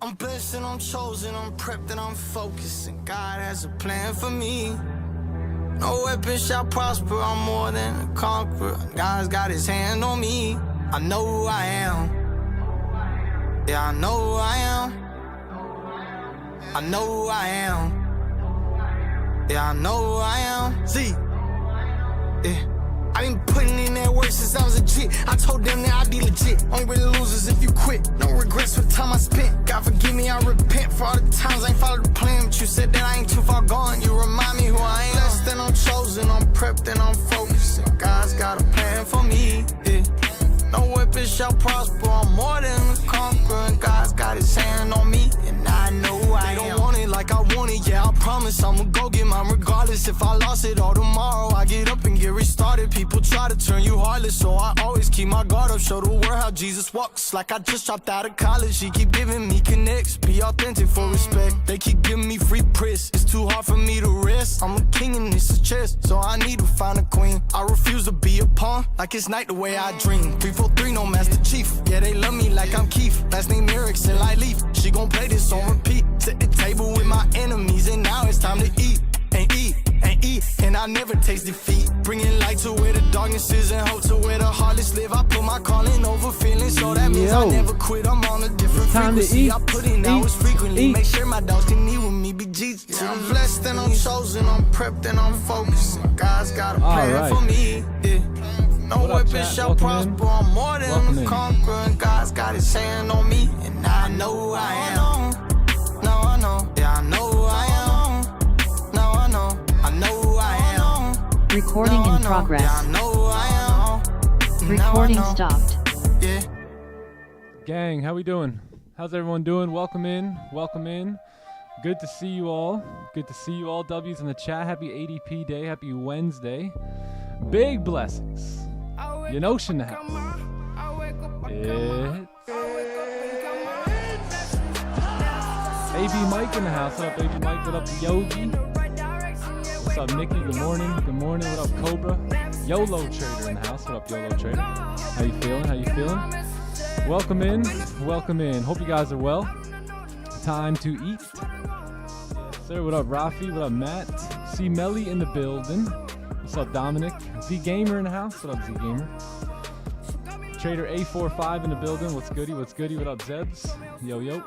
I'm blessed and I'm chosen, I'm prepped and I'm focused, and God has a plan for me. No weapon shall prosper, I'm more than a conqueror. God's got his hand on me. I know who I am. Yeah, I know who I am. I know who I am. Yeah, I know who I am. See, yeah. I been putting in that work since I was a kid. I told them that I'd be legit. Only really losers if you quit. No regrets for the time I spent. God forgive me, I repent for all the times I ain't followed the plan. But you said that I ain't too far gone. You remind me who I am. Blessed and I'm chosen, I'm prepped and I'm focused, and God's got a plan for me. Yeah. No weapon shall prosper, I'm more than a conqueror, and God's got his hand on me, and I know who I am. They don't want it like I want it, yeah, I promise I'ma go get mine regardless. If I lost it all tomorrow, I get up and get restarted. People try to turn you heartless, so I always keep my guard up. Show the world how Jesus walks, like I just dropped out of college. He keep giving me connects, be authentic for respect. They keep giving me free press, it's too hard for me to rest. I'm a king and this is chess, so I need to find a queen. I refuse to be a pawn, like it's night the way I dream. 343, no Master Chief, yeah, they love me like I'm Keith. Last name Erickson, like Leaf, she gon' play this on repeat. Set the table with my enemies, and now it's time to eat. And eat, and eat, and I never taste defeat. Bringing light to where the darkness is and hope to where the heartless live. I put my calling over feelings, so that means I never quit. I'm on a different frequency. I put in hours frequently. Make sure my dogs can eat with me, be Jesus. Yeah, I'm blessed and I'm chosen, I'm prepped and I'm focused, and God's got a plan for me. Yeah. No weapon shall prosper, I'm more than a conqueror, and God's got his hand on me, and I know who I am. Now I know, yeah, I know who I am. I know who I am. Recording in progress. Yeah, I know who I am. Recording stopped. Yeah. Gang, how we doing? How's everyone doing? Welcome in. Welcome in. Good to see you all. Good to see you all. W's in the chat. Happy ADP day. Happy Wednesday. Big blessings. Yanosh in the house. It's AB Mike in the house. What up, AB Mike? What up, Yogi? What's up, Nikki? Good morning. Good morning. What up, Cobra? YOLO Trader in the house. What up, YOLO Trader? How you feeling? How you feeling? Welcome in. Welcome in. Hope you guys are well. Time to eat. Yes, sir. What up, Rafi? What up, Matt? C Melly in the building. What's up, Dominic? Z Gamer in the house. What up, Z Gamer? Trader A45 in the building. What's goody? What's goody? What up, Zebs? Yo, yo.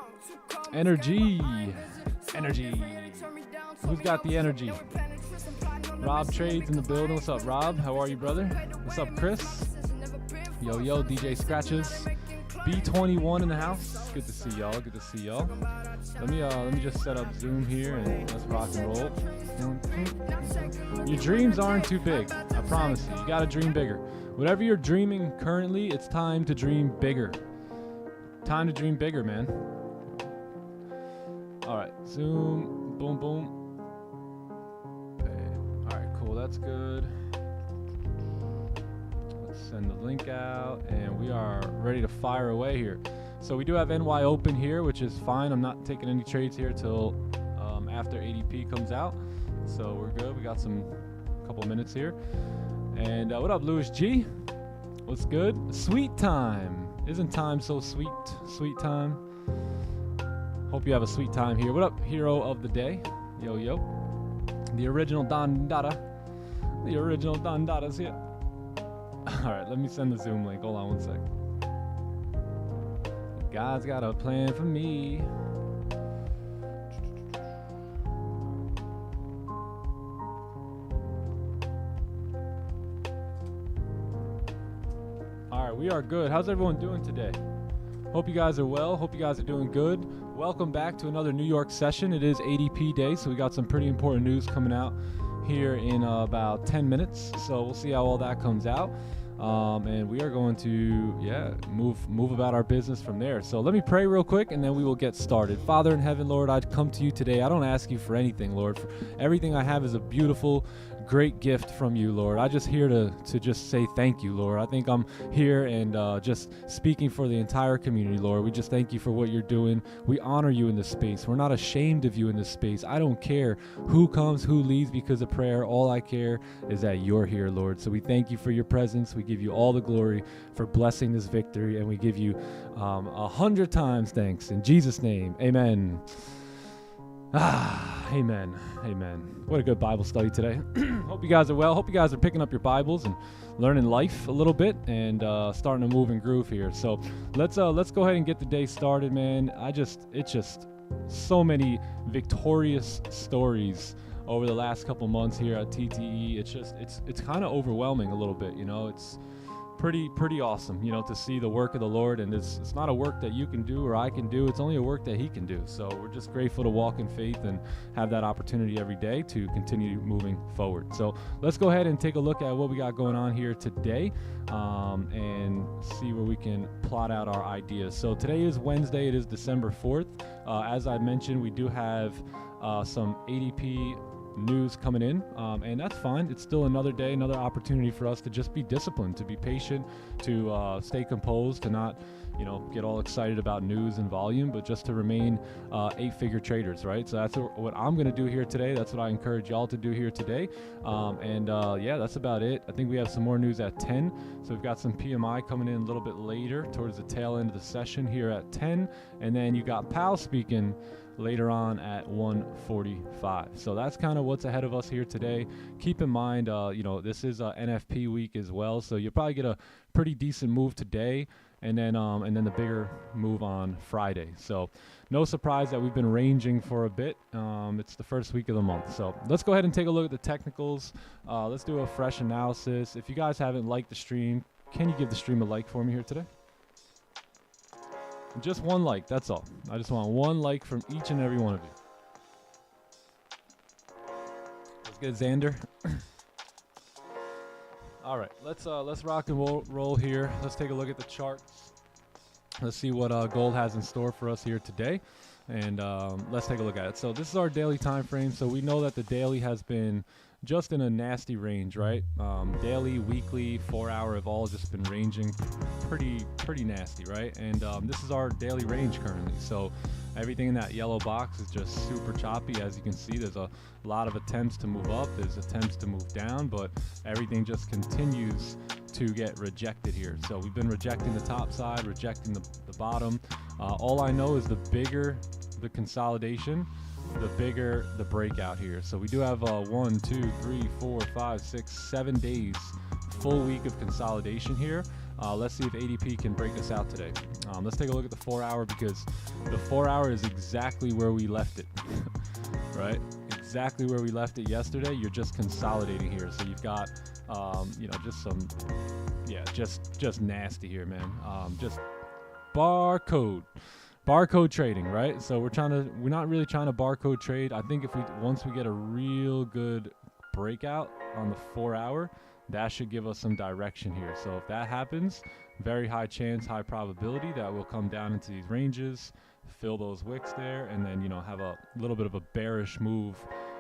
Energy. Energy. Who's got the energy? Rob Trades in the building. What's up, Rob? How are you, brother? What's up, Chris? Yo, yo, DJ Scratches. B21 in the house. Good to see y'all. Good to see y'all. Let me just set up Zoom here and let's rock and roll. Your dreams aren't too big. I promise you. You gotta dream bigger. Whatever you're dreaming currently, it's time to dream bigger. Time to dream bigger, man. All right, Zoom. Boom, boom. That's good. Let's send the link out, and we are ready to fire away here. So we do have NY open here, which is fine. I'm not taking any trades here till after ADP comes out, so we're good. We got a couple minutes here. And what up, Louis G? What's good? Sweet time. Isn't time so sweet? Sweet time. Hope you have a sweet time here. What up, hero of the day? Yo, yo. The original Don Dada. The original Don Dada's here. Alright, let me send the Zoom link. Hold on one sec. God's got a plan for me. Alright, we are good. How's everyone doing today? Hope you guys are well. Hope you guys are doing good. Welcome back to another New York session. It is ADP day, so we got some pretty important news coming out here in about 10 minutes. So we'll see how all that comes out. And we are going to, move about our business from there. So let me pray real quick, and then we will get started. Father in heaven, Lord, I'd come to you today. I don't ask you for anything, Lord. For everything I have is a beautiful, great gift from you, Lord. I just here to just say thank you, Lord. I think I'm here and just speaking for the entire community, Lord. We just thank you for what you're doing. We honor you in this space. We're not ashamed of you in this space. I don't care who comes, who leaves because of prayer. All I care is that you're here, Lord. So we thank you for your presence. We give you all the glory for blessing this victory, and we give you 100 times thanks. In Jesus' name, amen. Amen. Amen. What a good Bible study today. Hope you guys are well. Hope you guys are picking up your Bibles and learning life a little bit and starting to move and groove here. So let's go ahead and get the day started, man. It's just so many victorious stories over the last couple months here at TTE. It's kind of overwhelming a little bit, you know. It's pretty awesome, you know, to see the work of the Lord, and it's not a work that you can do or I can do. It's only a work that he can do. So we're just grateful to walk in faith and have that opportunity every day to continue moving forward. So let's go ahead and take a look at what we got going on here today and see where we can plot out our ideas. So today is Wednesday. It is December 4th. As I mentioned, we do have some ADP news coming in, and that's fine. It's still another day, another opportunity for us to just be disciplined, to be patient, to stay composed, to not, you know, get all excited about news and volume, but just to remain 8-figure traders, right? So that's what I'm going to do here today. That's what I encourage y'all to do here today. Yeah, that's about it. I think we have some more news at 10. So we've got some PMI coming in a little bit later towards the tail end of the session here at 10. And then you got Powell speaking later on at 1:45. So that's kind of what's ahead of us here today. Keep in mind, you know, this is NFP week as well, so you'll probably get a pretty decent move today, and then the bigger move on Friday. So no surprise that we've been ranging for a bit. It's the first week of the month. So let's go ahead and take a look at the technicals. Let's do a fresh analysis. If you guys haven't liked the stream, can you give the stream a like for me here today? Just one like, that's all. I just want one like from each and every one of you. Let's get Xander. All right, let's rock and roll here. Let's take a look at the charts. Let's see what gold has in store for us here today, and let's take a look at it. So this is our daily time frame. So we know that the daily has been just in a nasty range, right? Daily, weekly, 4-hour have all just been ranging pretty nasty, right? And this is our daily range currently. So everything in that yellow box is just super choppy. As you can see, there's a lot of attempts to move up, there's attempts to move down, but everything just continues to get rejected here. So we've been rejecting the top side, rejecting the bottom. All I know is the bigger the consolidation, the bigger the breakout here. So we do have 1, 2, 3, 4, 5, 6, 7 days, full week of consolidation here. Let's see if ADP can break us out today. Let's take a look at the 4-hour, because the 4-hour is exactly where we left it, right? Exactly where we left it yesterday. You're just consolidating here. So you've got, you know, just some, yeah, just nasty here, man. Just barcode trading, right? So we're not really trying to barcode trade. I think once we get a real good breakout on the 4-hour, that should give us some direction here. So if that happens, very high chance, high probability that we'll come down into these ranges, fill those wicks there, and then, you know, have a little bit of a bearish move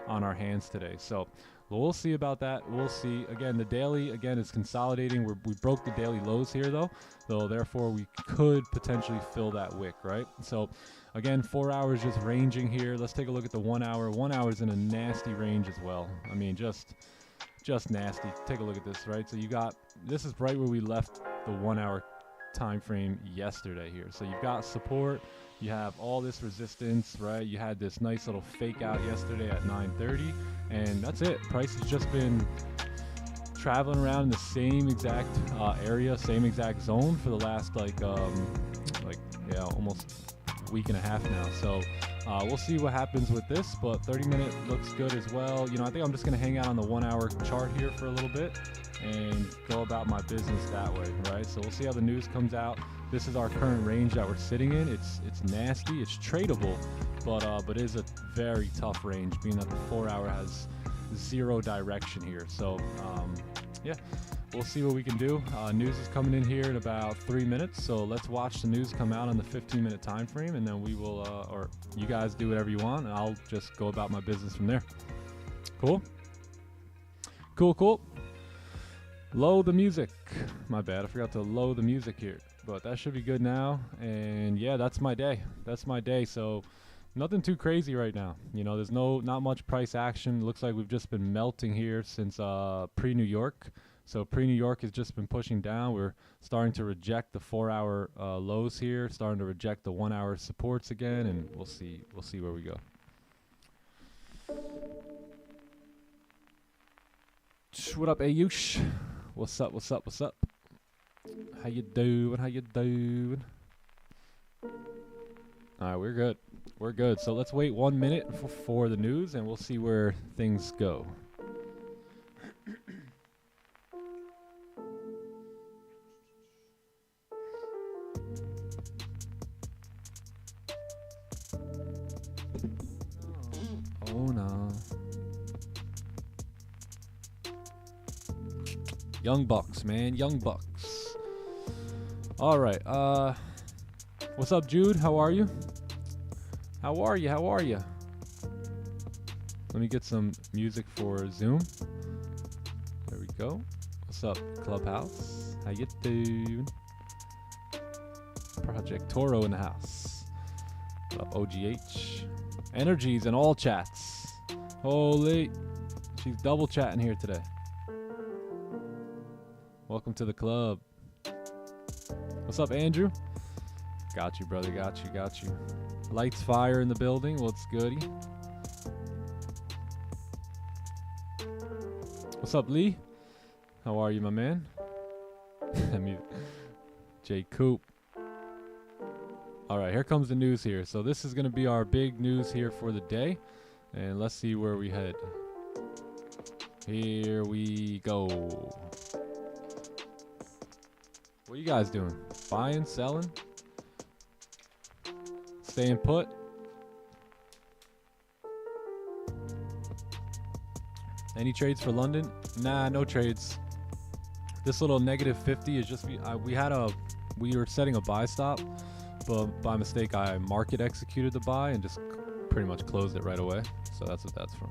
on our hands today. So we'll see about that. We'll see. Again, the daily, again, is consolidating. We broke the daily lows here, though. So therefore, we could potentially fill that wick, right? So again, 4 hours just ranging here. Let's take a look at the 1 hour. 1 hour is in a nasty range as well. I mean, just nasty. Take a look at this, right? So you got, this is right where we left the 1 hour time frame yesterday here. So you've got support. You have all this resistance, right? You had this nice little fake out yesterday at 9:30, and that's it. Price has just been traveling around in the same exact area, same exact zone for the last almost week and a half now. So we'll see what happens with this, but 30-minute looks good as well. You know, I think I'm just going to hang out on the 1 hour chart here for a little bit and go about my business that way, right? So we'll see how the news comes out. This is our current range that we're sitting in. It's nasty, it's tradable, but it is a very tough range, being that the 4 hour has zero direction here. So yeah, we'll see what we can do. News is coming in here in about 3 minutes, so let's watch the news come out on the 15-minute time frame, and then we will, or you guys do whatever you want, and I'll just go about my business from there. Cool? Cool, cool. Load the music. My bad, I forgot to load the music here. But that should be good now. And yeah, that's my day. That's my day. So nothing too crazy right now. You know, there's not much price action. Looks like we've just been melting here since pre-New York. So pre-New York has just been pushing down. We're starting to reject the 4-hour lows here, starting to reject the 1-hour supports again, and we'll see where we go. What up, Ayush? What's up? What's up? What's up? How you doing? How you doing? All right, we're good. We're good. So let's wait 1 minute for the news, and we'll see where things go. Oh no. Young Bucks, man. Young Bucks. All right. What's up, Jude? How are you? How are you? How are you? Let me get some music for Zoom. There we go. What's up, Clubhouse? How you doing? Project Toro in the house. What up, OGH? Energies in all chats. Holy. She's double chatting here today. Welcome to the club. What's up, Andrew? Got you, brother. Got you. Got you. Lights, fire in the building. What's goody? What's up, Lee? How are you, my man? J. Coop. All right, here comes the news here. So this is going to be our big news here for the day. And let's see where we head. Here we go. What are you guys doing? Buying, selling? Staying put? Any trades for London? Nah, no trades. This little -50 is just we were setting a buy stop, but by mistake I market executed the buy and just pretty much closed it right away. So that's what that's from.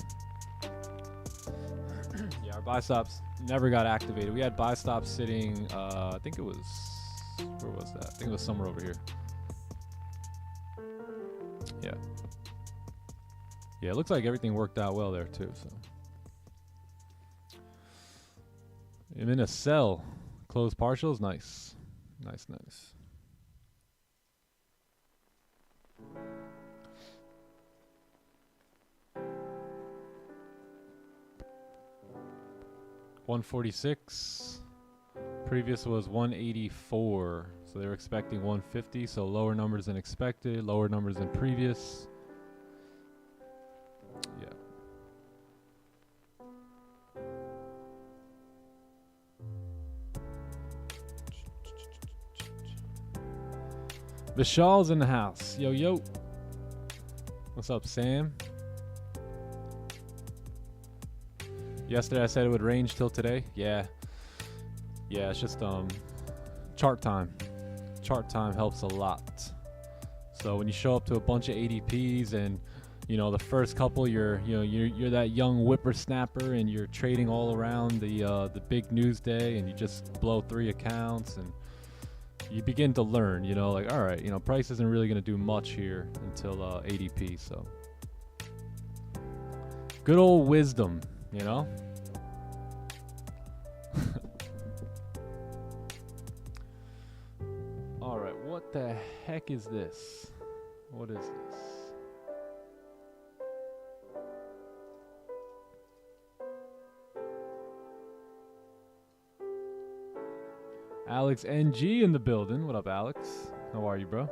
Yeah, our buy stops never got activated. We had buy stops sitting, I think it was, where was that? I think it was somewhere over here. Yeah. Yeah, it looks like everything worked out well there too, so. I'm in a sell. Close partials, nice. Nice, nice. $146. Previous was 184. So they were expecting 150. So lower numbers than expected, lower numbers than previous. Yeah. Vishal's in the house. Yo, yo. What's up, Sam? Yesterday I said it would range till today. Yeah. Yeah, it's just chart time. Chart time helps a lot. So when you show up to a bunch of ADPs and you know the first couple you're that young whippersnapper and you're trading all around the big news day and you just blow 3 accounts and you begin to learn, you know, like, all right, you know, price isn't really going to do much here until ADP. So good old wisdom, you know. All right, what the heck is this? What is this? Alex NG in the building. What up, Alex? How are you, bro?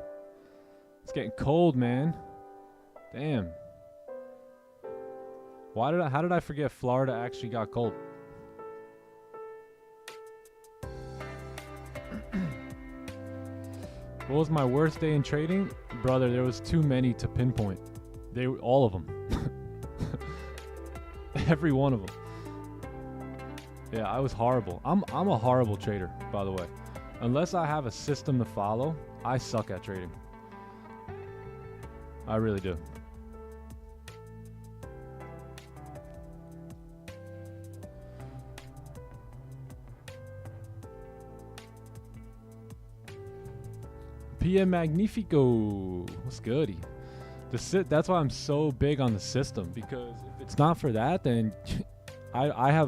It's getting cold, man. Damn. How did I forget Florida actually got cold? What was my worst day in trading? Brother, there was too many to pinpoint. All of them. Every one of them. Yeah, I was horrible. I'm a horrible trader, by the way. Unless I have a system to follow, I suck at trading. I really do. PM Magnifico. What's goody? That's why I'm so big on the system, because if it's not for that, then I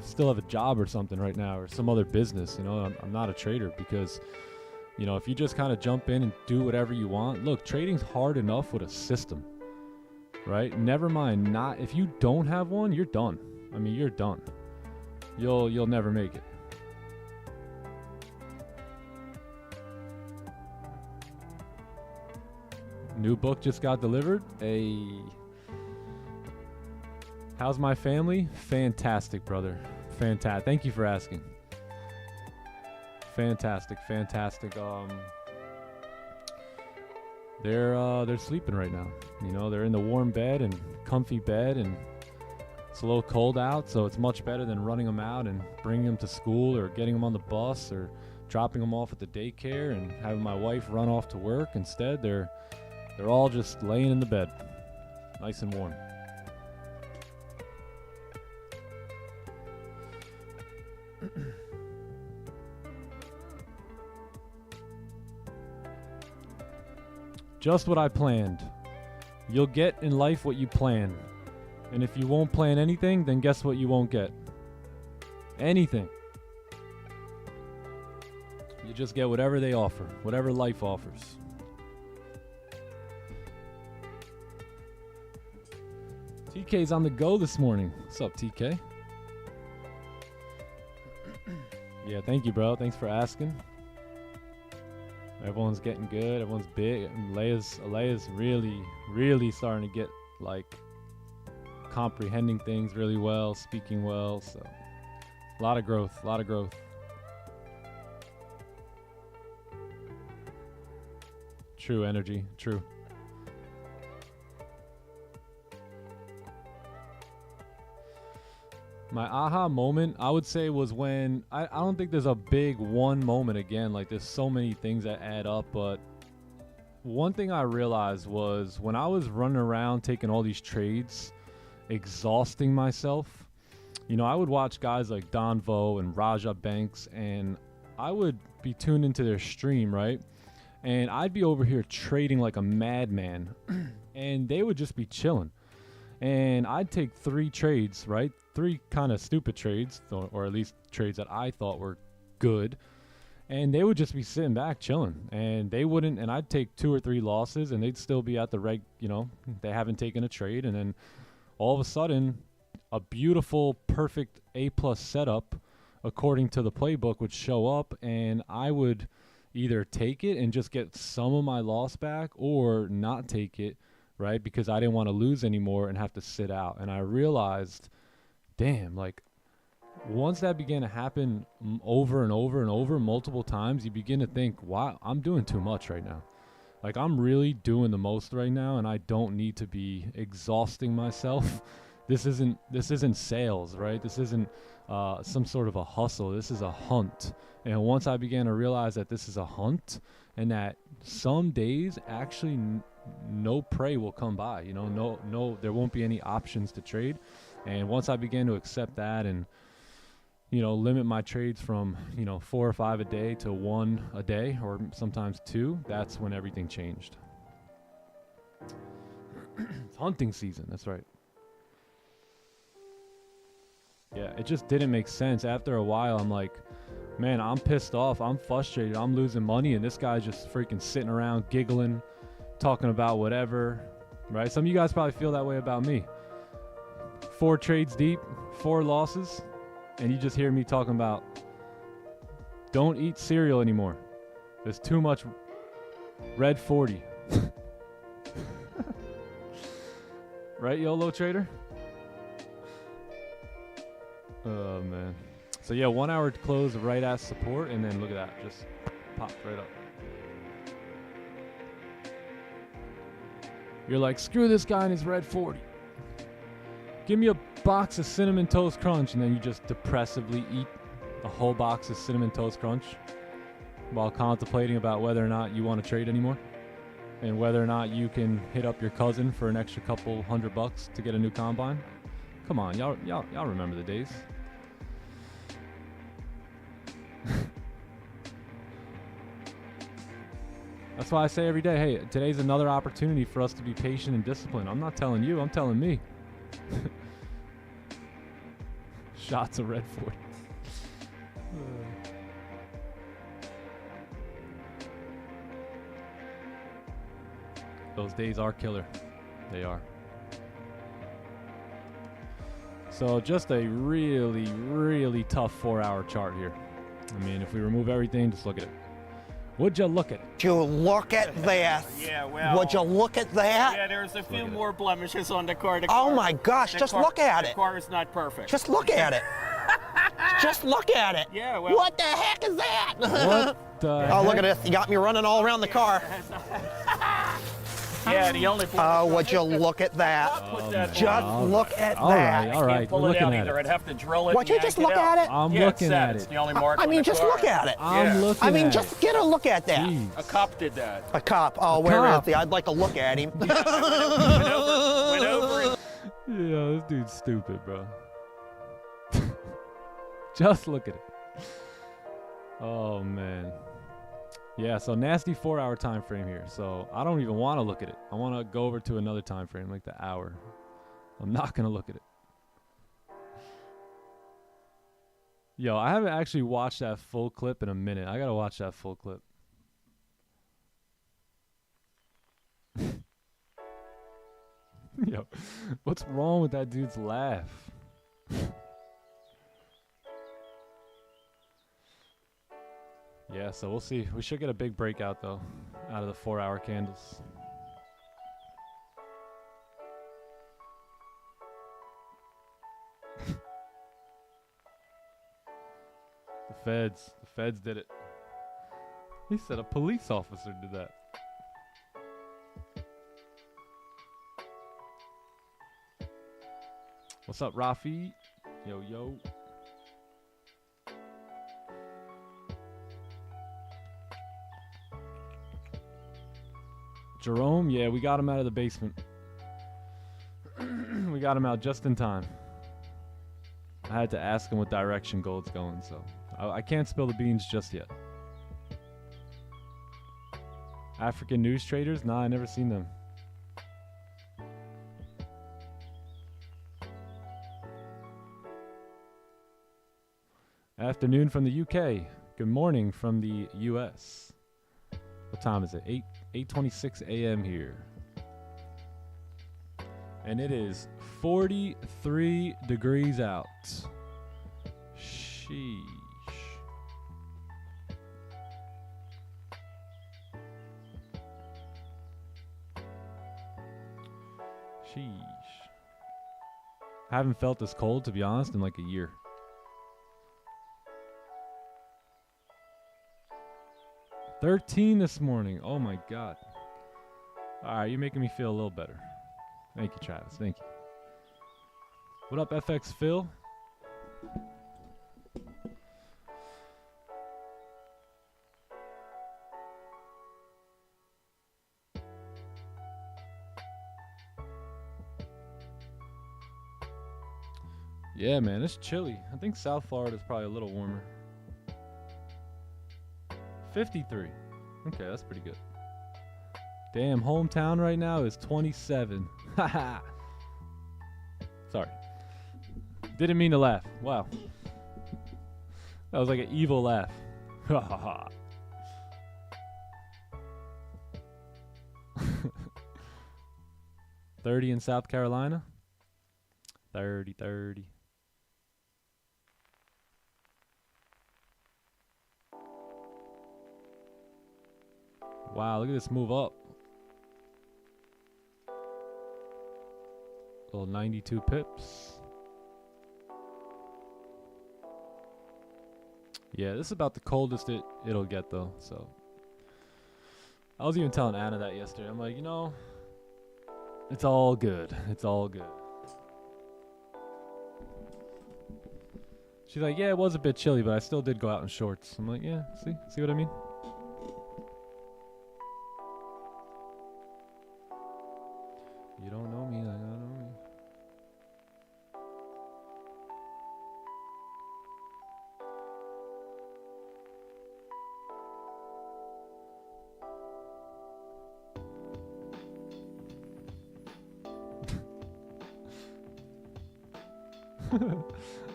still have a job or something right now, or some other business. You know, I'm not a trader, because you know, if you just kind of jump in and do whatever you want, look, trading's hard enough with a system, right? Never mind, not if you don't have one, you're done. I mean, you're done. You'll never make it. New book just got delivered. How's my family? Fantastic, brother. Fantastic. Thank you for asking. Fantastic. They're sleeping right now. You know, they're in the warm bed and comfy bed, and it's a little cold out, so it's much better than running them out and bringing them to school, or getting them on the bus, or dropping them off at the daycare and having my wife run off to work. Instead, they're all just laying in the bed, nice and warm. Just what I planned. You'll get in life what you plan. And if you won't plan anything, then guess what you won't get? Anything. You just get whatever they offer, whatever life offers. TK's on the go this morning. What's up, TK? Yeah, thank you, bro. Thanks for asking. Everyone's getting good. Everyone's big. Alea's really starting to get, like, comprehending things really well, speaking well. So a lot of growth. True energy. True. My aha moment, I would say, was when I don't think there's a big one moment again. Like, there's so many things that add up, but one thing I realized was when I was running around taking all these trades, exhausting myself, you know, I would watch guys like Don Vo and Raja Banks, and I would be tuned into their stream, right? And I'd be over here trading like a madman, and they would just be chilling. And I'd take 3 trades, right? 3 kind of stupid trades, or at least trades that I thought were good. And they would just be sitting back chilling. And they wouldn't, and I'd take 2 or 3 losses, and they'd still be at the you know, they haven't taken a trade. And then all of a sudden, a beautiful, perfect A+ setup, according to the playbook, would show up, and I would either take it and just get some of my loss back, or not take it, right? Because I didn't want to lose anymore and have to sit out. And I realized, damn, like, once that began to happen over and over and over multiple times, you begin to think, wow, I'm doing too much right now. Like, I'm really doing the most right now, and I don't need to be exhausting myself. This isn't sales, right? This isn't some sort of a hustle. This is a hunt. And once I began to realize that this is a hunt, and that some days actually no prey will come by, you know, no, there won't be any options to trade. And once I began to accept that, and, you know, limit my trades from, you know, 4 or 5 a day to 1 a day, or sometimes 2, that's when everything changed. It's hunting season. That's right. Yeah, it just didn't make sense. After a while, I'm like, man, I'm pissed off. I'm frustrated. I'm losing money. And this guy's just freaking sitting around giggling, talking about whatever, right? Some of you guys probably feel that way about me. 4 trades deep, 4 losses, and you just hear me talking about, don't eat cereal anymore. There's too much red 40. Right, YOLO trader? Oh, man. So, yeah, 1 hour to close right at support, and then look at that. Just popped right up. You're like, screw this guy and his red 40. Give me a box of Cinnamon Toast Crunch, and then you just depressively eat a whole box of Cinnamon Toast Crunch while contemplating about whether or not you want to trade anymore, and whether or not you can hit up your cousin for an extra couple $100 to get a new combine. Come on, y'all remember the days. That's why I say every day, hey, today's another opportunity for us to be patient and disciplined. I'm not telling you, I'm telling me. Shots of Red 40. Those days are killer. They are. So just a really, really tough 4-hour chart here. I mean, if we remove everything, just look at it. Would you look at it? Would you look at that? Yeah, well. Would you look at that? Yeah, there's a few more blemishes on the car. Oh my gosh, just look at it. The car is not perfect. Just look at it. Just look at it. Yeah, well. What the heck is that? What the Oh, look heck? at this. You got me running all around the car. Yeah, the only Oh, would you look at that? Just look at that. All right, Can't pull we're it looking out at either. it. I'd have to drill it. Would you and just yank look out. at it? I'm Yeah, looking it's sad. at It's it. the only mark I on mean, the just car. look at it. I'm looking I mean, at just it. get a look at that. Jeez. A cop did that. A cop. Oh, where cop. is he? I'd like to look at him. Went over it. Yeah, this dude's stupid, bro. Just look at it. Oh, man. Yeah, so nasty 4-hour time frame here. So I don't even want to look at it. I want to go over to another time frame, like the hour. I'm not going to look at it. Yo, I haven't actually watched that full clip in a minute. I got to watch that full clip. Yo, what's wrong with that dude's laugh? Yeah, so we'll see. We should get a big breakout, though, out of the 4-hour candles. The feds did it. He said a police officer did that. What's up, Rafi? Yo, yo. Jerome, yeah, we got him out of the basement. We got him out just in time. I had to ask him what direction gold's going, so I can't spill the beans just yet. African news traders? Nah, I never seen them. Afternoon from the UK. Good morning from the US. What time is it? 8:26 a.m. here. And it is 43 degrees out. Sheesh. Sheesh. I haven't felt this cold, to be honest, in like a year. $13 this morning. Oh my God. All right, you're making me feel a little better. Thank you, Travis. Thank you. What up, FX Phil? Yeah, man, it's chilly. I think South Florida is probably a little warmer. 53. Okay, that's pretty good. Damn, hometown right now is 27. Haha. Sorry. Didn't mean to laugh. Wow. That was like an evil laugh. Ha ha ha. $30 in South Carolina. 30. Wow, look at this move up. Little 92 pips. Yeah, this is about the coldest it'll get though, so. I was even telling Anna that yesterday. I'm like, you know, it's all good. It's all good. She's like, yeah, it was a bit chilly, but I still did go out in shorts. I'm like, yeah, see what I mean? You don't know me, I don't know me.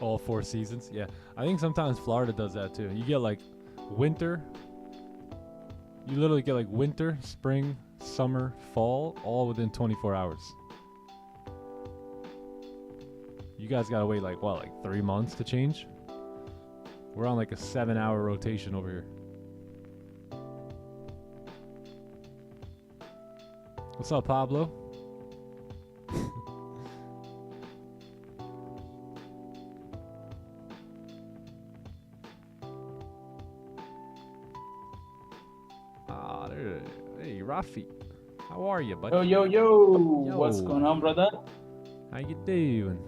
All 4 seasons. Yeah, I think sometimes Florida does that too. You get like winter. You literally get like winter, spring, summer, fall, all within 24 hours. You guys gotta wait like what, like 3 months to change? We're on like a 7-hour rotation over here. What's up, Pablo? Hey, Rafi. How are you, buddy? Yo. What's going on, brother? How you doing?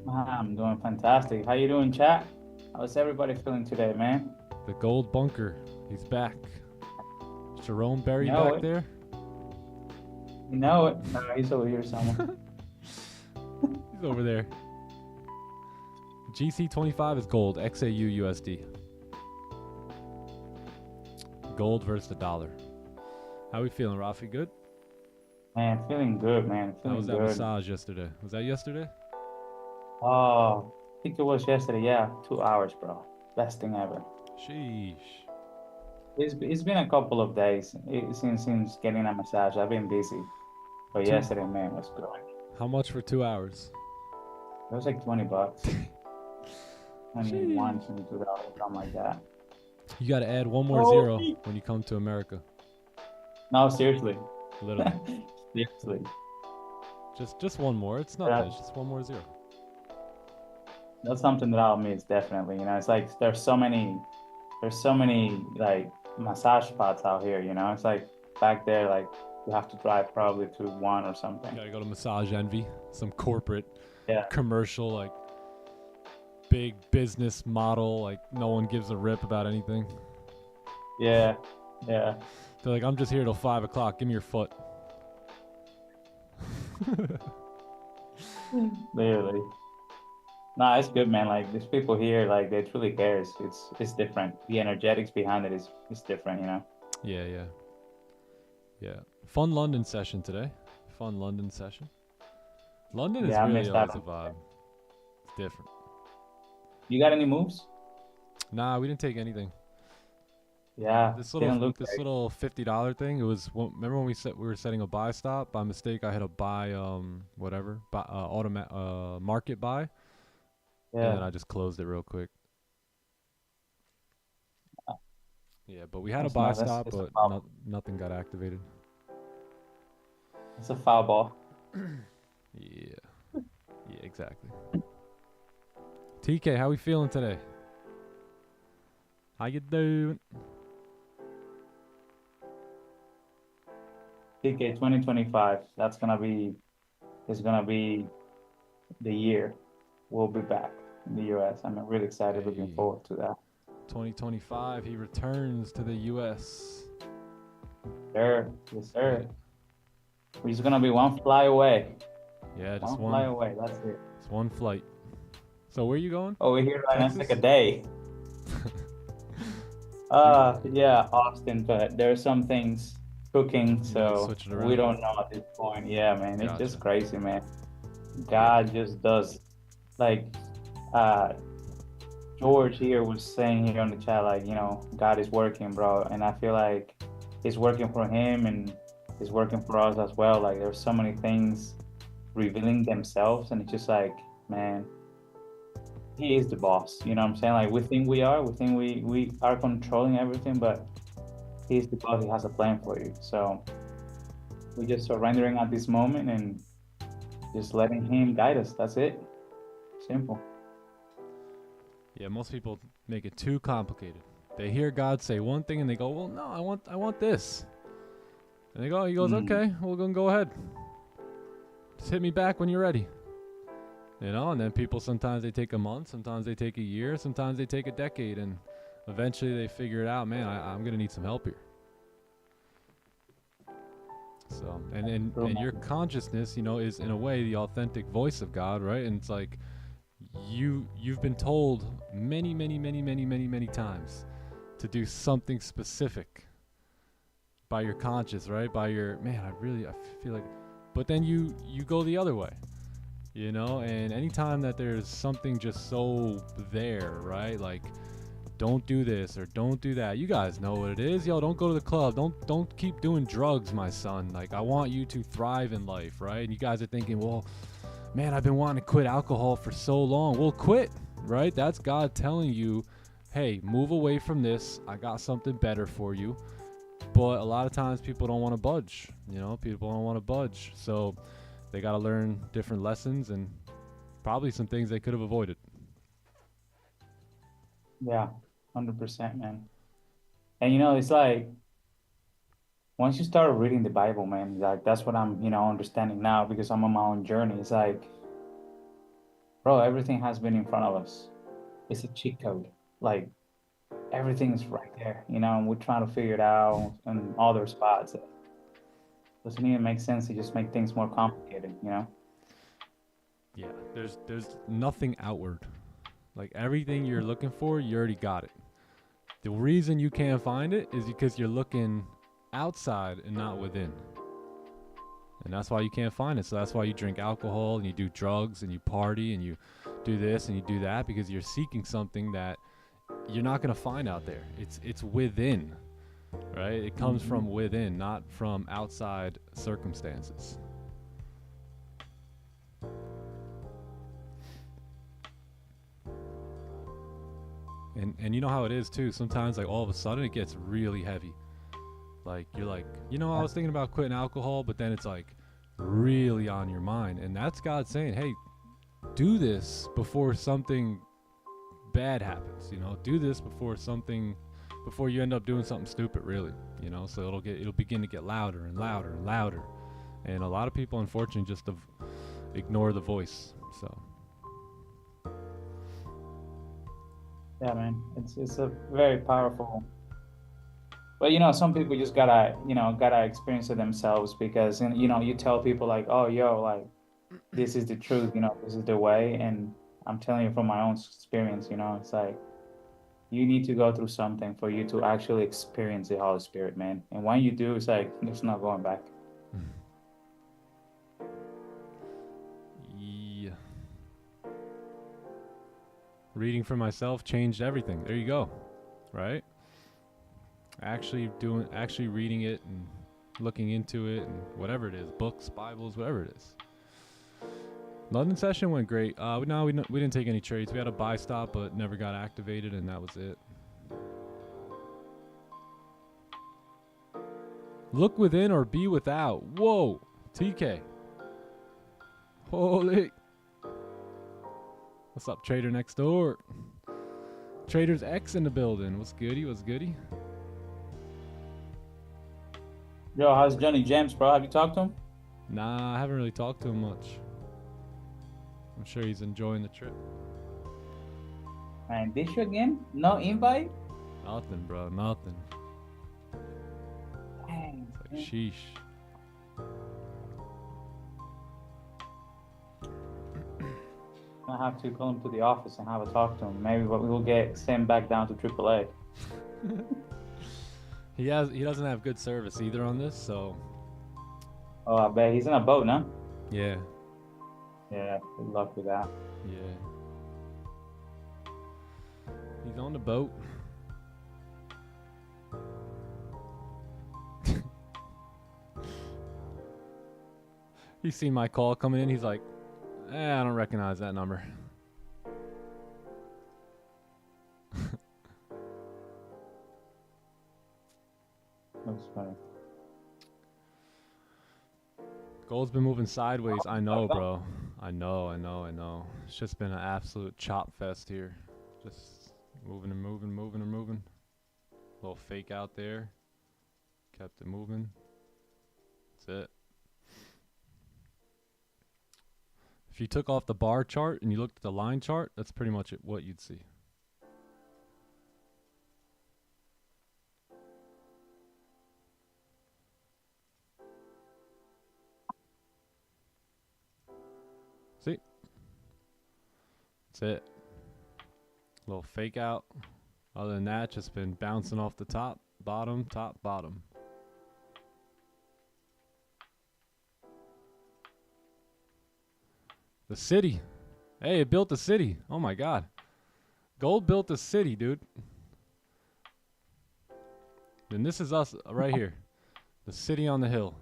I'm doing fantastic. How you doing, chat? How's everybody feeling today, man? The gold bunker. He's back. Jerome Berry back there? You know it. No, he's over here somewhere. He's over there. GC25 is gold. XAU USD. Gold versus the dollar. How we feeling, Rafi? Good? Man, feeling good, man. How Feeling was that good. massage yesterday? Was that yesterday? Oh, I think it was yesterday. Yeah, 2 hours, bro. Best thing ever. Sheesh. It's been a couple of days since getting a massage. I've been busy. But yesterday, man, was good. How much for 2 hours? It was like $20. 21, $22, something like that. You got to add one more zero when you come to America. No, seriously. Literally. Seriously. Just one more. It's not bad. It's just one more zero. That's something that I'll miss, definitely. You know, it's like there's so many like massage spots out here, you know. It's like back there, like you have to drive probably to one or something. You gotta go to Massage Envy, some corporate Yeah. commercial, like big business model, like no one gives a rip about anything. Yeah. They're like, I'm just here till 5 o'clock. Give me your foot. Literally. Nah, it's good, man. Like these people here, like they truly cares. It's different. The energetics behind it is different, you know. Yeah. Fun London session today. London is really I always missed a that. vibe. It's different. You got any moves? Nah, we didn't take anything. Yeah. This didn't look like. little $50 thing. It was, remember when we were setting a buy stop by mistake? I had a buy market buy. Yeah. And then I just closed it real quick. Yeah, but we had a buy stop, but nothing got activated. It's a foul ball. Yeah, exactly. TK, how we feeling today? How you doing? TK 2025. It's gonna be the year we'll be back in the US. I'm really excited, looking forward to that. 2025, he returns to the US. Sir, yes, sir. We're just gonna be one fly away. Yeah, just one fly away. That's it. It's one flight. So where you going? Over here right now, it's like a day. Yeah, Austin, but there's some things cooking, so we don't know at this point. Yeah, man, it's just crazy, man. God just does, like, George here was saying here on the chat, like, you know, God is working, bro, and I feel like it's working for him and it's working for us as well. Like, there's so many things revealing themselves, and it's just like, man, he is the boss. You know what I'm saying? Like, we think we are controlling everything, but he's the boss. He has a plan for you. So we're just surrendering at this moment and just letting him guide us. That's it. Simple. Yeah, most people make it too complicated. They hear God say one thing and they go, well, no, I want this. And he goes, okay, we're going to go ahead. Just hit me back when you're ready. You know, and then people, sometimes they take a month, sometimes they take a year, sometimes they take a decade, and eventually they figure it out, man, I'm going to need some help here. So, and your consciousness, you know, is in a way the authentic voice of God, right? And it's like, you've been told many times to do something specific by your conscious, right? By your, man, I feel like, but then you go the other way. you know. And anytime that there's something just so there, right? Like, don't do this or don't do that. You guys know what it is. Yo, don't go to the club. Don't keep doing drugs, my son. Like, I want you to thrive in life, right? And you guys are thinking, well, man, I've been wanting to quit alcohol for so long. Well, quit, right? That's God telling you, hey, move away from this. I got something better for you. But a lot of times people don't want to budge, you know, people don't want to budge. So they got to learn different lessons and probably some things they could have avoided. Yeah, 100%, man. And you know, it's like once you start reading the Bible, man, like that's what I'm, you know, understanding now because I'm on my own journey. It's like, bro, everything has been in front of us. It's a cheat code. Like everything is right there, you know, and we're trying to figure it out in other spots. It doesn't even make sense to just make things more complicated, you know? Yeah, there's nothing outward. Like everything you're looking for, you already got it. The reason you can't find it is because you're looking outside and not within. And that's why you can't find it. So that's why you drink alcohol and you do drugs and you party and you do this and you do that, because you're seeking something that you're not going to find out there. It's within, right? It comes from within, not from outside circumstances. And you know how it is too. Sometimes like all of a sudden it gets really heavy. Like you're like, you know, I was thinking about quitting alcohol, but then it's like really on your mind. And that's God saying, hey, do this before something bad happens, you know, do this before you end up doing something stupid, really, you know. So it'll begin to get louder and louder and louder. And a lot of people unfortunately just ignore the voice. So Yeah, man, it's a very powerful. But you know, some people just gotta experience it themselves, because you know, you tell people like, oh, yo, like this is the truth, you know, this is the way. And I'm telling you from my own experience, you know, it's like you need to go through something for you to actually experience the Holy Spirit, man. And when you do, it's like there's not going back. Yeah. Reading for myself changed everything. There you go. Right? Actually reading it and looking into it and whatever it is, books, Bibles, whatever it is. London session went great. We didn't take any trades. We had a buy stop, but never got activated, and that was it. Look within or be without. Whoa, TK. Holy. What's up, Trader next door? Trader's X in the building. What's goody? What's goody? Yo, how's Johnny James, bro? Have you talked to him? Nah, I haven't really talked to him much. I'm sure he's enjoying the trip. Man, this you again? No invite? Nothing, bro. Nothing. Dang. It's like, sheesh. I have to call him to the office and have a talk to him. Maybe we'll get sent back down to AAA. He doesn't have good service either on this, so. Oh, I bet he's in a boat, no? Yeah. Yeah, good luck with that. Yeah. He's on the boat. He seen my call coming in. He's like, I don't recognize that number. That's funny. Gold's been moving sideways. I know, bro. I know. It's just been an absolute chop fest here. Just moving and moving. Little fake out there. Kept it moving. That's it. If you took off the bar chart and you looked at the line chart, that's pretty much what you'd see. See? That's it. Little fake out. Other than that, just been bouncing off the top, bottom. The city. Hey, it built the city. Oh my God. Gold built the city, dude. And this is us right here. The city on the hill.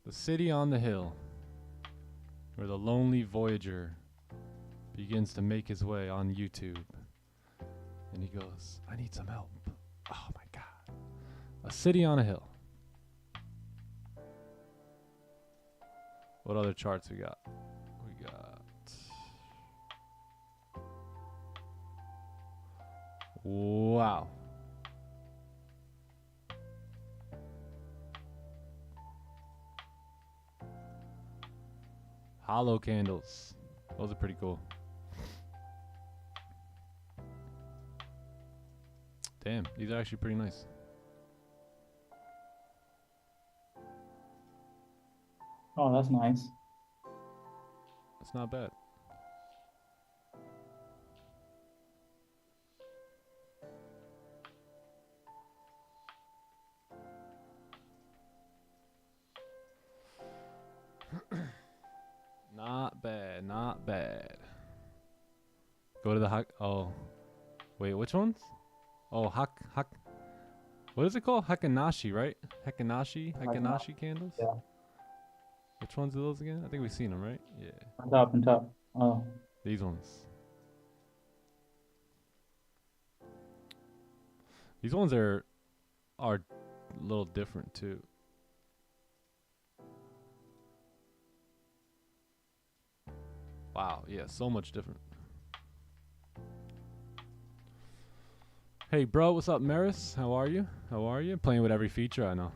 The city on the hill. Where the lonely voyager begins to make his way on YouTube. And he goes, I need some help. Oh my God. A city on a hill. What other charts we got? We got... Wow. Hollow candles. Those are pretty cool. Damn, these are actually pretty nice. Oh, that's nice. That's not bad. Not bad, not bad. Go to the hak. Oh, wait, which ones? Oh, hak. What is it called? Hakanashi, right? Hakanashi candles. Yeah. Which ones are those again? I think we've seen them, right? Yeah. On top. Oh. These ones. These ones are a little different too. Wow, yeah, so much different. Hey, bro, what's up, Maris? How are you? How are you? Playing with every feature, I know.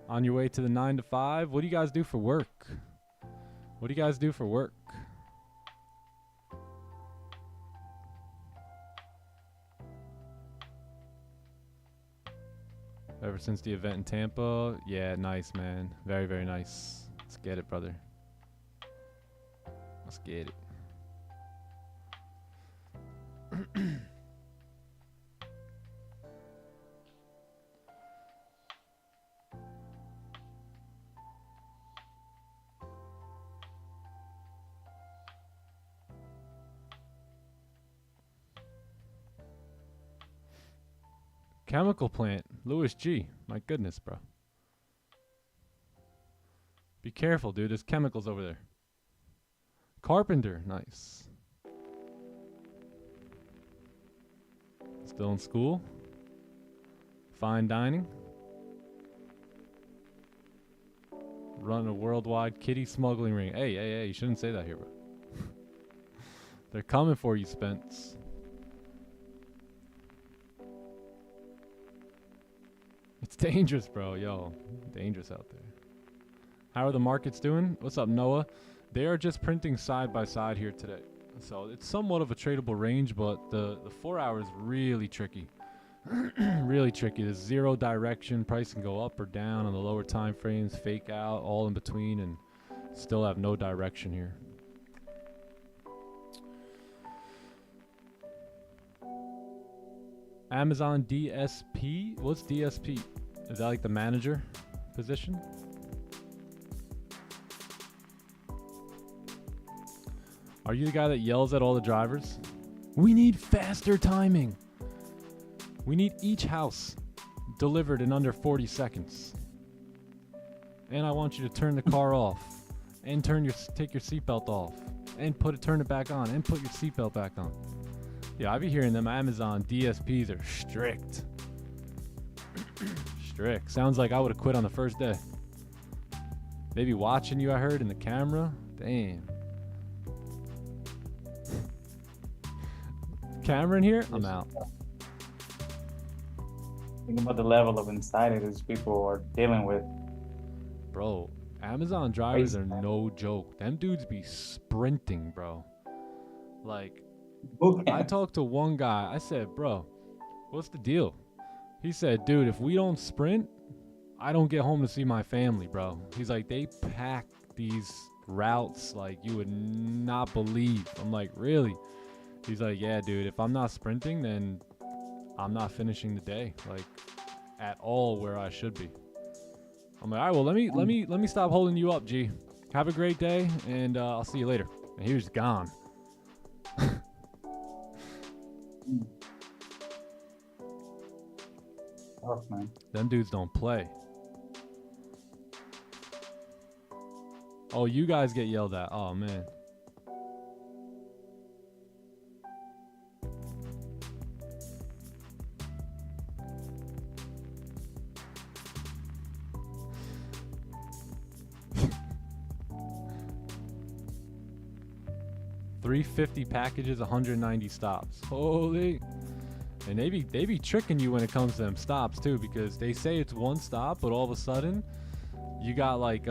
On your way to the 9 to 5? What do you guys do for work? What do you guys do for work? Ever since the event in Tampa? Yeah, nice, man. Very, very nice. Let's get it, brother. Let's get it. Chemical plant, Louis G. My goodness, bro. Be careful, dude. There's chemicals over there. Carpenter, nice. Still in school. Fine dining. Run a worldwide kitty smuggling ring. Hey, you shouldn't say that here, bro. They're coming for you, Spence. It's dangerous, bro. Yo, dangerous out there. How are the markets doing? What's up, Noah? They are just printing side by side here today. So it's somewhat of a tradable range, but the 4 hour is really tricky. Really tricky. There's zero direction. Price can go up or down on the lower time frames, fake out, all in between, and still have no direction here. Amazon DSP? What's DSP? Is that like the manager position? Are you the guy that yells at all the drivers? We need faster timing. We need each house delivered in under 40 seconds. And I want you to turn the car off and take your seatbelt off and turn it back on and put your seatbelt back on. Yeah, I be hearing them Amazon DSPs are strict. Strict. Sounds like I would have quit on the first day. They be watching you, I heard, in the camera. Damn. Camera in here? I'm out. Think about the level of anxiety these people are dealing with. Bro, Amazon drivers are no joke. Them dudes be sprinting, bro. Like, I talked to one guy. I said, bro, what's the deal? He said, dude, if we don't sprint, I don't get home to see my family, bro. He's like, they pack these routes like you would not believe. I'm like, really? He's like, yeah, dude, if I'm not sprinting, then I'm not finishing the day, like, at all where I should be. I'm like, all right, well, let me stop holding you up, G. Have a great day, and I'll see you later. And he was gone. Oh, man. Them dudes don't play. Oh, you guys get yelled at. Oh, man. $350 packages, 190 stops. Holy. And they be tricking you when it comes to them stops too, because they say it's one stop, but all of a sudden you got like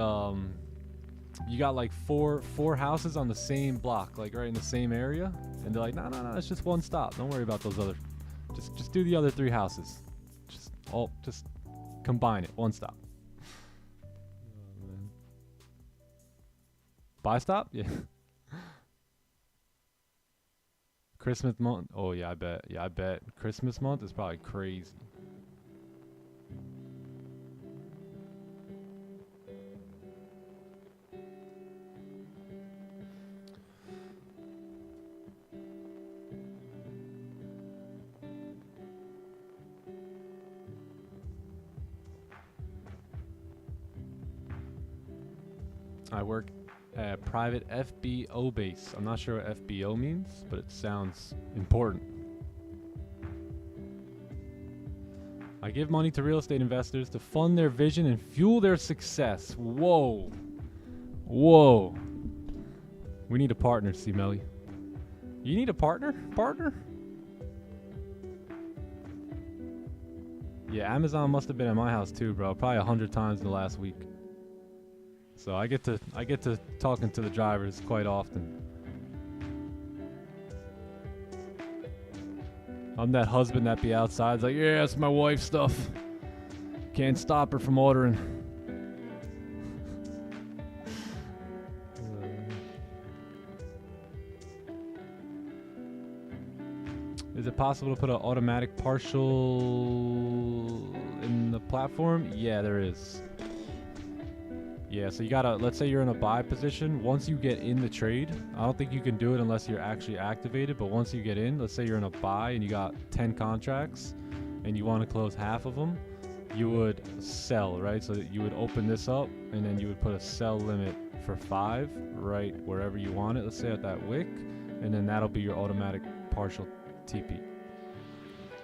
four houses on the same block, like right in the same area, and they're like, no, it's just one stop. Don't worry about those other. Just do the other 3 houses. Just combine it. One stop. Oh, man. Buy stop? Yeah. Christmas month. Oh yeah, I bet. Yeah, I bet. Christmas month is probably crazy. I work at a private FBO base. I'm not sure what FBO means, but it sounds important. I give money to real estate investors to fund their vision and fuel their success. Whoa. Whoa. We need a partner, C-Melly. You need a partner? Partner? Yeah, Amazon must have been at my house too, bro. Probably 100 times in the last week. So I get to talking to the drivers quite often. I'm that husband that be outside. It's like, yeah, it's my wife's stuff. Can't stop her from ordering. Is it possible to put an automatic partial in the platform? Yeah, there is. Yeah, so you gotta, let's say you're in a buy position. Once you get in the trade, I don't think you can do it unless you're actually activated, but once you get in, let's say you're in a buy and you got 10 contracts and you want to close half of them, you would sell, right? So that you would open this up and then you would put a sell limit for 5 right wherever you want it, let's say at that wick, and then that'll be your automatic partial TP.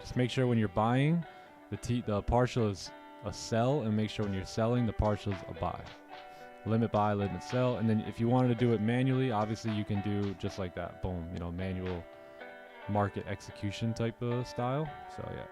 Just make sure when you're buying, the partial is a sell, and make sure when you're selling, the partial is a buy. Limit buy, limit sell, and then if you wanted to do it manually, obviously you can do just like that. Boom, you know, manual market execution type of style. So yeah.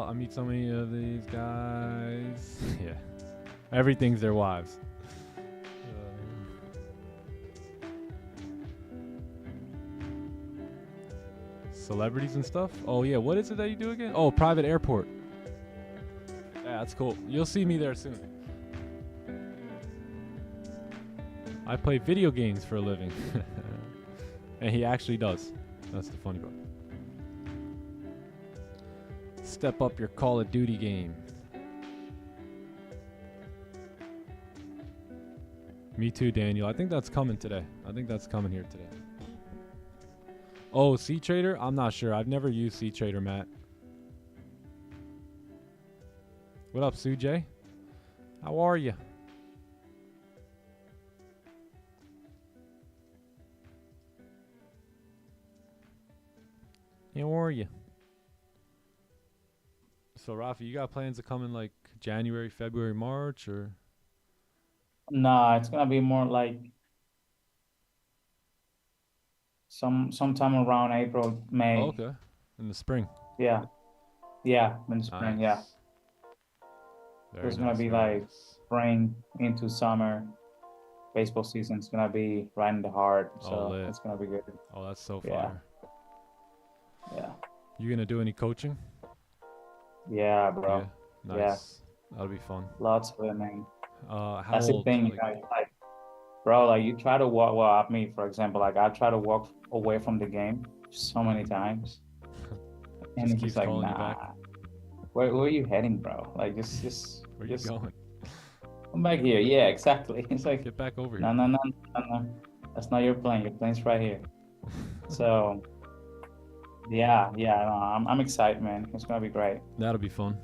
I meet so many of these guys. Yeah. Everything's their wives. Celebrities and stuff? Oh, yeah. What is it that you do again? Oh, private airport. Yeah, that's cool. You'll see me there soon. I play video games for a living. And he actually does. That's the funny part. Step up your Call of Duty game. Me too, Daniel. I think that's coming today. I think that's coming here today. Oh, C-Trader? I'm not sure. I've never used C-Trader, Matt. What up, Sujay? How are you? How are you? So, Rafi, you got plans to come in like January, February, March, or? Nah, it's gonna be more like sometime around April, May. Oh, okay. In the spring. Yeah. Yeah, in the spring, yeah. Very It's gonna nice, be very like nice. spring into summer. Baseball season's gonna be right in the heart, Oh, so lit. it's gonna be good. Oh, that's so Yeah. fire. Yeah. You gonna do any coaching? Yeah, Yeah. bro. Yeah. Nice. That'll be fun. Lots of it, man. How That's the old? thing, you Like, know, it's like, bro, like you try to walk, well, me, for example, like I try to walk away from the game so many times, and just it's keeps just like, calling you back. nah, where are you heading, bro? Like, Where you just going? come back here. Yeah, exactly. It's like, Get back over no, here. no, no, no, no. That's not your plane. Your plane's right here. So, yeah, yeah, no, I'm excited, man. It's gonna be great. That'll be fun.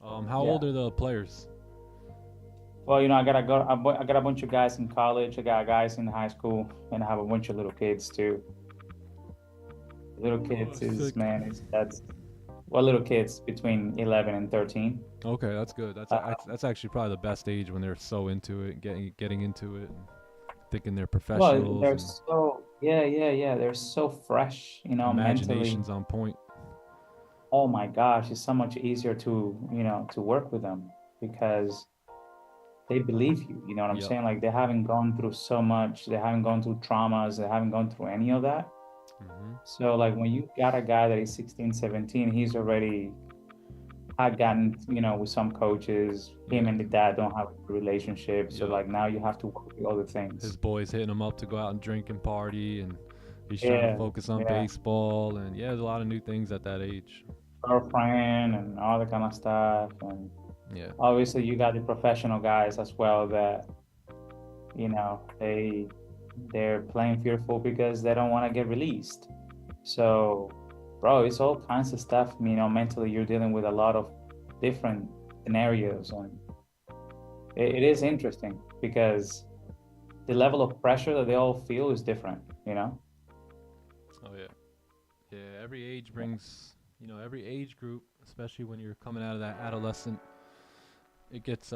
How Yeah. old are the players? Well, you know, I got a bunch of guys in college. I got guys in high school, and I have a bunch of little kids too. Little kids is, sick. man, that's well, little kids between 11 and 13. Okay, that's good. That's actually probably the best age when they're so into it, getting into it, and thinking they're Well, professionals they're and so yeah. They're so fresh, you know, mentally. imagination's on point. Oh my gosh, it's so much easier to, you know, to work with them because they believe you. You know what I'm Yep. saying? Like they haven't gone through so much. They haven't gone through traumas. They haven't gone through any of that. Hmm. So like when you got a guy that is 16, 17, he's already had gotten, you know, with some coaches, him Yeah. and the dad don't have a good relationship. So Yeah. like now you have to work with other things. His boys hitting him up to go out and drink and party, and he's trying Yeah, to focus on yeah. baseball, and yeah, there's a lot of new things at that age. Girlfriend and all that kind of stuff. And Yeah. obviously you got the professional guys as well that, you know, they're playing fearful because they don't want to get released. So, bro, it's all kinds of stuff. You know, mentally you're dealing with a lot of different scenarios, and it is interesting because the level of pressure that they all feel is different. You know. Oh yeah. Yeah. Every age brings, every age group, especially when you're coming out of that adolescent, it gets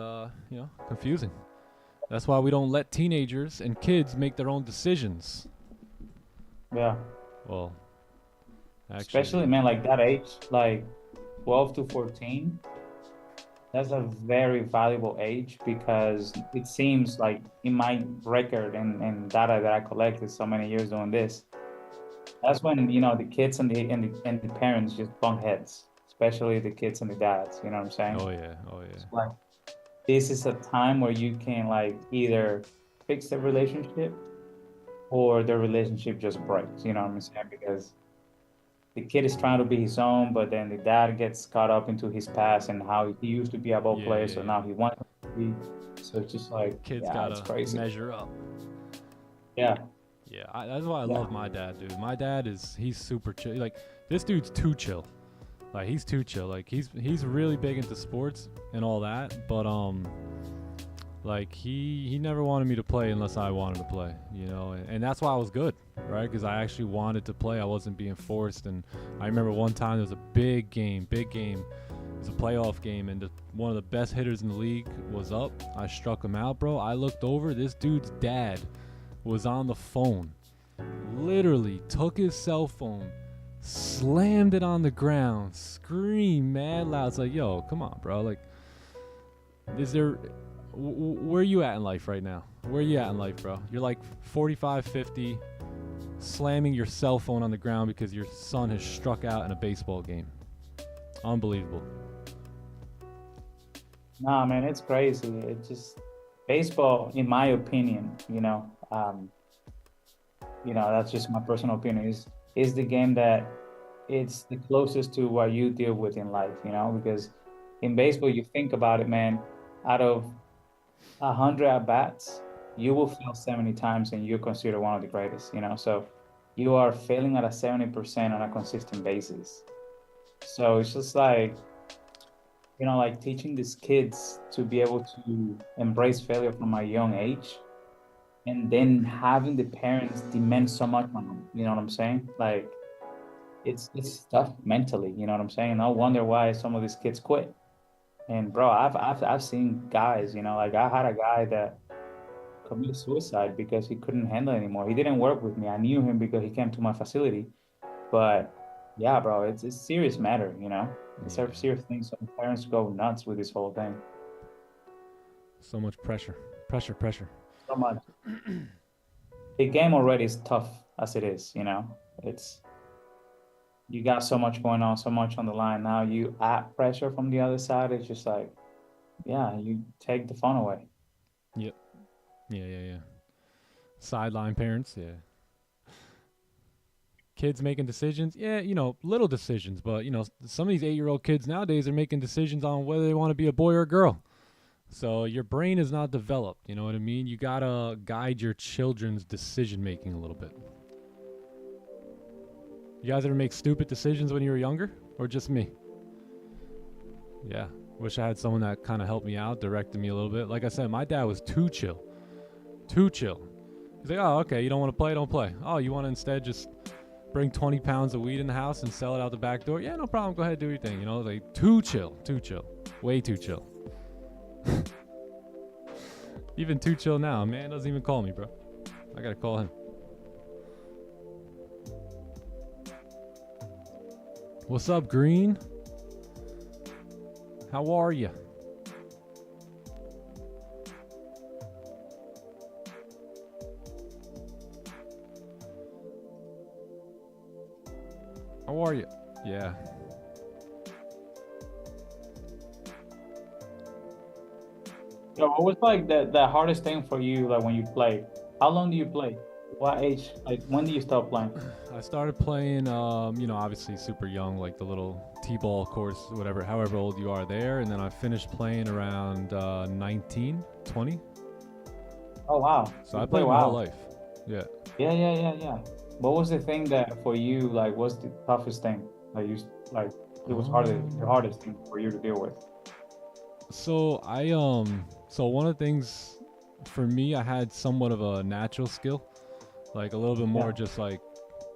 confusing. That's why we don't let teenagers and kids make their own decisions. Yeah. Well, actually, Especially, man, like that age, like 12 to 14, that's a very valuable age because it seems like in my record and data that I collected so many years doing this, that's when, you know, the kids and the parents just bump heads, especially the kids and the dads, you know what I'm saying? Oh yeah. Oh yeah. Like this is a time where you can like either fix the relationship or the relationship just breaks, you know what I'm saying? Because the kid is trying to be his own, but then the dad gets caught up into his past and how he used to be a ball player, so now he wants to be. So it's just like, Kids yeah, it's gotta crazy. measure up. Yeah. Yeah, that's why I Yeah. love my dad, dude. My dad he's super chill. Like this dude's too chill. Like he's too chill. Like he's really big into sports and all that, but like he never wanted me to play unless I wanted to play, and that's why I was good, right? Because I actually wanted to play. I wasn't being forced. And I remember one time there was a big game. It was a playoff game, and one of the best hitters in the league was up. I struck him out, bro. I looked over. This dude's dad was on the phone. Literally took his cell phone, slammed it on the ground, screamed mad loud. It's like, yo, come on, bro. Like, where are you at in life right now? Where are you at in life, bro? You're like 45, 50, slamming your cell phone on the ground because your son has struck out in a baseball game. Unbelievable. Nah, man, it's crazy. It's just baseball, in my opinion, that's just my personal opinion, is the game that it's the closest to what you deal with in life, because in baseball, you think about it, man, out of 100 at-bats, you will fail 70 times and you're considered one of the greatest, so you are failing at a 70% on a consistent basis. So it's just like, like teaching these kids to be able to embrace failure from a young age, and then having the parents demand so much on them, you know what I'm saying? Like, it's tough mentally, you know what I'm saying? No wonder why some of these kids quit. And bro, I've seen guys, like I had a guy that committed suicide because he couldn't handle it anymore. He didn't work with me. I knew him because he came to my facility, but Yeah, bro, it's a serious matter, you know. It's Yeah. a serious thing. So parents go nuts with this whole thing. So much pressure. Pressure. So much. The game already is tough as it is, you know. It's you got so much going on, so much on the line. Now you add pressure from the other side. It's just like, yeah, you take the fun away. Yep. Yeah. Sideline parents, yeah. Kids making decisions, yeah, you know, little decisions, but you know, some of these 8-year-old kids nowadays are making decisions on whether they want to be a boy or a girl. So your brain is not developed, you know what I mean? You gotta guide your children's decision making a little bit. You guys ever make stupid decisions when you were younger, or just me? Yeah, wish I had someone that kind of helped me out, directed me a little bit. Like I said, my dad was too chill. He's like, oh, okay, you don't want to play, don't play. Oh, you want to instead just bring 20 pounds of weed in the house and sell it out the back door? Yeah, no problem, go ahead, do your thing. You know, like too chill, way too chill. Even too chill now, man doesn't even call me, bro. I gotta call him. What's up, Green? How are you? How are you? Yeah. Yo, what was like the hardest thing for you, like when you play? How long do you play? What age? Like when do you start playing? I started playing, you know, obviously super young, like the little T-ball course, whatever, however old you are there. And then I finished playing around 19, 20. Oh wow! So You I play played a my whole while. life. Yeah. Yeah. What was the thing that for you, like, what's the toughest thing? Like like it was the hardest thing for you to deal with. So so one of the things for me, I had somewhat of a natural skill, like a little bit more just like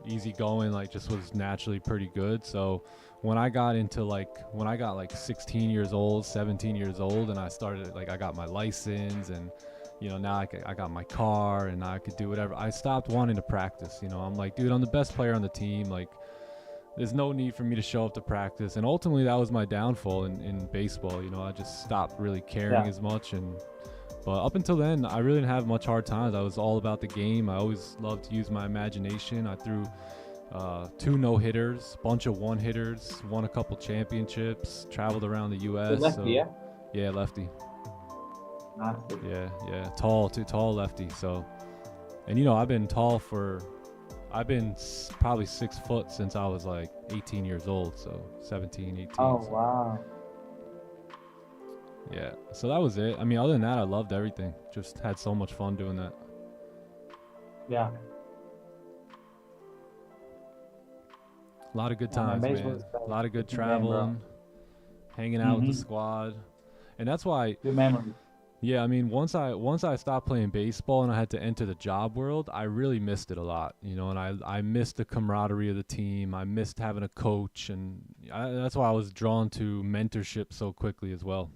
easy going, like just was naturally pretty good. So when I got like 16 years old, 17 years old, and I started, like, I got my license, and you know, now I got my car, and now I could do whatever. I stopped wanting to practice. You know, I'm like, dude, I'm the best player on the team. Like, there's no need for me to show up to practice. And ultimately, that was my downfall in baseball. You know, I just stopped really caring as much. But up until then, I really didn't have much hard times. I was all about the game. I always loved to use my imagination. I threw 2 no-hitters, bunch of one-hitters, won a couple championships, traveled around the U.S. Lefty, yeah? Yeah, lefty. Nice. Yeah. Tall lefty. So, and you know, I've been probably 6 foot since I was like 18 years old. So 17, 18. Oh so. wow. Yeah. So that was it. I mean, other than that, I loved everything. Just had so much fun doing that. Yeah. A lot of good Yeah, man, times, baseball man. is better. A lot of good Good game, bro. traveling, hanging out with the Mhm. squad. And that's why, Good memory. yeah, I mean, once I stopped playing baseball and I had to enter the job world, I really missed it a lot, you know, and I missed the camaraderie of the team. I missed having a coach, and that's why I was drawn to mentorship so quickly as well.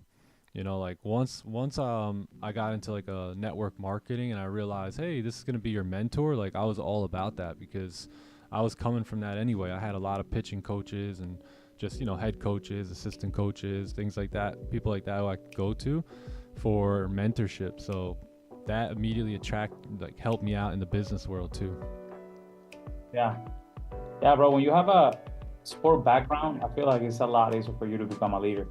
You know, like once I got into like a network marketing and I realized, hey, this is going to be your mentor, like I was all about that because I was coming from that anyway. I had a lot of pitching coaches and just, you know, head coaches, assistant coaches, things like that, people like that who I could go to for mentorship. So that immediately helped me out in the business world too. Yeah, bro. When you have a sport background, I feel like it's a lot easier for you to become a leader.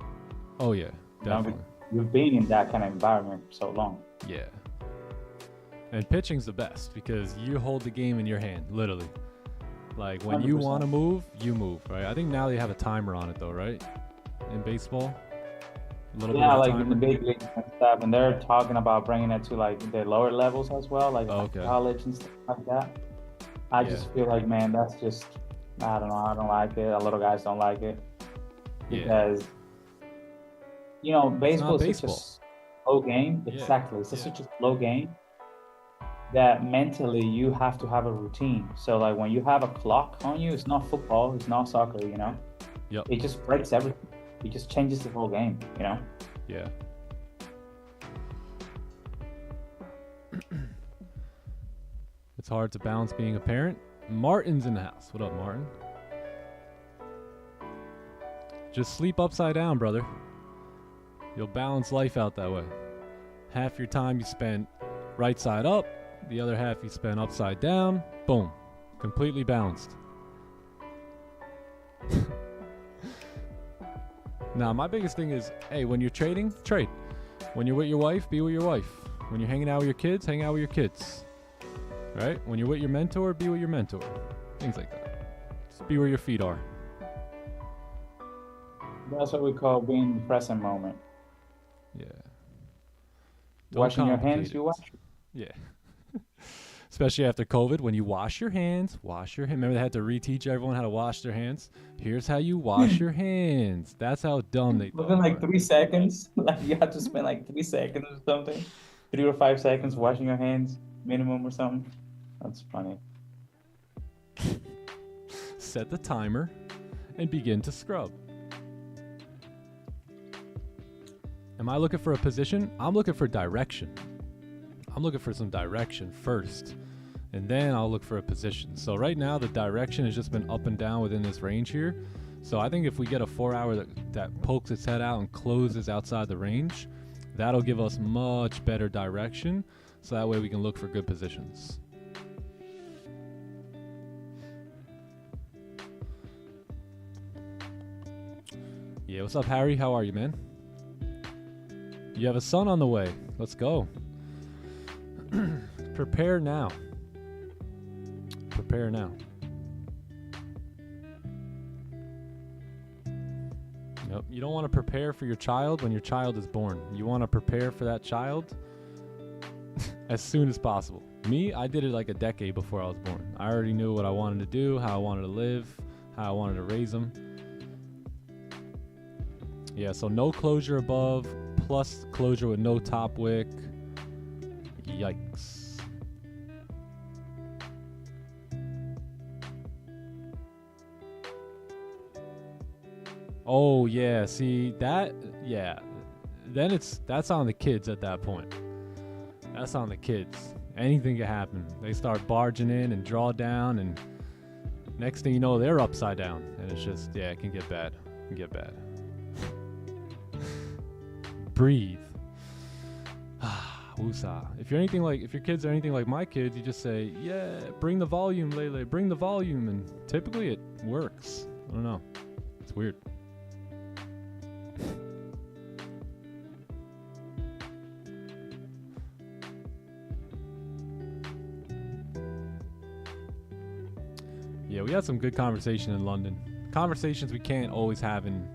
Oh yeah, You know, definitely. you've been in that kind of environment for so long. Yeah. And pitching's the best because you hold the game in your hand, literally. Like when you 100%. want to move, you move, right? I think now they have a timer on it though, right? In baseball. A little bit of a Like in the timer. big leagues and stuff, and they're talking about bringing it to like the lower levels as well, like Okay. college and stuff like that. I just feel like, man, that's just, I don't know, I don't like it. A lot of guys don't like it because, you know, baseball is such a slow game. Yeah. Exactly, it's such a slow game that mentally you have to have a routine. So like when you have a clock on you, it's not football, it's not soccer, you know. Yep. It just breaks everything. It just changes the whole game, you know. Yeah. It's hard to balance being a parent. Martin's in the house. What up, Martin? Just sleep upside down, brother. You'll balance life out that way. Half your time you spend right side up, the other half you spend upside down. Boom. Completely balanced. Now, my biggest thing is, hey, when you're trading, trade. When you're with your wife, be with your wife. When you're hanging out with your kids, hang out with your kids. Right? When you're with your mentor, be with your mentor. Things like that. Just be where your feet are. That's what we call being in the present moment. Yeah. Washing your hands, you wash. Yeah. Especially after COVID, when you wash your hands, Remember they had to reteach everyone how to wash their hands? Here's how you wash your hands. That's how dumb they thought. Within like 3 seconds, like you have to spend like 3 seconds or something. 3 or 5 seconds washing your hands, minimum or something. That's funny. Set the timer and begin to scrub. Am I looking for a position? I'm looking for direction. I'm looking for some direction first, and then I'll look for a position. So right now the direction has just been up and down within this range here. So I think if we get a 4 hour that pokes its head out and closes outside the range, that'll give us much better direction. So that way we can look for good positions. Yeah, what's up, Harry? How are you, man? You have a son on the way. Let's go. Prepare now. Prepare now. Nope. You don't want to prepare for your child when your child is born. You want to prepare for that child as soon as possible. Me, I did it like a decade before I was born. I already knew what I wanted to do, how I wanted to live, how I wanted to raise them. Yeah, so no closure above, plus closure with no top wick. Yikes. Oh yeah, see that? Yeah. Then that's on the kids at that point. That's on the kids. Anything can happen. They start barging in and draw down, and next thing you know, they're upside down. And it's just, yeah, it can get bad. It can get bad. Breathe. Woosah. If your kids are anything like my kids, you just say, yeah, bring the volume, Lele, bring the volume, and typically it works. I don't know. It's weird. Yeah, we had some good conversation in London. Conversations we can't always have in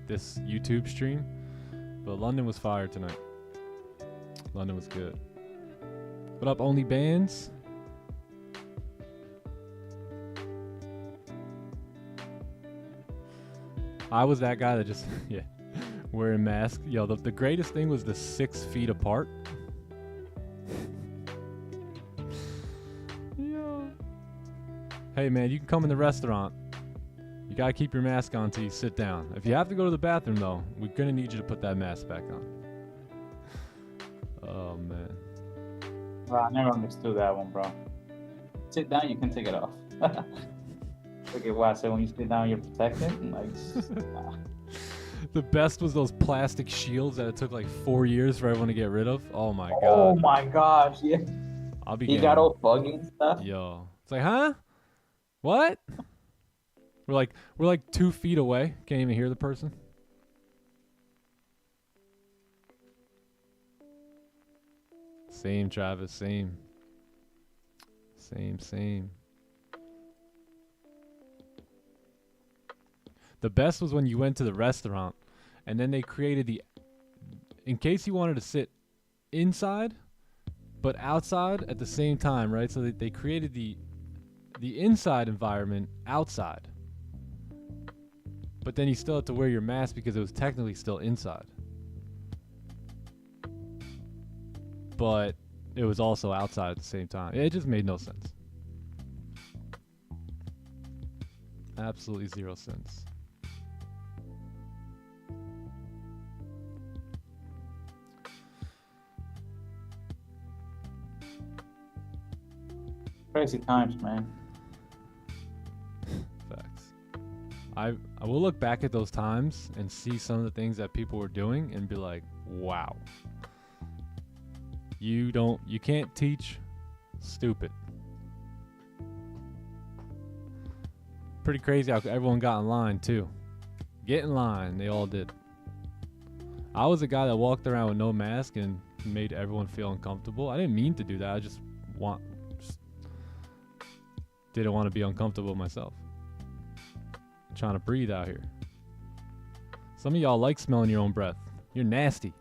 this YouTube stream, but London was fire tonight. London was good. What up, Only Bands? I was that guy that just, yeah, wearing masks. Yo, the greatest thing was the 6 feet apart. Yo. Hey, man, you can come in the restaurant. You gotta keep your mask on until you sit down. If you have to go to the bathroom, though, we're gonna need you to put that mask back on. Oh, man. Bro, I never understood that one, bro. Sit down, you can take it off. Okay, what I said, when you sit down, you're protected. Like, The best was those plastic shields that it took like 4 years for everyone to get rid of. Oh my god. Oh my gosh, yeah. I'll be You got all buggy and stuff. Yo. It's like, huh? What? We're like 2 feet away. Can't even hear the person. Same, Travis, same. Same. The best was when you went to the restaurant and then they created in case you wanted to sit inside but outside at the same time, right? So they created the inside environment outside. But then you still had to wear your mask because it was technically still inside. But it was also outside at the same time. It just made no sense. Absolutely 0 sense. Crazy times, man. Facts. I will look back at those times and see some of the things that people were doing and be like, wow. You can't teach stupid. Pretty crazy how everyone got in line too. Get in line, they all did. I was a guy that walked around with no mask and made everyone feel uncomfortable. I didn't mean to do that. I just didn't want to be uncomfortable myself. I'm trying to breathe out here. Some of y'all like smelling your own breath. You're nasty.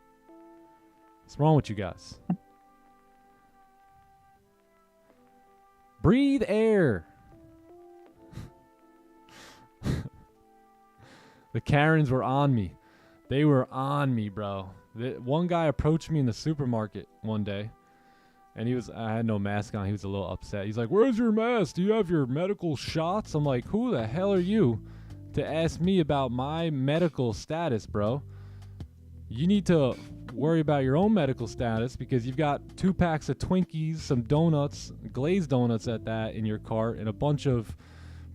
What's wrong with you guys? Breathe air. The Karens were on me. They were on me, bro. One guy approached me in the supermarket one day, and I had no mask on. He was a little upset. He's like, "Where's your mask? Do you have your medical shots?" I'm like, "Who the hell are you to ask me about my medical status, bro? You need to worry about your own medical status because you've got 2 packs of Twinkies, some donuts, glazed donuts at that in your cart, and a bunch of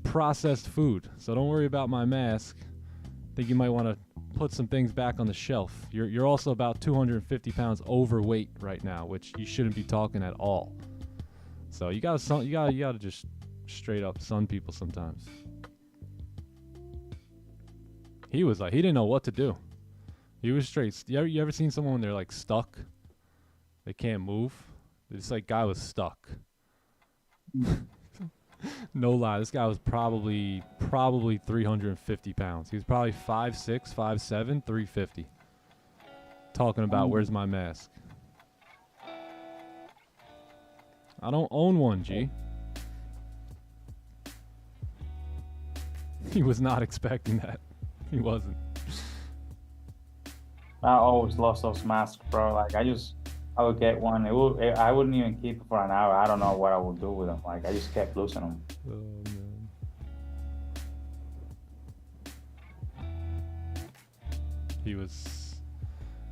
processed food. So don't worry about my mask. I think you might want to put some things back on the shelf. You're also about 250 pounds overweight right now, which you shouldn't be talking at all. So you gotta just straight up sun people sometimes." He was like, he didn't know what to do. He was straight. You ever seen someone when they're like stuck? They can't move. This like guy was stuck. No lie, this guy was probably 350 pounds. He was probably 5'6", 5'7", 350. Talking about where's my mask. I don't own one, G. He was not expecting that. He wasn't. I always lost those masks, bro. Like I would get one. I wouldn't even keep it for an hour. I don't know what I would do with them. Like I just kept losing them. Oh man.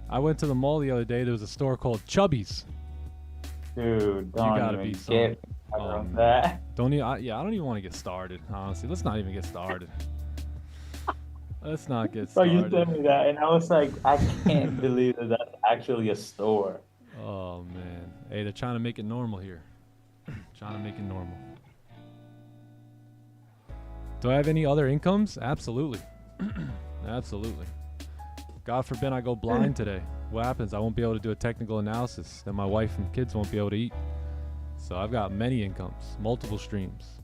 I went to the mall the other day. There was a store called Chubby's. Dude, don't gotta even be get that. I don't even want to get started, honestly. Let's not even get started. Let's not get So started. you told me that, and I was like, I can't believe that that's actually a store. Oh man. Hey, they're trying to make it normal here. Trying to make it normal. Do I have any other incomes? Absolutely. Absolutely. God forbid I go blind today. What happens? I won't be able to do a technical analysis. Then my wife and kids won't be able to eat. So I've got many incomes, multiple streams,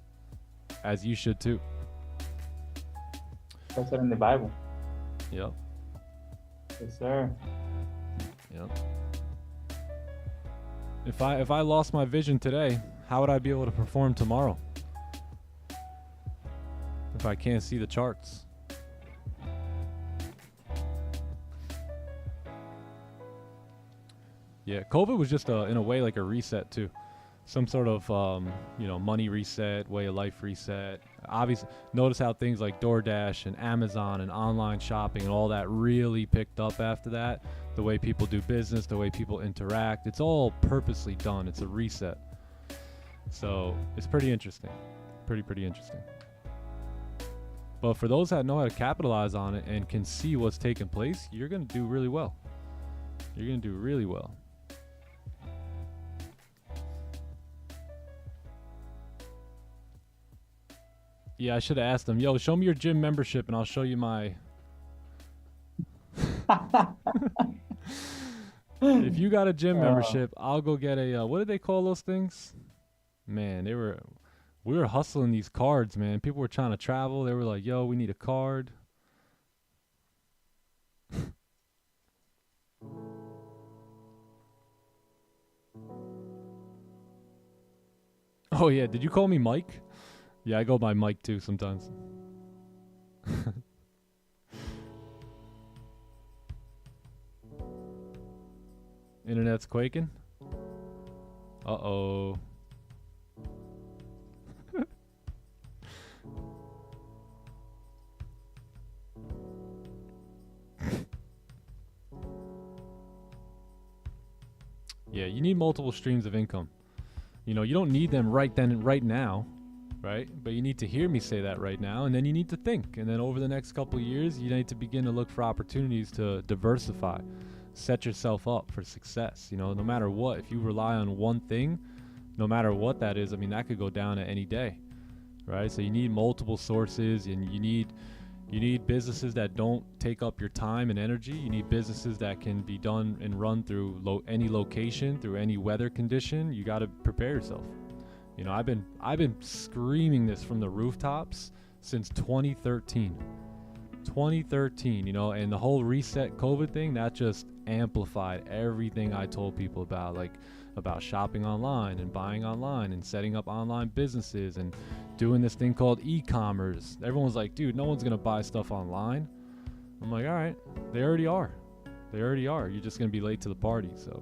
as you should too. That's it in the Bible. Yep. Yes, sir. Yep. If I lost my vision today, how would I be able to perform tomorrow? If I can't see the charts. Yeah, COVID was just in a way like a reset too. Some sort of money reset, way of life reset. Obviously, notice how things like DoorDash and Amazon and online shopping and all that really picked up after that. The way people do business, the way people interact, it's all purposely done. It's a reset. So it's pretty interesting. Pretty interesting. But for those that know how to capitalize on it and can see what's taking place, you're going to do really well. You're going to do really well. Yeah, I should have asked them, yo, show me your gym membership and I'll show you my... If you got a gym membership, I'll go get a, what did they call those things? Man, we were hustling these cards, man. People were trying to travel. They were like, yo, we need a card. Oh yeah, did you call me Mike? Yeah, I go by Mike too sometimes. Internet's quaking. Uh-oh. Yeah, you need multiple streams of income. You know, you don't need them right then and right now. right? But you need to hear me say that right now, and then you need to think. And then over the next couple of years, you need to begin to look for opportunities to diversify, set yourself up for success. You know, no matter what, if you rely on one thing, no matter what that is, I mean, that could go down at any day, right? So you need multiple sources, and you need businesses that don't take up your time and energy. You need businesses that can be done and run through any location, through any weather condition. You got to prepare yourself. You know, I've been screaming this from the rooftops since 2013. 2013, you know, and the whole reset COVID thing, that just amplified everything I told people about, like about shopping online and buying online and setting up online businesses and doing this thing called e-commerce. Everyone's like, dude, no one's gonna buy stuff online. I'm like, all right, they already are. They already are. You're just gonna be late to the party. So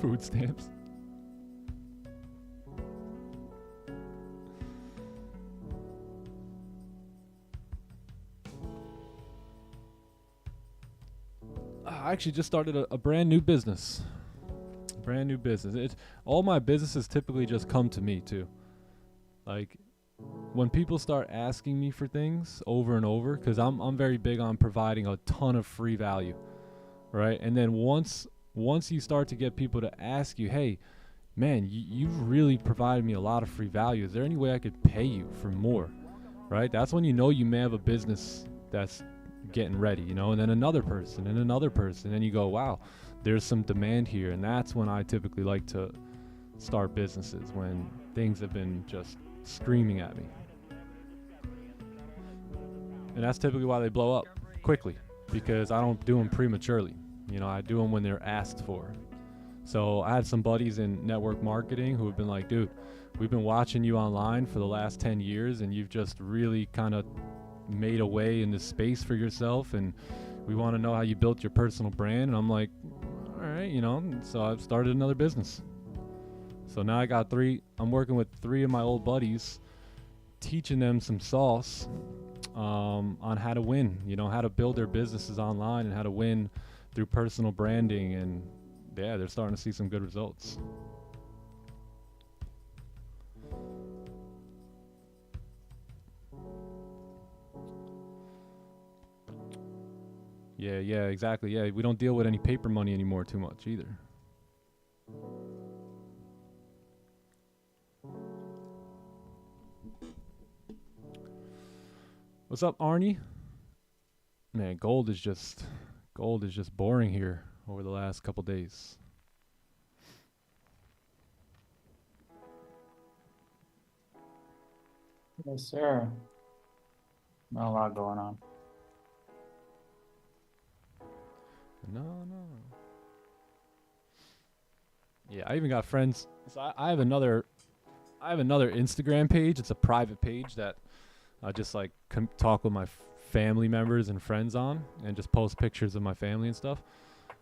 food stamps. I actually just started a brand new business. All my businesses typically just come to me too. Like when people start asking me for things over and over, because I'm very big on providing a ton of free value, right? And then once you start to get people to ask you, hey, man, you've really provided me a lot of free value. Is there any way I could pay you for more, right? That's when you know you may have a business that's getting ready, you know, and then another person, and you go, wow, there's some demand here. And that's when I typically like to start businesses, when things have been just screaming at me. And that's typically why they blow up quickly, because I don't do them prematurely. You know, I do them when they're asked for. So I had some buddies in network marketing who have been like, dude, we've been watching you online for the last 10 years and you've just really kind of made a way in this space for yourself, and we want to know how you built your personal brand. And I'm like, all right, you know, so I've started another business. So now I got I'm working with 3 of my old buddies, teaching them some sauce on how to win, you know, how to build their businesses online and how to win through personal branding. And yeah, they're starting to see some good results. Yeah, exactly. Yeah, we don't deal with any paper money anymore too much either. What's up, Arnie? Man, gold is just boring here over the last couple days. Yes, sir. Not a lot going on. No. Yeah, I even got friends. So I have another Instagram page. It's a private page that I just like talk with my family members and friends on, and just post pictures of my family and stuff.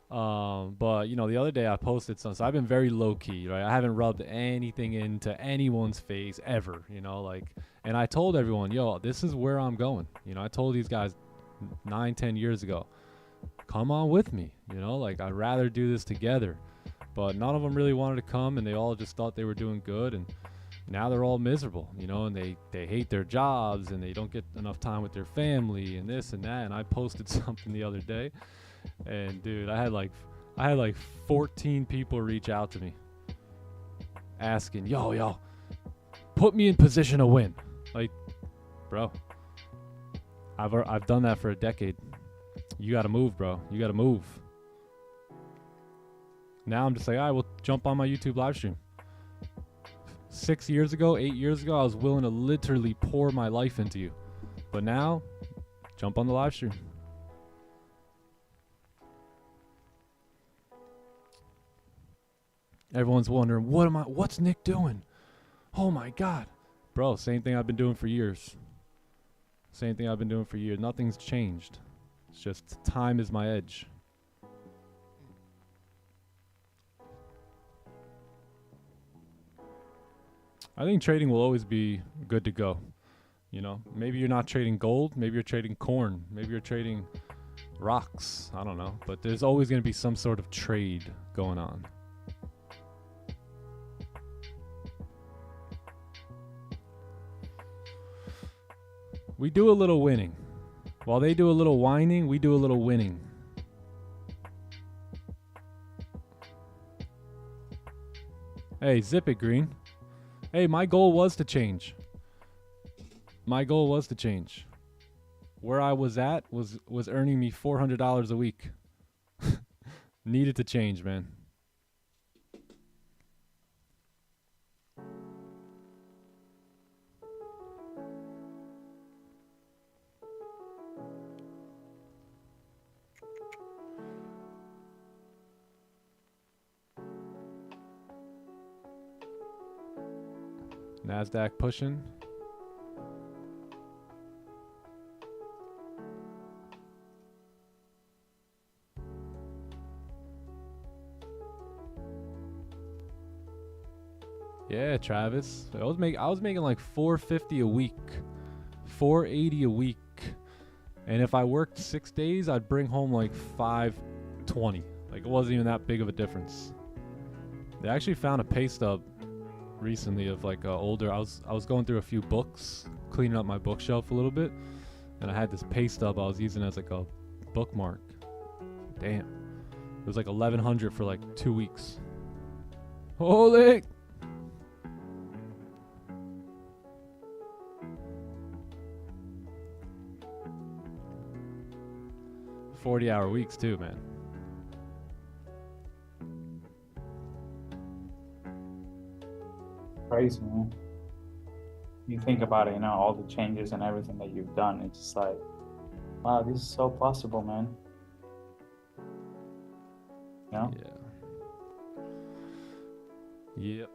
But you know, the other day I posted something. So I've been very low key, right? I haven't rubbed anything into anyone's face ever, you know, like, and I told everyone, yo, this is where I'm going. You know, I told these guys 9-10 years ago, come on with me, you know, like I'd rather do this together. But none of them really wanted to come, and they all just thought they were doing good, and now they're all miserable, you know, and they hate their jobs, and they don't get enough time with their family and this and that. And I posted something the other day, and dude, I had like 14 people reach out to me asking, yo, put me in position to win. Like, bro, I've done that for a decade. You got to move, bro. You got to move. Now I'm just like, all right, well, jump on my YouTube live stream. 8 years ago, I was willing to literally pour my life into you. But now, jump on the live stream. Everyone's wondering, what's Nick doing? Oh my God. Bro, same thing I've been doing for years. Nothing's changed. It's just time is my edge. I think trading will always be good to go. You know, maybe you're not trading gold, maybe you're trading corn, maybe you're trading rocks, I don't know. But there's always going to be some sort of trade going on. We do a little winning. While they do a little whining, we do a little winning. Hey, zip it, Green. Hey, my goal was to change. My goal was to change. Where I was at was earning me $400 a week. Needed to change, man. NASDAQ pushing. Yeah, Travis. I was making like $450 a week, $480 a week, and if I worked 6 days, I'd bring home like $520. Like it wasn't even that big of a difference. They actually found a pay stub recently of like older. I was going through a few books, cleaning up my bookshelf a little bit, and I had this pay stub I was using as like a bookmark. Damn, it was like $1,100 for like 2 weeks. Holy! 40-hour weeks too, man. Crazy, man. You think about it, you know, all the changes and everything that you've done. It's just like, wow, this is so possible, man. You know? Yeah.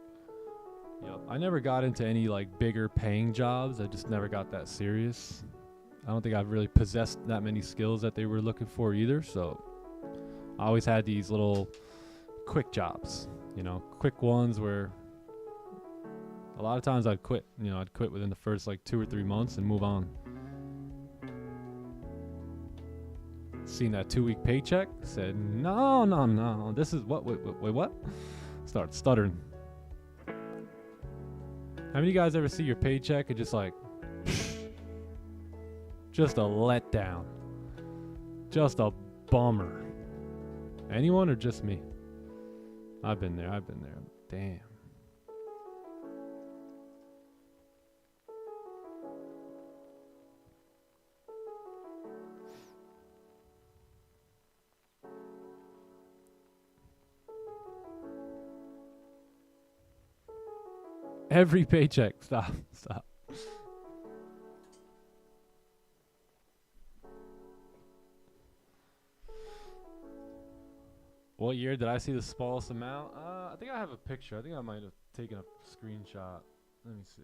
Yep. I never got into any like bigger paying jobs. I just never got that serious. I don't think I've really possessed that many skills that they were looking for either. So I always had these little quick jobs, you know, quick ones where a lot of times I'd quit. You know, I'd quit within the first like 2 or 3 months and move on. Seen that 2-week paycheck, said, no, this is what, wait, what? Start stuttering. How many of you guys ever see your paycheck and just like, just a letdown, just a bummer? Anyone or just me? I've been there. Damn. Every paycheck. Stop. What year did I see the smallest amount? I think I have a picture. I think I might have taken a screenshot. Let me see.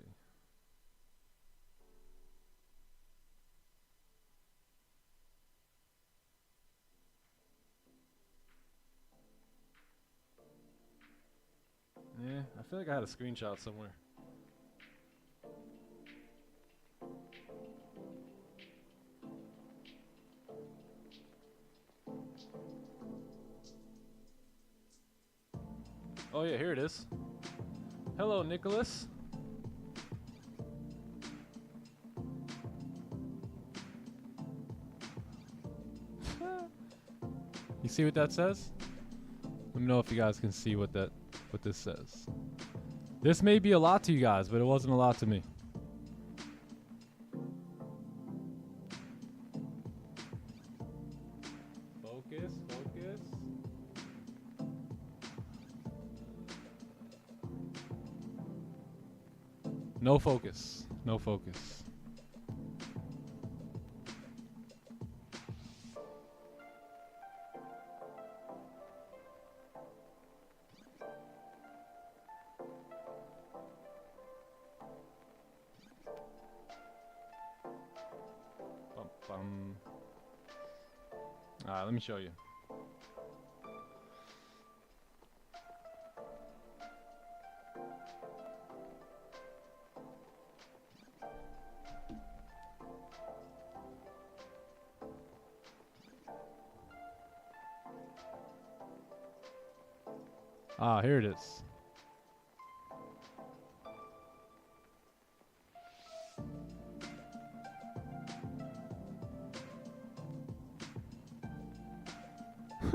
Yeah, I feel like I had a screenshot somewhere. Oh yeah, here it is. Hello, Nicholas. You see what that says? Let me know if you guys can see what this says. This may be a lot to you guys, but it wasn't a lot to me. Focus. No focus. Alright, let me show you. Here it is.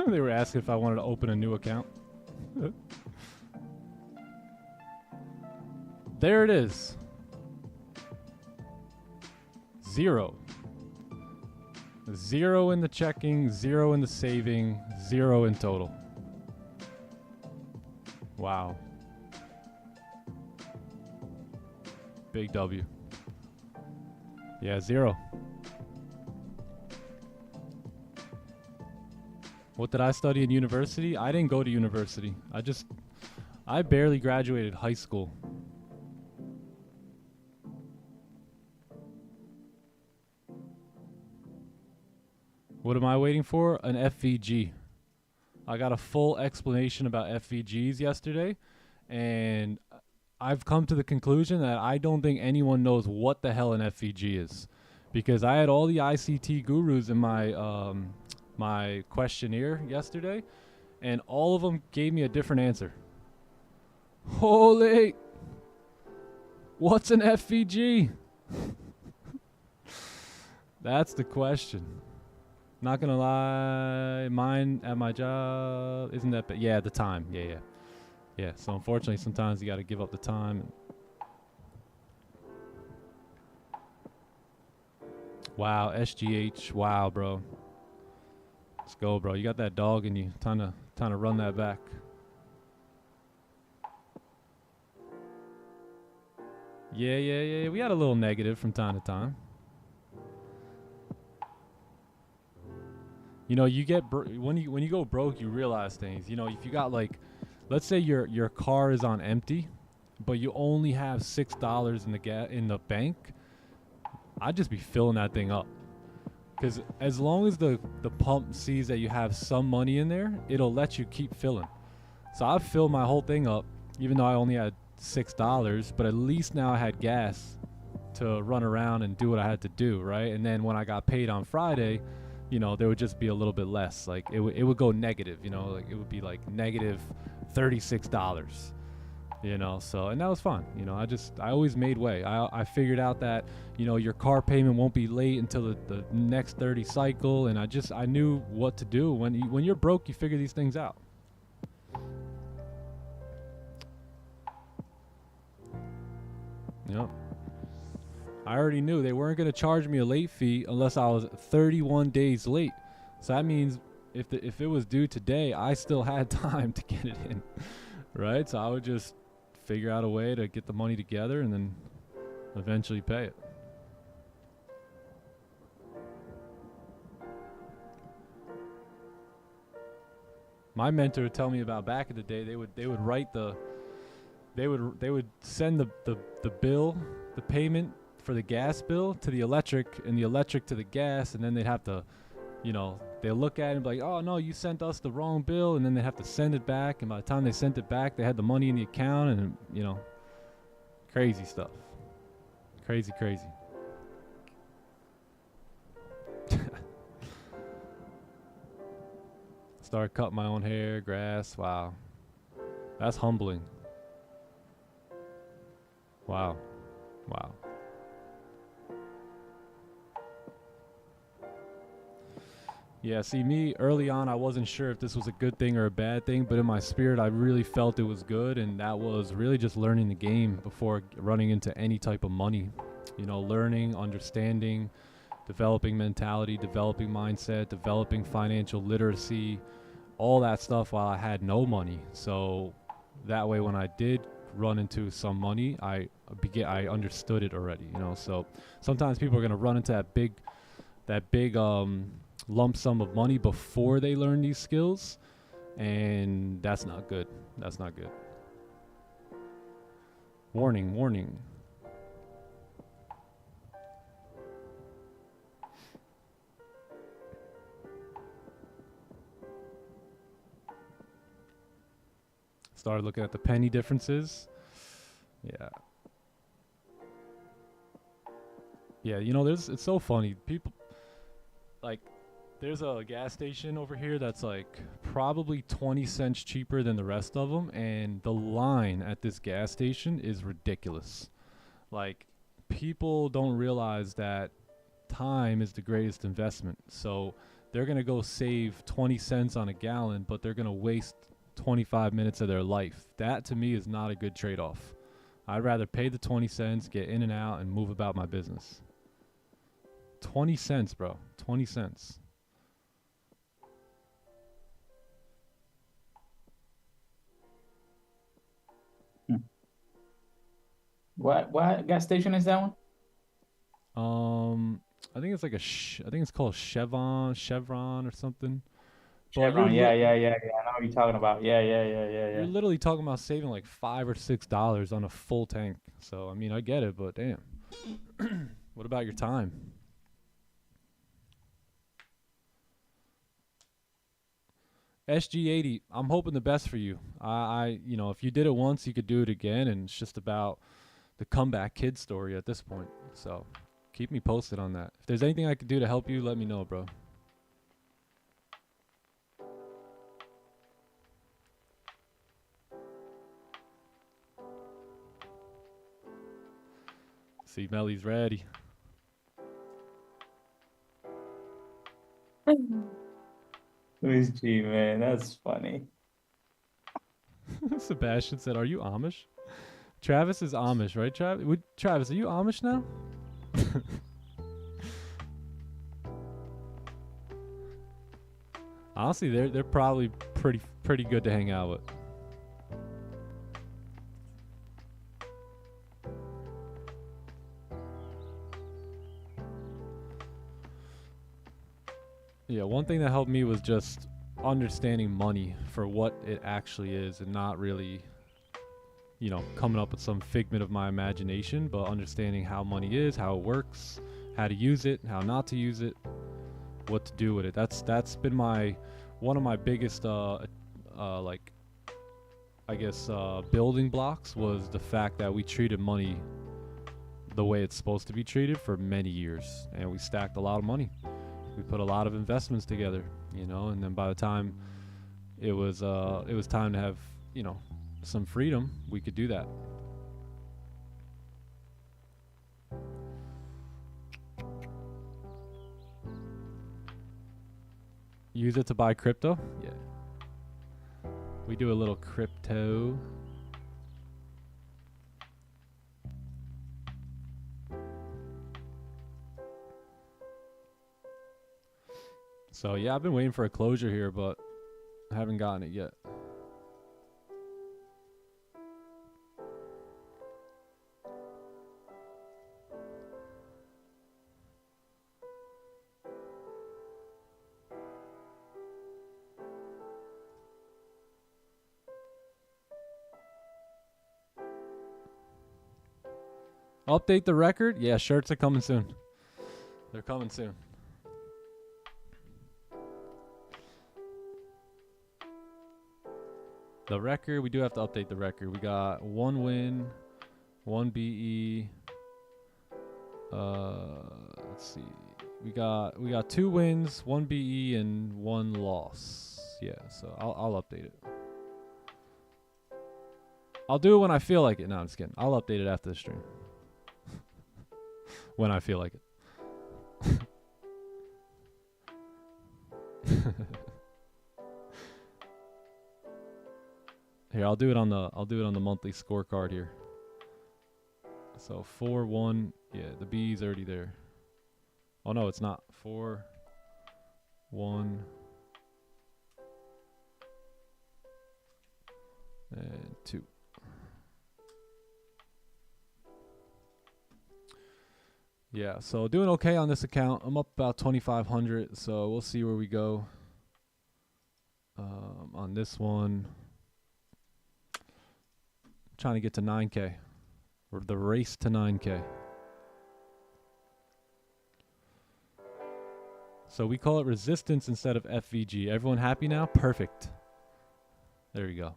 They were asking if I wanted to open a new account. There it is. 0. 0 in the checking, 0 in the saving, 0 in total. Wow. Big W. Yeah, 0. What did I study in university? I didn't go to university. I barely graduated high school. What am I waiting for? An FVG. I got a full explanation about FVGs yesterday, and I've come to the conclusion that I don't think anyone knows what the hell an FVG is, because I had all the ICT gurus in my my questionnaire yesterday, and all of them gave me a different answer. Holy, what's an FVG? That's the question. Not gonna lie, mine at my job isn't that bad. Yeah, the time. Yeah. So unfortunately, sometimes you got to give up the time. Wow, SGH. Wow, bro. Let's go, bro. You got that dog in you. Time to run that back. Yeah. We had a little negative from time to time. You know, you get when you go broke, you realize things. You know, if you got like, let's say your car is on empty, but you only have $6 in the bank, I'd just be filling that thing up. Because as long as the pump sees that you have some money in there, it'll let you keep filling. So I've filled my whole thing up, even though I only had $6, but at least now I had gas to run around and do what I had to do, right? And then when I got paid on Friday, you know, there would just be a little bit less. Like it would go negative, you know, like it would be like negative $36, you know. So, and that was fun. You know, I always made way. I figured out that, you know, your car payment won't be late until the next 30 cycle. And I knew what to do. When you're broke, you figure these things out. Yep. I already knew they weren't going to charge me a late fee unless I was 31 days late. So that means if it was due today, I still had time to get it in, right? So I would just figure out a way to get the money together and then eventually pay it. My mentor would tell me about back in the day. They would write they would send the bill, the payment for the gas bill to the electric, and the electric to the gas, and then they'd have to, you know, they'll look at it and be like, oh no, you sent us the wrong bill, and then they have to send it back, and by the time they sent it back, they had the money in the account, and you know, crazy stuff. Crazy. Started cutting my own hair, grass. Wow, that's humbling. Wow. Yeah, see, me early on, I wasn't sure if this was a good thing or a bad thing, but in my spirit, I really felt it was good, and that was really just learning the game before running into any type of money. You know, learning, understanding, developing mentality, developing mindset, developing financial literacy, all that stuff while I had no money. So that way, when I did run into some money, I understood it already, you know. So sometimes people are going to run into that big lump sum of money before they learn these skills, and that's not good. Warning. Started looking at the penny differences. Yeah, you know, it's so funny. People, like, there's a gas station over here that's like probably 20 cents cheaper than the rest of them, and the line at this gas station is ridiculous. Like, people don't realize that time is the greatest investment. So they're going to go save 20 cents on a gallon, but they're going to waste 25 minutes of their life. That to me is not a good trade-off. I'd rather pay the 20 cents, get in and out, and move about my business. 20 cents, bro. 20 cents. What gas station is that one? I think it's like I think it's called Chevron or something. Chevron. Yeah. I know what you're talking about. Yeah. You're literally talking about saving like $5 or $6 on a full tank. So I mean, I get it, but damn. What about your time? SG80, I'm hoping the best for you. I you know, if you did it once, you could do it again, and it's just about the comeback kid story at this point. So keep me posted on that. If there's anything I could do to help you, let me know, bro. See, Melly's ready. Who's G, man? That's funny. Sebastian said, "Are you Amish?" Travis is Amish, right? Travis, are you Amish now? Honestly, they're probably pretty good to hang out with. Yeah, one thing that helped me was just understanding money for what it actually is, and not really, you know, coming up with some figment of my imagination, but understanding how money is, how it works, how to use it, how not to use it, what to do with it. That's been one of my biggest like, I guess, building blocks, was the fact that we treated money the way it's supposed to be treated for many years, and we stacked a lot of money. We put a lot of investments together, you know, and then by the time it was time to have, you know, some freedom, we could do that. Use it to buy crypto? Yeah. We do a little crypto. So yeah, I've been waiting for a closure here, but I haven't gotten it yet. Update the record? Yeah, shirts are coming soon. They're coming soon. The record, we do have to update the record. We got 1 win, 1 BE. Let's see. We got 2 wins, 1 BE, and 1 loss. Yeah, so I'll update it. I'll do it when I feel like it. No, I'm just kidding. I'll update it after the stream. When I feel like it. Here, I'll do it on the monthly scorecard here. So 4-1, yeah, the B's already there. Oh no, it's not. 4-1 and 2. Yeah, so doing okay on this account. I'm up about 2,500, so we'll see where we go. On this one, trying to get to 9K, or the race to 9K. So we call it resistance instead of FVG. Everyone happy now? Perfect. There you go.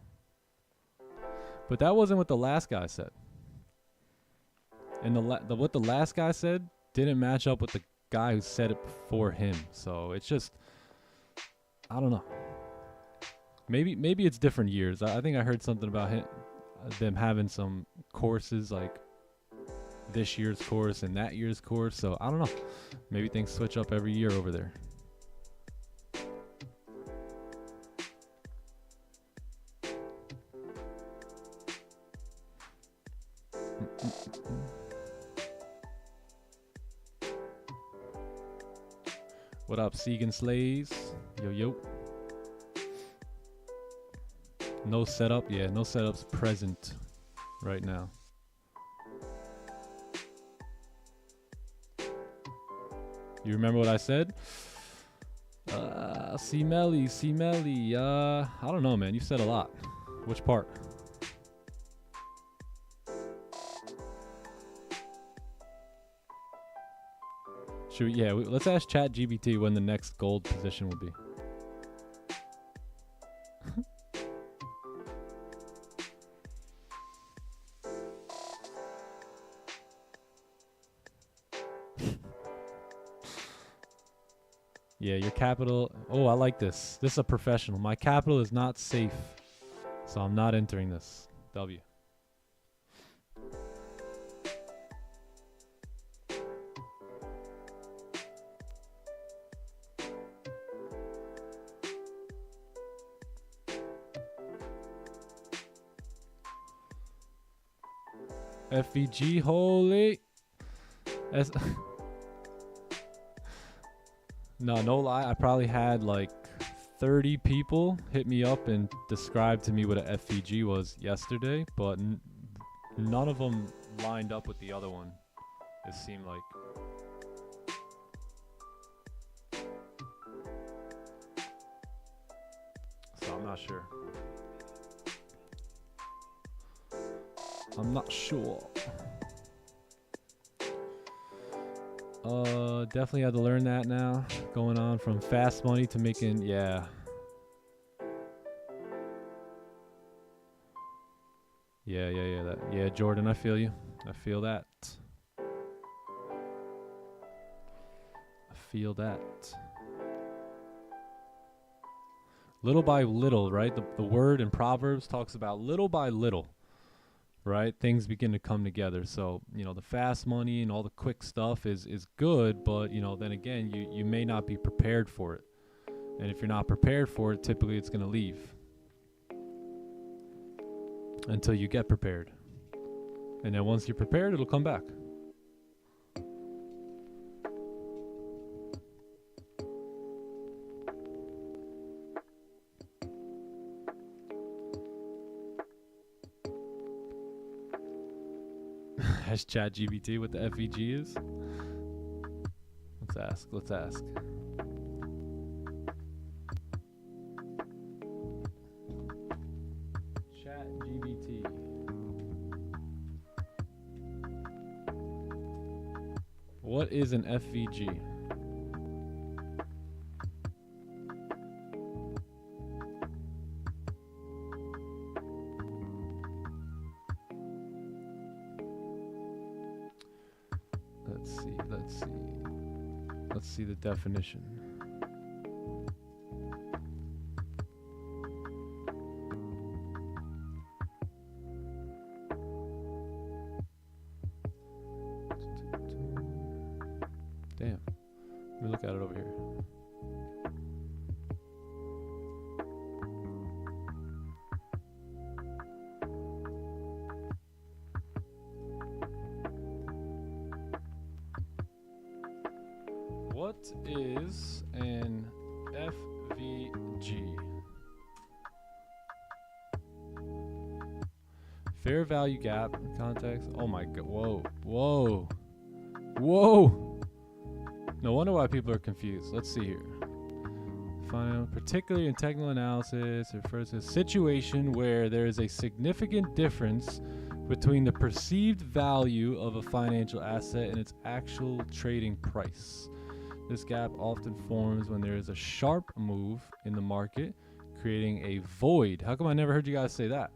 But that wasn't what the last guy said. And what the last guy said didn't match up with the guy who said it before him. So it's just, I don't know. Maybe it's different years. I think I heard something about them having some courses, like this year's course and that year's course. So I don't know. Maybe things switch up every year over there. What up, Segan Slays? Yo, yo. No setup? Yeah, no setups present right now. You remember what I said? C-Melly. I don't know, man. You said a lot. Which part? Should we, yeah, let's ask ChatGPT when the next gold position will be. Yeah, your capital. Oh, I like this. This is a professional. My capital is not safe, so I'm not entering this. W. FVG, holy. No lie, I probably had like 30 people hit me up and describe to me what a FVG was yesterday, but none of them lined up with the other one, it seemed like. So I'm not sure. I'm not sure. Definitely had to learn that now. Going on from fast money to making, yeah. Yeah, Jordan, I feel you. I feel that. Little by little, right? The word in Proverbs talks about little by little. Right, things begin to come together. So, you know, the fast money and all the quick stuff is good, but, you know, then again, you may not be prepared for it. And if you're not prepared for it, typically it's going to leave until you get prepared. And then once you're prepared, it'll come back. Has ChatGPT what the FEG is? Let's ask. ChatGPT. What is an FVG? Let's see the definition. Damn. Let me look at it over here. What is an FVG? Fair value gap context. Oh my god. Whoa. No wonder why people are confused. Let's see here. Particularly in technical analysis, it refers to a situation where there is a significant difference between the perceived value of a financial asset and its actual trading price. This gap often forms when there is a sharp move in the market, creating a void. How come I never heard you guys say that?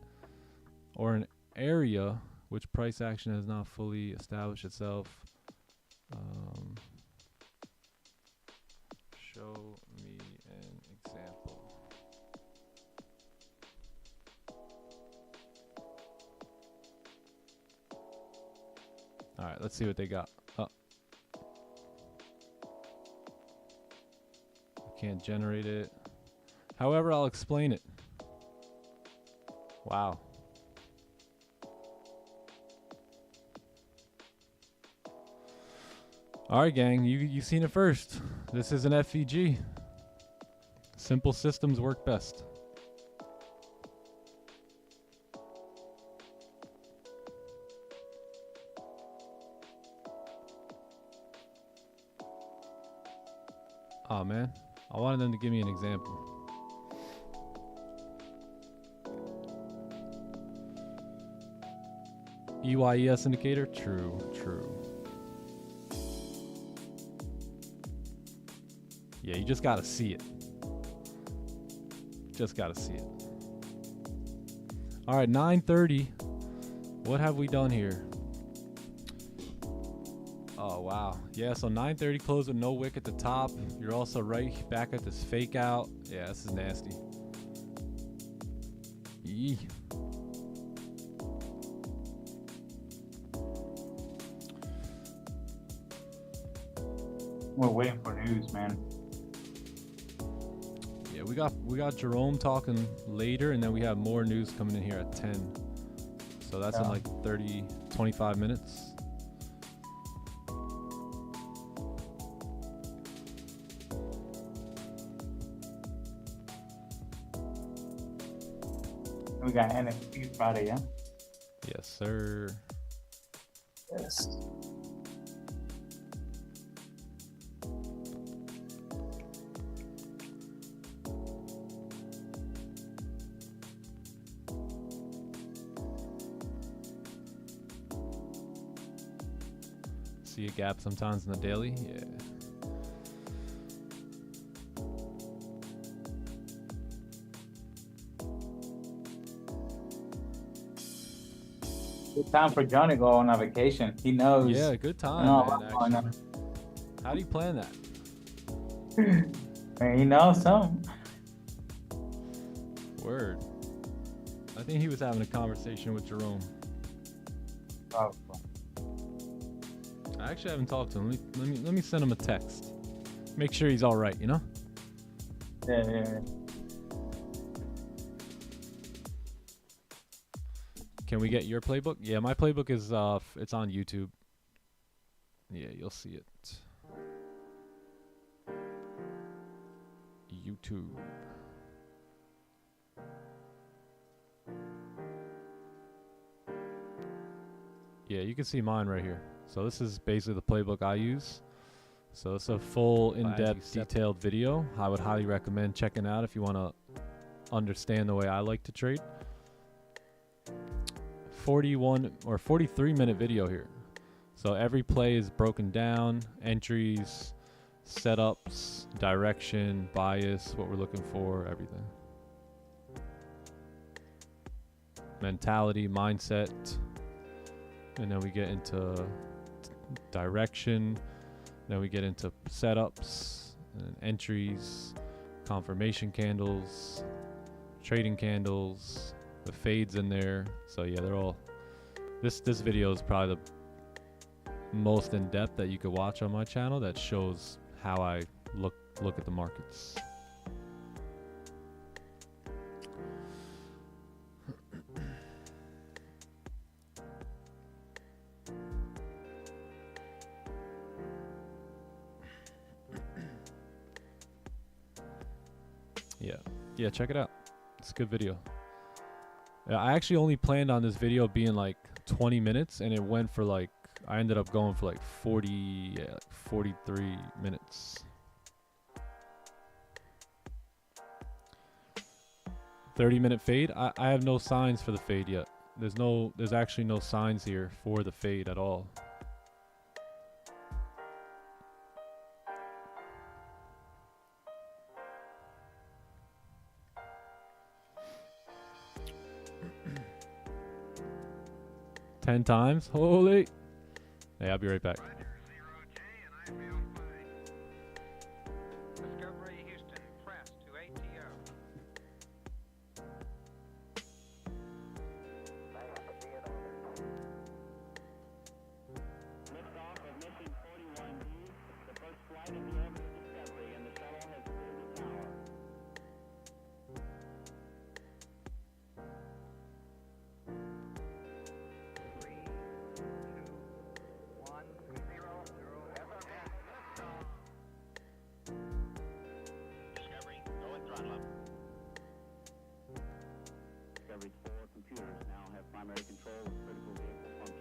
Or an area which price action has not fully established itself. Show me an example. All right, let's see what they got. Can't generate it. However, I'll explain it. Wow. All right, gang, you seen it first. This is an FVG. Simple systems work best. Oh man, I wanted them to give me an example. EYES indicator, true. Yeah, you just gotta see it. Just gotta see it. All right, 9:30. What have we done here? Oh wow, yeah. So 9:30 close with no wick at the top. You're also right back at this fake out. Yeah, this is nasty. Yee. We're waiting for news, man. Yeah, we got Jerome talking later, and then we have more news coming in here at 10. So that's in like 25 minutes. We got NFT Friday, yeah? Yes, sir. Yes. See a gap sometimes in the daily. Yeah. Good time for Johnny to go on a vacation. He knows. Yeah, good time, man, actually. How do you plan that? Man, he knows something. Word. I think he was having a conversation with Jerome. Oh. I actually haven't talked to him. Let me send him a text. Make sure he's all right, you know? Yeah. Can we get your playbook? Yeah, my playbook is it's on YouTube. Yeah, you'll see it. YouTube. Yeah, you can see mine right here. So this is basically the playbook I use. So it's a full in-depth detailed video. I would highly recommend checking out if you want to understand the way I like to trade. 41 or 43 minute video here. So every play is broken down, entries, setups, direction, bias, what we're looking for, everything. Mentality, mindset. And then we get into direction. Then we get into setups and entries, confirmation candles, trading candles, the fades in there. So yeah, they're all, this video is probably the most in depth that you could watch on my channel that shows how I look at the markets. Yeah, check it out. It's a good video. I actually only planned on this video being like 20 minutes, and it went for like, I ended up going for like 43 minutes. 30-minute fade. I have no signs for the fade yet. There's actually no signs here for the fade at all. Ten times? Holy. Hey, I'll be right back. Discovery Houston, press to ATO. Liftoff of mission 41D, the first flight of the Orbit Discovery, and the shuttle has cleared the tower. 3, 2, 1, 0. every 4 computers now have primary control of critical vehicle functions.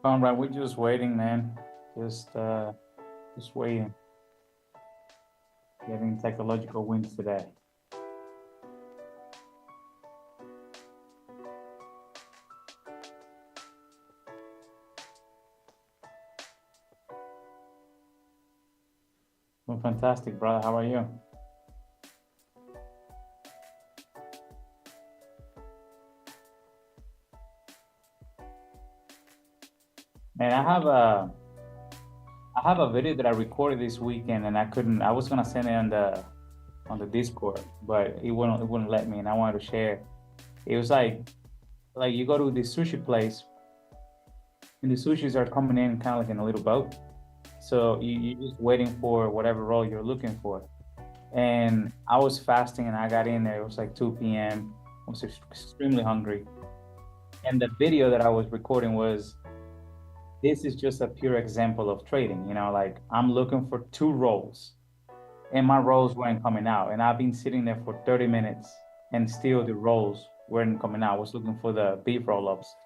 Conrad, we're just waiting, man. Just waiting. Getting psychological wins today. Well, fantastic, brother. How are you? Man, I have a video that I recorded this weekend, and I was gonna send it on the Discord, but it wouldn't let me, and I wanted to share. It was like you go to this sushi place, and the sushis are coming in kind of like in a little boat. So you're just waiting for whatever roll you're looking for. And I was fasting, and I got in there. It was like 2 p.m. I was extremely hungry. And the video that I was recording was, this is just a pure example of trading. You know, like I'm looking for 2 rolls, and my rolls weren't coming out. And I've been sitting there for 30 minutes, and still the rolls weren't coming out. I was looking for the beef roll-ups.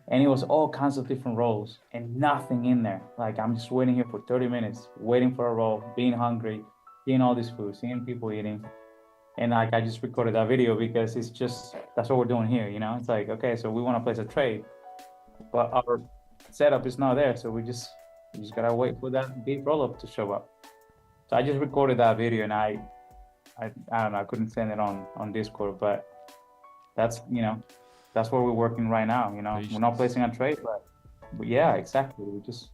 And it was all kinds of different rolls and nothing in there. Like I'm just waiting here for 30 minutes, waiting for a roll, being hungry, seeing all this food, seeing people eating. And like I just recorded that video because it's just, that's what we're doing here, you know? It's like, okay, so we want to place a trade, but our setup is not there. So we just gotta wait for that beef roll-up to show up. So I just recorded that video, and I don't know, I couldn't send it on Discord, but that's, you know, that's where we're working right now. You know, we're not placing a trade, but yeah, exactly. We just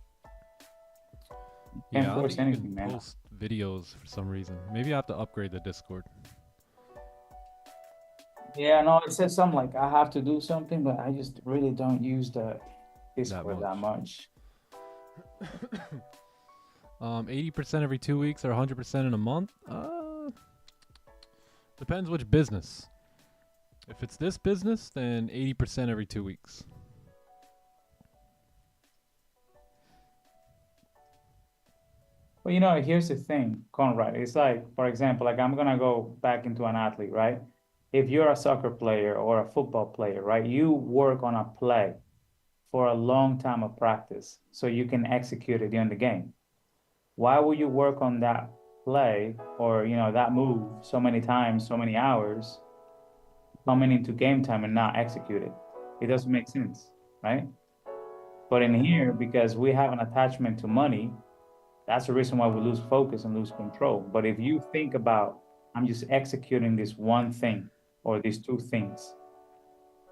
can't force anything, man. Post videos for some reason. Maybe I have to upgrade the Discord. Yeah, no, it says something like I have to do something, but I just really don't use the Discord that much. 80% every 2 weeks or 100% in a month? Depends which business. If it's this business, then 80% every 2 weeks. Well, you know, here's the thing, Conrad. It's like, for example, like I'm gonna go back into an athlete, right? If you're a soccer player or a football player, right? You work on a play for a long time of practice so you can execute it during the game. Why would you work on that play or, you know, that move so many times, so many hours, coming into game time and not execute it? It doesn't make sense, right? But in here, because we have an attachment to money, that's the reason why we lose focus and lose control. But if you think about, I'm just executing this one thing or these 2 things,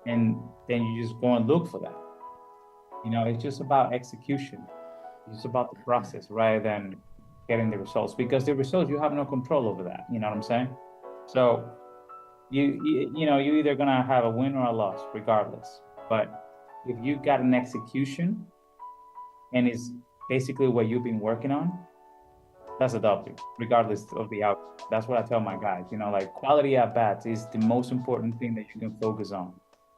and then you just go and look for that. You know, it's just about execution. It's about the process rather than getting the results, because the results, you have no control over that. You know what I'm saying? So you know, you're either gonna have a win or a loss regardless. But if you got an execution and it's basically what you've been working on, that's a W, regardless of the outcome. That's what I tell my guys. You know, like quality at bats is the most important thing that you can focus on.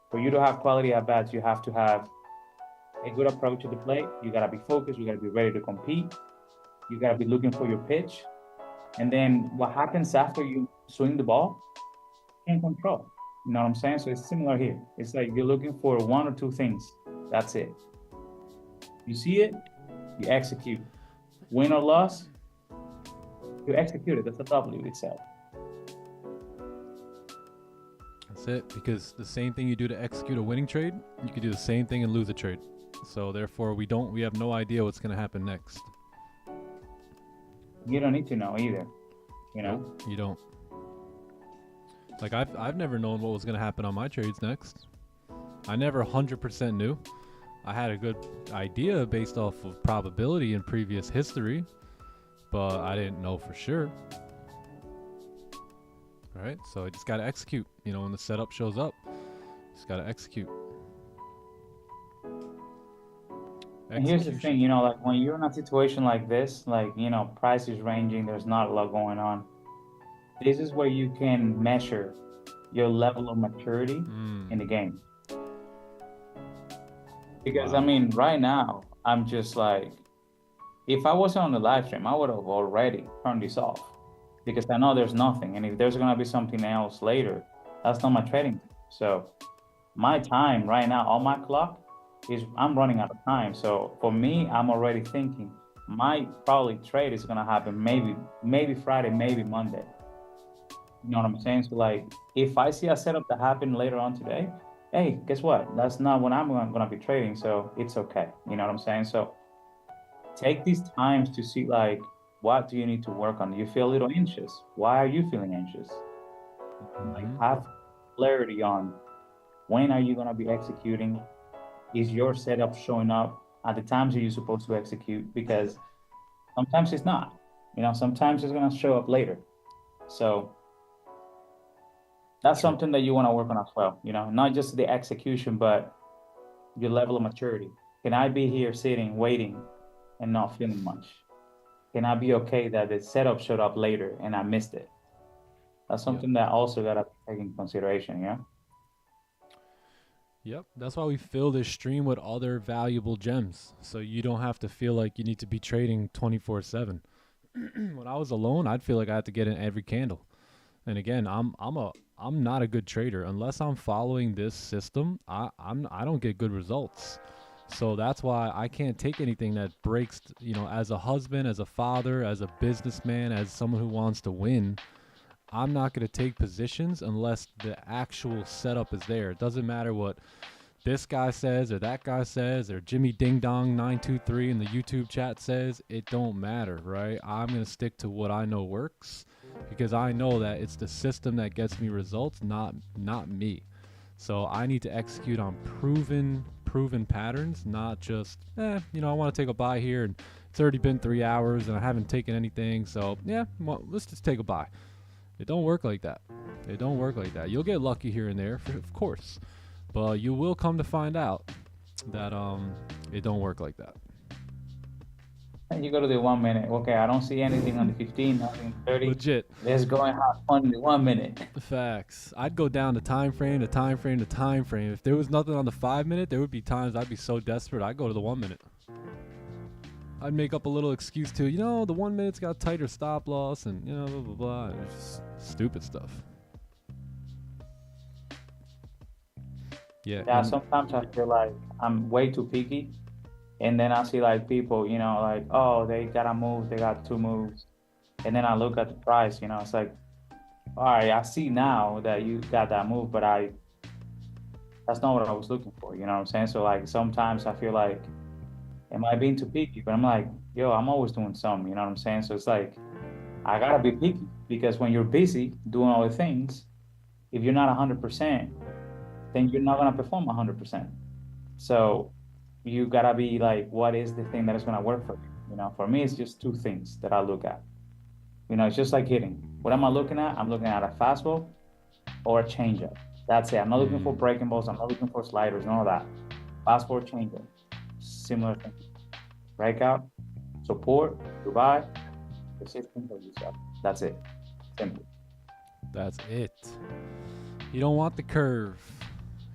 For you to have quality at bats, you have to have a good approach to the plate. You gotta be focused. You gotta be ready to compete. You gotta be looking for your pitch. And then what happens after you swing the ball, you can't control. You know what I'm saying? So it's similar here. It's like you're looking for 1 or 2 things. That's it. You see it, you execute. Win or loss, you execute it. That's a W itself. That's it, because the same thing you do to execute a winning trade, you could do the same thing and lose a trade. So therefore, we have no idea what's going to happen next. You don't need to know either, you know? Nope, you don't. Like I've never known what was going to happen on my trades next. I never 100% knew. I had a good idea based off of probability in previous history, but I didn't know for sure. All right, so I just got to execute. You know, when the setup shows up, just got to execute. And here's the thing, you know, like when you're in a situation like this, like, you know, price is ranging, there's not a lot going on. This is where you can measure your level of maturity in the game. Because, I mean, right now, I'm just like, if I wasn't on the live stream, I would have already turned this off. Because I know there's nothing. And if there's going to be something else later, that's not my trading time. So my time right now on my clock is I'm running out of time. So for me, I'm already thinking my probably trade is going to happen maybe Friday, maybe Monday. You know what I'm saying? So like, if I see a setup that happened later on today, hey, guess what? That's not when I'm going to be trading. So it's okay. You know what I'm saying? So take these times to see like, what do you need to work on? Do you feel a little anxious? Why are you feeling anxious? Like have clarity on when are you going to be executing? Is your setup showing up at the times that you're supposed to execute? Because sometimes it's not. You know, sometimes it's going to show up later. So that's something that you want to work on as well. You know, not just the execution, but your level of maturity. Can I be here sitting, waiting, and not feeling much? Can I be okay that the setup showed up later and I missed it? That's something that also got to take into consideration, yeah? Yep, that's why we fill this stream with other valuable gems, so you don't have to feel like you need to be trading 24/7. When I was alone, I'd feel like I had to get in every candle. And again, I'm not a good trader unless I'm following this system. I don't get good results. So that's why I can't take anything that breaks, you know, as a husband, as a father, as a businessman, as someone who wants to win. I'm not going to take positions unless the actual setup is there. It doesn't matter what this guy says or that guy says or Jimmy Ding Dong 923 in the YouTube chat says. It don't matter, right? I'm going to stick to what I know works because I know that it's the system that gets me results, not me. So I need to execute on proven patterns, not just, you know, I want to take a buy here and it's already been 3 hours and I haven't taken anything. So yeah, well, let's just take a buy. It don't work like that. It don't work like that. You'll get lucky here and there, of course, but you will come to find out that it don't work like that. And you go to the 1 minute. Okay, I don't see anything on the 15, nothing 30. Legit. Let's go and have fun in the 1 minute. Facts. I'd go down to time frame to time frame to time frame. If there was nothing on the 5 minute, there would be times I'd be so desperate I'd go to the 1 minute. I'd make up a little excuse to, you know, the 1 minute's got tighter stop loss and, you know, blah, blah, blah. It's just stupid stuff. Yeah, sometimes I feel like I'm way too picky. And then I see like people, you know, like, oh, they got a move, they got 2 moves. And then I look at the price, you know, it's like, all right, I see now that you got that move, but that's not what I was looking for, you know what I'm saying? So like sometimes I feel like, am I being too picky? But I'm like, yo, I'm always doing something, you know what I'm saying? So it's like, I gotta be picky because when you're busy doing all the things, if you're not 100%, then you're not gonna perform 100%. So you gotta be like, what is the thing that is gonna work for you? You know, for me, it's just 2 things that I look at. You know, it's just like hitting. What am I looking at? I'm looking at a fastball or a changeup. That's it. I'm not looking for breaking balls. I'm not looking for sliders, none of that. Fastball, changeup, similar thing. Breakout, support, Dubai, persistent for yourself. That's it. Simple. That's it. You don't want the curve.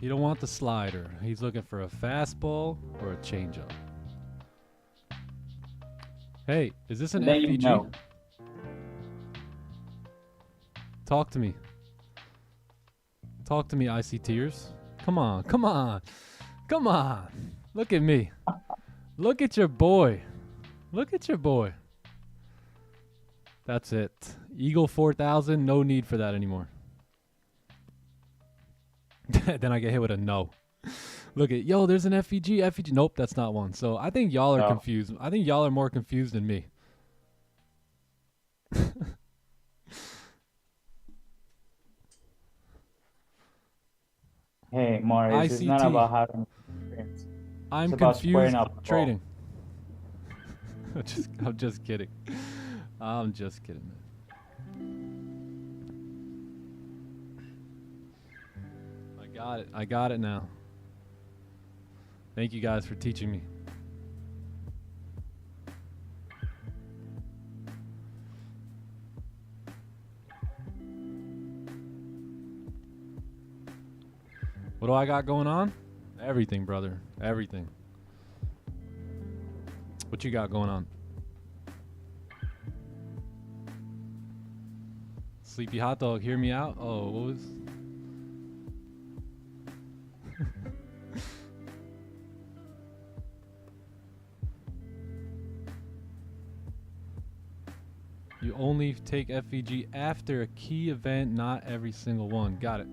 You don't want the slider. He's looking for a fastball or a changeup. Hey, is this an FVG? You know. Talk to me. Talk to me, Icy Tears. Come on, come on, come on. Look at me. Look at your boy. Look at your boy. That's it. Eagle 4000, no need for that anymore. Then I get hit with a no. Look at, yo, there's an FVG. Nope, that's not one. So I think y'all are confused. I think y'all are more confused than me. Hey, Maurice, it's not about having experience. I'm It's about squaring confused up, bro. trading. I'm just kidding. I'm just kidding, man. Got it. I got it now. Thank you guys for teaching me. What do I got going on? Everything, brother. Everything. What you got going on? Sleepy hot dog, hear me out? Oh, what was... You only take FVG after a key event, not every single one. Got it.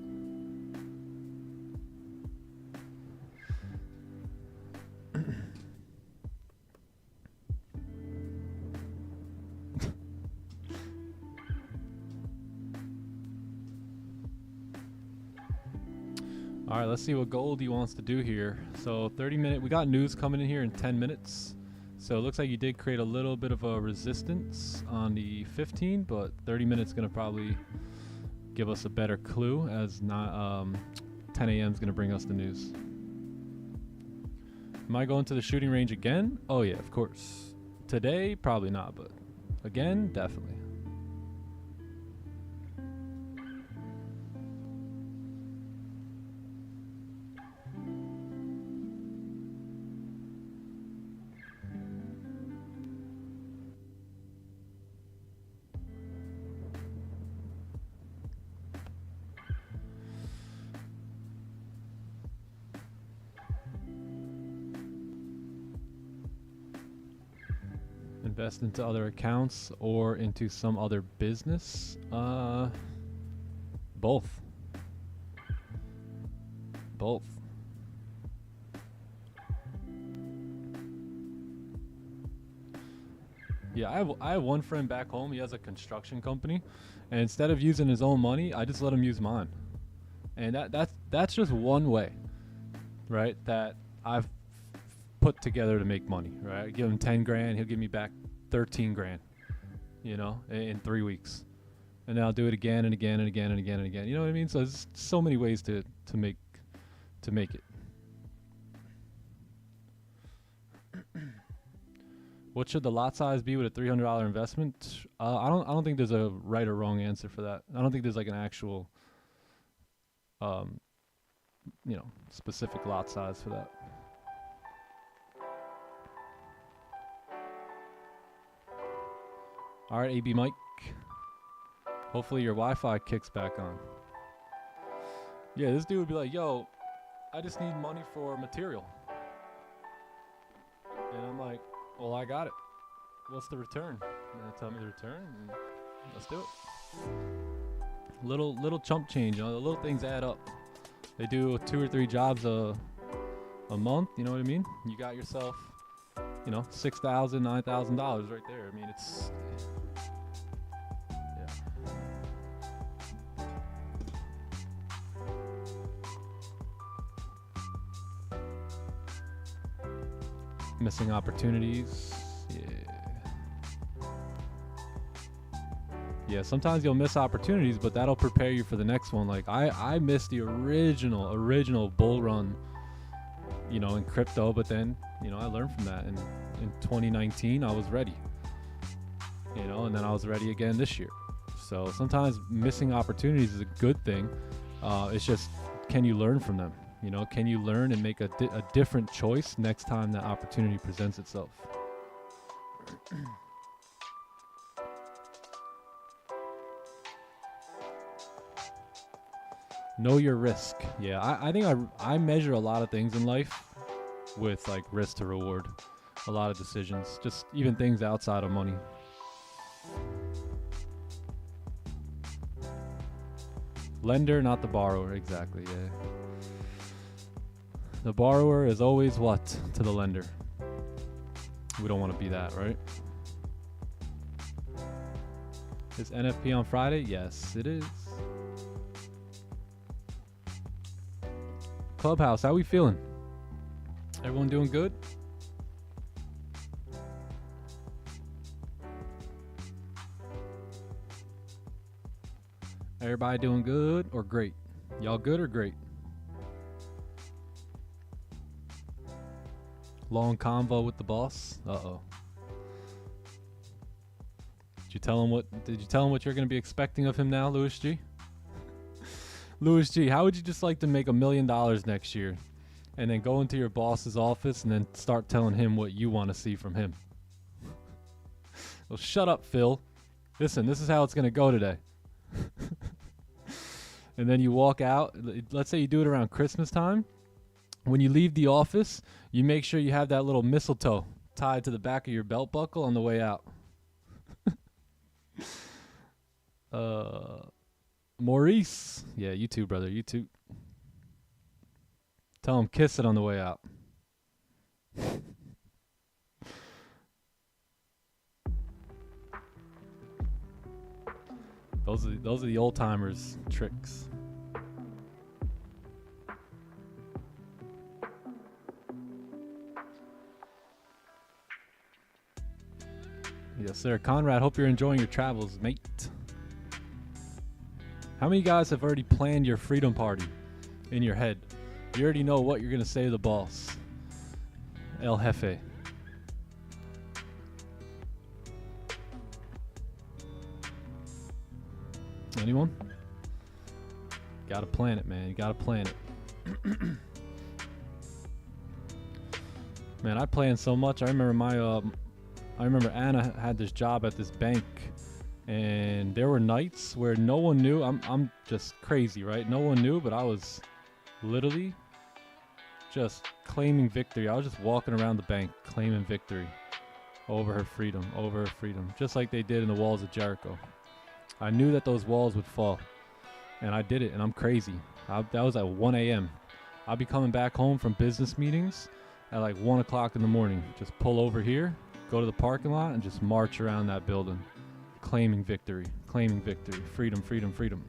All right, let's see what Goldie wants to do here. So 30-minute, we got news coming in here in 10 minutes. So it looks like you did create a little bit of a resistance on the 15, but 30 minutes going to probably give us a better clue, as not 10 a.m. is going to bring us the news. Am I going to the shooting range again? Oh yeah, of course. Today, probably not, but again, definitely. Invest into other accounts or into some other business? Both. Both. Yeah, I have one friend back home. He has a construction company, and instead of using his own money, I just let him use mine. And that's just one way, right? That I've put together to make money, right? I give him 10 grand, he'll give me back 13 grand, you know, in 3 weeks. And then I'll do it again and again and again and again and again. You know what I mean? So there's so many ways to make it. What should the lot size be with a $300 investment? I don't think there's a right or wrong answer for that. I don't think there's like an actual you know, specific lot size for that. All right, AB Mike. Hopefully your Wi-Fi kicks back on. Yeah, this dude would be like, yo, I just need money for material. And I'm like, well, I got it. What's the return? And they tell me the return, and let's do it. Little chump change, you know, the little things add up. They do 2 or 3 jobs a month, you know what I mean? You got yourself, you know, $6,000, $9,000 right there. I mean, it's... Missing opportunities. Yeah, sometimes you'll miss opportunities, but that'll prepare you for the next one. Like I missed the original bull run, you know, in crypto, but then, you know, I learned from that, and in 2019 I was ready, you know, and then I was ready again this year. So sometimes missing opportunities is a good thing. It's just, can you learn from them? You know, can you learn and make a different choice next time that opportunity presents itself? Know your risk. Yeah, I think I measure a lot of things in life with like risk to reward. A lot of decisions, just even things outside of money. Lender, not the borrower. Exactly, yeah. The borrower is always what to the lender? We don't want to be that, right? Is NFP on Friday? Yes, it is. Clubhouse, how we feeling? Everyone doing good? Everybody doing good or great? Y'all good or great? Long convo with the boss. Uh-oh. Did you tell him what you're going to be expecting of him now, Louis G? Louis G, how would you just like to make $1 million next year and then go into your boss's office and then start telling him what you want to see from him? Well, shut up, Phil. Listen, this is how it's going to go today. And then you walk out. Let's say you do it around Christmas time. When you leave the office, you make sure you have that little mistletoe tied to the back of your belt buckle on the way out. Maurice. Yeah, you too, brother. You too. Tell him kiss it on the way out. Those are the old timers tricks. Yes, sir. Conrad, hope you're enjoying your travels, mate. How many guys have already planned your freedom party in your head? You already know what you're going to say to the boss. El Jefe. Anyone? Gotta plan it, man. You gotta plan it. Man, I plan so much. I remember Anna had this job at this bank, and there were nights where no one knew. I'm just crazy, right? No one knew, but I was literally just claiming victory. I was just walking around the bank claiming victory over her freedom, just like they did in the walls of Jericho. I knew that those walls would fall, and I did it, and I'm crazy. That was at 1 a.m. I'll be coming back home from business meetings at like 1 o'clock in the morning. Just pull over here, go to the parking lot, and just march around that building, claiming victory, freedom, freedom, freedom.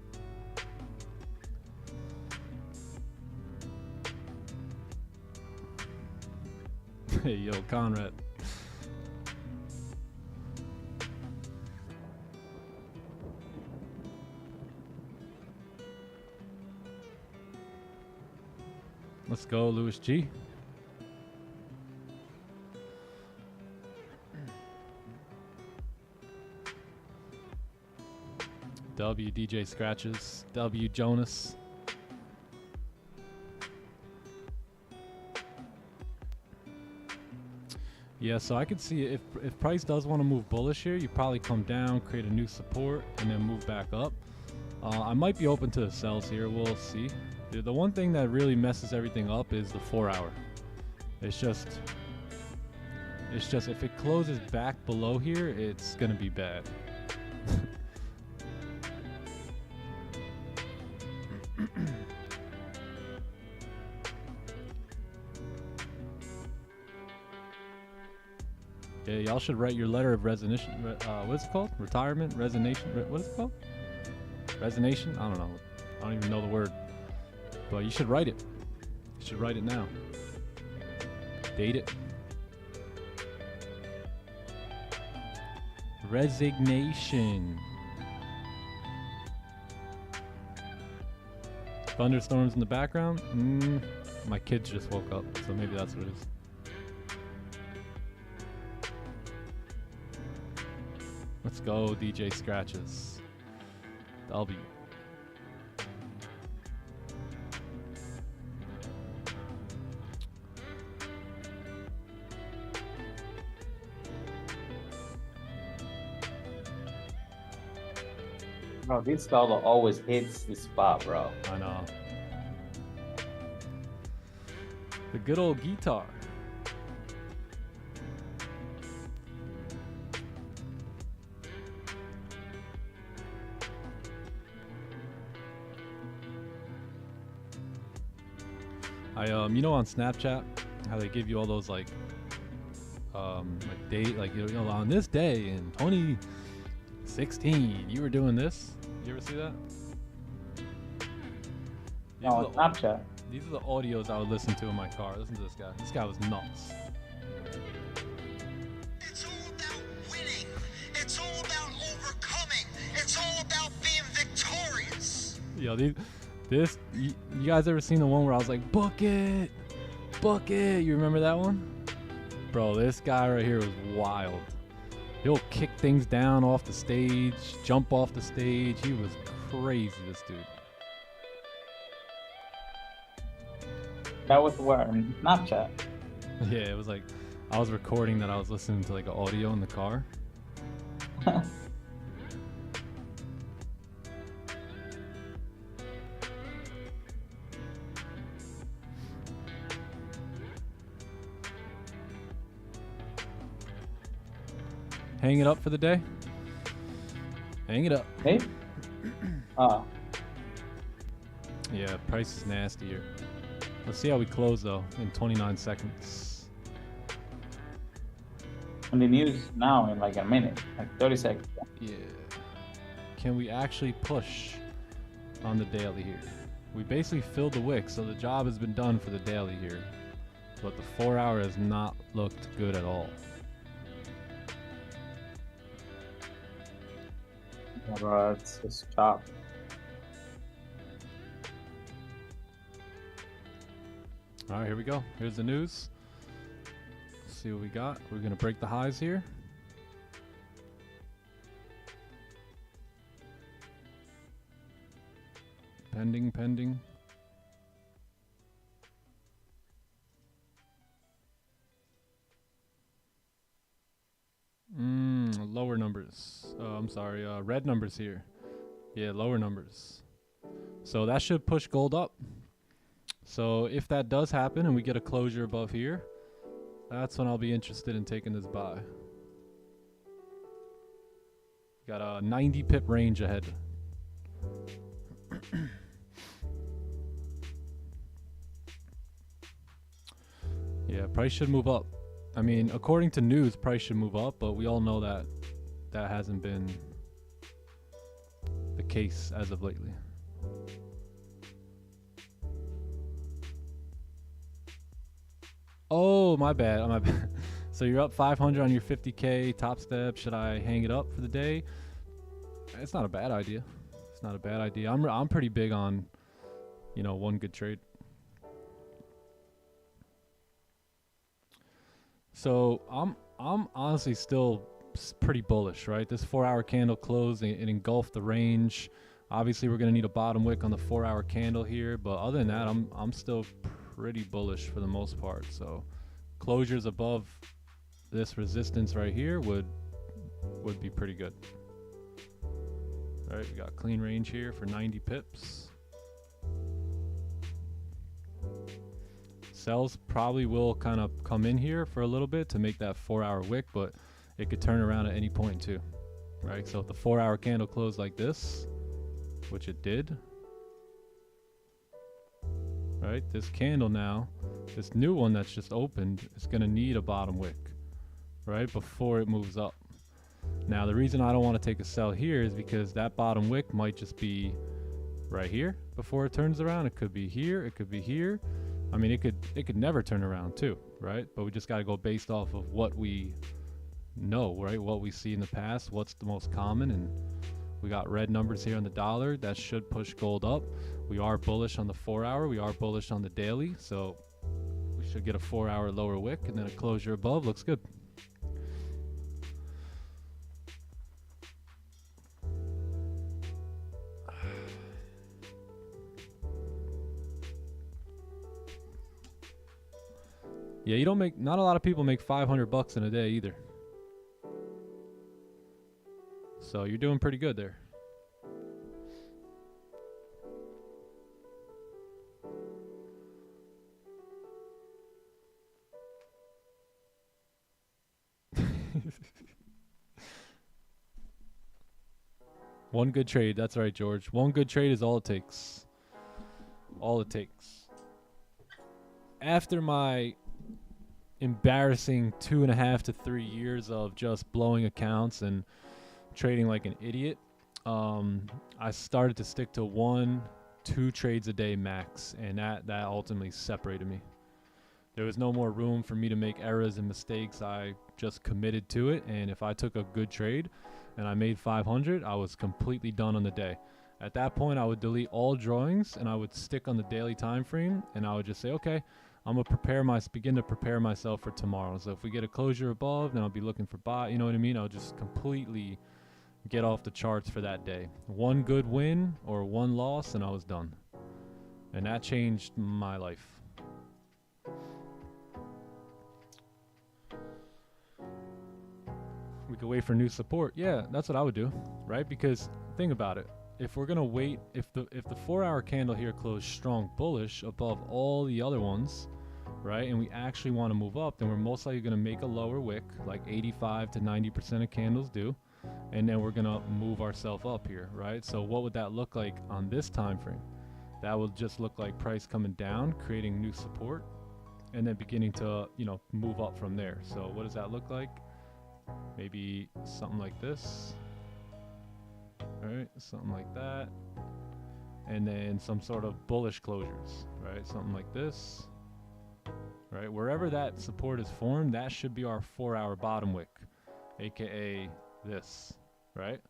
Hey, yo, Conrad. Let's go, Louis G. W DJ Scratches. W Jonas. Yeah, so I could see if price does want to move bullish here, you probably come down, create a new support, and then move back up. I might be open to the sells here. We'll see. The one thing that really messes everything up is the 4 hour. It's just if it closes back below here, it's gonna be bad. Yeah, y'all should write your letter of resignation. What's it called? Retirement? Resignation? What is it called? Resignation? I don't know. I don't even know the word. But you should write it. You should write it now. Date it. Resignation. Thunderstorms in the background? My kids just woke up, so maybe that's what it is. Let's go, DJ Scratches. W. Bro, this dollar always hits the spot, bro. I know. The good old guitar. You know, on Snapchat, how they give you all those like date, like you know, on this day in 2016, you were doing this. You ever see that? No, on Snapchat. These are the audios I would listen to in my car. Listen to this guy. This guy was nuts. It's all about winning. It's all about overcoming. It's all about being victorious. Yo, you guys ever seen the one where I was like, book it, book it? You remember that one? Bro, this guy right here was wild. He'll kick things down off the stage, jump off the stage. He was crazy, this dude. That was where Snapchat. Yeah, it was like I was recording that I was listening to like an audio in the car. Hang it up for the day. Hang it up. Hey? Yeah, price is nasty here. Let's see how we close though in 29 seconds. On the news now in like a minute, like 30 seconds. Yeah. Can we actually push on the daily here? We basically filled the wick, so the job has been done for the daily here. But the 4 hour has not looked good at all. Yeah, bro, it's just chopped. All right, here we go. Here's the news. Let's see what we got. We're gonna break the highs here. Pending, pending. Lower numbers. I'm sorry, red numbers here. Yeah, lower numbers. So that should push gold up. So if that does happen and we get a closure above here, that's when I'll be interested in taking this buy. Got a 90 pip range ahead. Yeah, price should move up. I mean, according to news, price should move up, but we all know that that hasn't been the case as of lately. Oh, my bad. My bad. So you're up 500 on your 50K top step. Should I hang it up for the day? It's not a bad idea. It's not a bad idea. I'm pretty big on, you know, one good trade. So I'm honestly still pretty bullish, right? This 4 hour candle closed and it engulfed the range. Obviously, we're gonna need a bottom wick on the 4 hour candle here, but other than that, I'm still pretty bullish for the most part. So closures above this resistance right here would be pretty good. All right, we got clean range here for 90 pips. Sells probably will kind of come in here for a little bit to make that 4 hour wick, but it could turn around at any point too, right? So if the 4 hour candle closed like this, which it did, right? This candle now, this new one that's just opened, is gonna need a bottom wick, right? Before it moves up. Now, the reason I don't want to take a sell here is because that bottom wick might just be right here before it turns around. It could be here, it could be here. I mean, it could never turn around too, right? But we just got to go based off of what we know, right? What we see in the past, what's the most common, and we got red numbers here on the dollar. That should push gold up. We are bullish on the 4 hour. We are bullish on the daily. So we should get a 4 hour lower wick and then a closure above. Looks good. Yeah, you don't make, not a lot of people make 500 bucks in a day either. So you're doing pretty good there. One good trade, that's right, George. One good trade is all it takes. All it takes. After my embarrassing 2.5 to 3 years of just blowing accounts and trading like an idiot, I started to stick to one 2 trades a day max, and that ultimately separated me. There was no more room for me to make errors and mistakes. I just committed to it, and if I took a good trade and I made 500, I was completely done on the day. At that point, I would delete all drawings and I would stick on the daily time frame, and I would just say, okay, I'm gonna begin to prepare myself for tomorrow. So if we get a closure above, then I'll be looking for buy. You know what I mean? I'll just completely get off the charts for that day. One good win or one loss, and I was done. And that changed my life. We could wait for new support. Yeah, that's what I would do, right? Because think about it. If we're gonna wait, if the 4-hour candle here closed strong bullish above all the other ones, right, and we actually want to move up, then we're most likely gonna make a lower wick, like 85 to 90% of candles do, and then we're gonna move ourselves up here, right? So what would that look like on this time frame? That would just look like price coming down, creating new support, and then beginning to, you know, move up from there. So what does that look like? Maybe something like this. All right, something like that, and then some sort of bullish closures, right? Something like this, right? Wherever that support is formed, that should be our 4-hour bottom wick, aka this, right?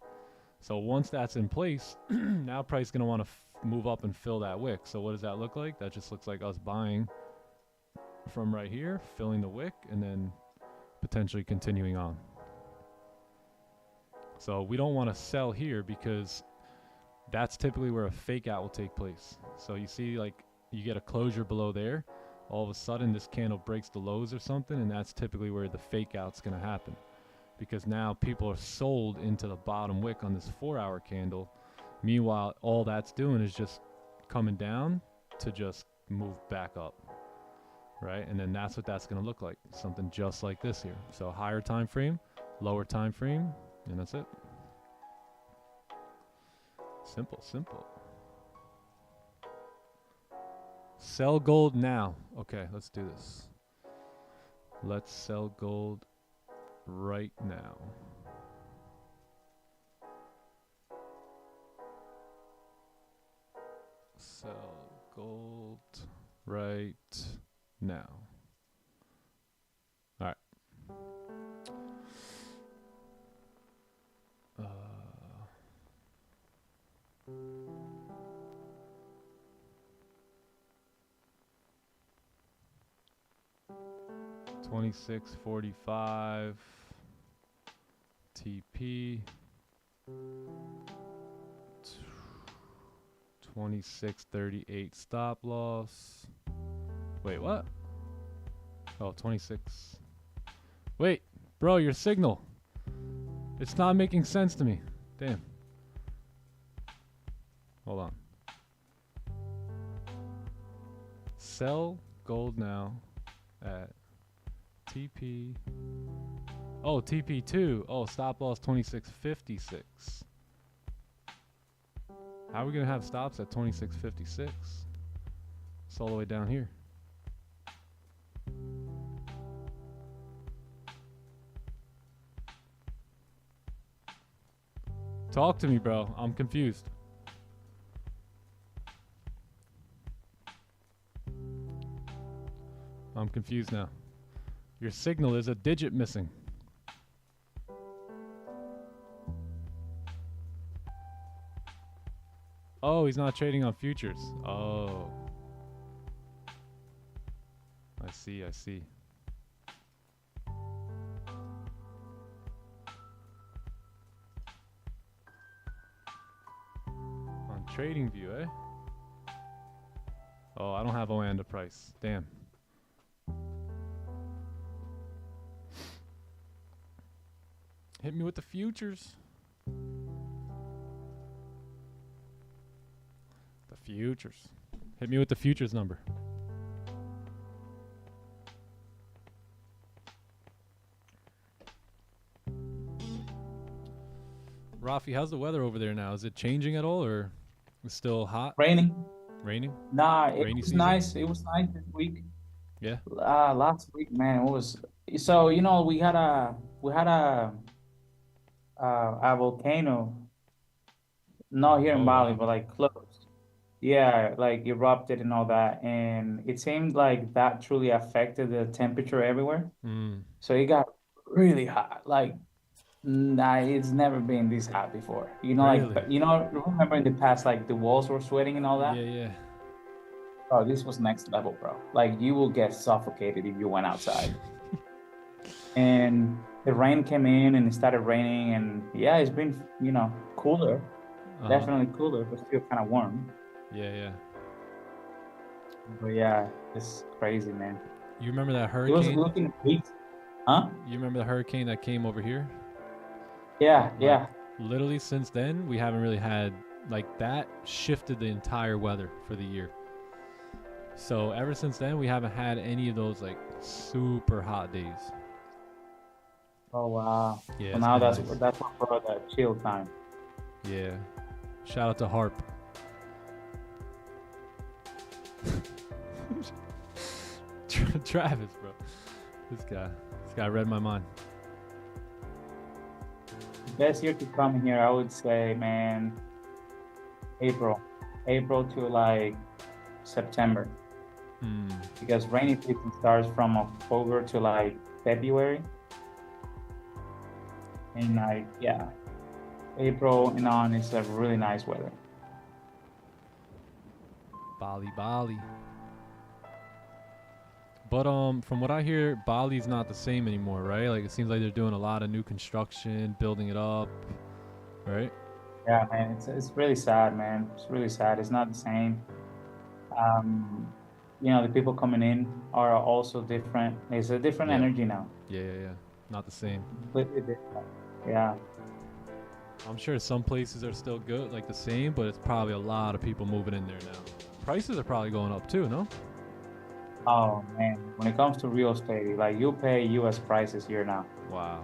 So once that's in place, now price is gonna want to move up and fill that wick. So what does that look like? That just looks like us buying from right here, filling the wick, and then potentially continuing on. So we don't want to sell here because that's typically where a fake out will take place. So you see, like, you get a closure below there, all of a sudden this candle breaks the lows or something, and that's typically where the fake out's going to happen, because now people are sold into the bottom wick on this 4-hour candle. Meanwhile, all that's doing is just coming down to just move back up, right? And then that's what that's going to look like, something just like this here. So higher time frame, lower time frame, and that's it. Simple, simple. Sell gold now. Okay, let's do this. Let's sell gold right now. Sell gold right now. All right. 26.45 TP, 26.38 stop loss. Wait, what? Oh, 26. Wait, bro, your signal. It's not making sense to me. Damn. Hold on. Sell gold now at TP. Oh, TP2. Oh, stop loss 26.56. How are we going to have stops at 26.56? It's all the way down here. Talk to me, bro. I'm confused. I'm confused now. Your signal is a digit missing. Oh, he's not trading on futures. Oh. I see, I see. On trading view, eh? Oh, I don't have Oanda price. Damn. Hit me with the futures. The futures. Hit me with the futures number. Rafi, how's the weather over there now? Is it changing at all, or it's still hot? Raining. Raining? Nah, it Rainy was season? nice. It was nice this week. Yeah. Last week, man, it was. So you know, we had a volcano, not here in Bali, but like close. yeah, like erupted and all that, and it seemed like that truly affected the temperature everywhere. Mm. So it got really hot. Like, nah, it's never been this hot before. You know, like, Really? you know, remember in the past, like the walls were sweating and all that? Yeah, yeah. Oh, this was next level, bro. Like, you will get suffocated if you went outside. And the rain came in and it started raining, and yeah, it's been, you know, cooler. Definitely cooler, but still kind of warm. Yeah, yeah. But yeah, it's crazy, man. You remember that It was hurricane? looking weak. Huh? You remember the hurricane that came over here? Yeah, Like, yeah. literally since then, we haven't really had, like, that shifted the entire weather for the year. So ever since then, we haven't had any of those, like, super hot days. Oh wow. Yeah, So it's now been that's nice. that's what brought that chill time. Yeah. Shout out to Harp. Travis, bro. This guy read my mind. Best year to come here, I would say, man, April to like September, because rainy season starts from October to like February, and like yeah, April and on is a really nice weather. Bali. But from what I hear, Bali's not the same anymore, right? Like, it seems like they're doing a lot of new construction, building it up, right? Yeah, man, it's really sad, man. It's really sad. It's not the same. You know, the people coming in are also different. It's a different Yeah. energy now. Yeah. Not the same. Completely different. Yeah. I'm sure some places are still good, like the same, but it's probably a lot of people moving in there now. Prices are probably going up too, no? Oh man, when it comes to real estate, like you pay U.S. prices here now. Wow.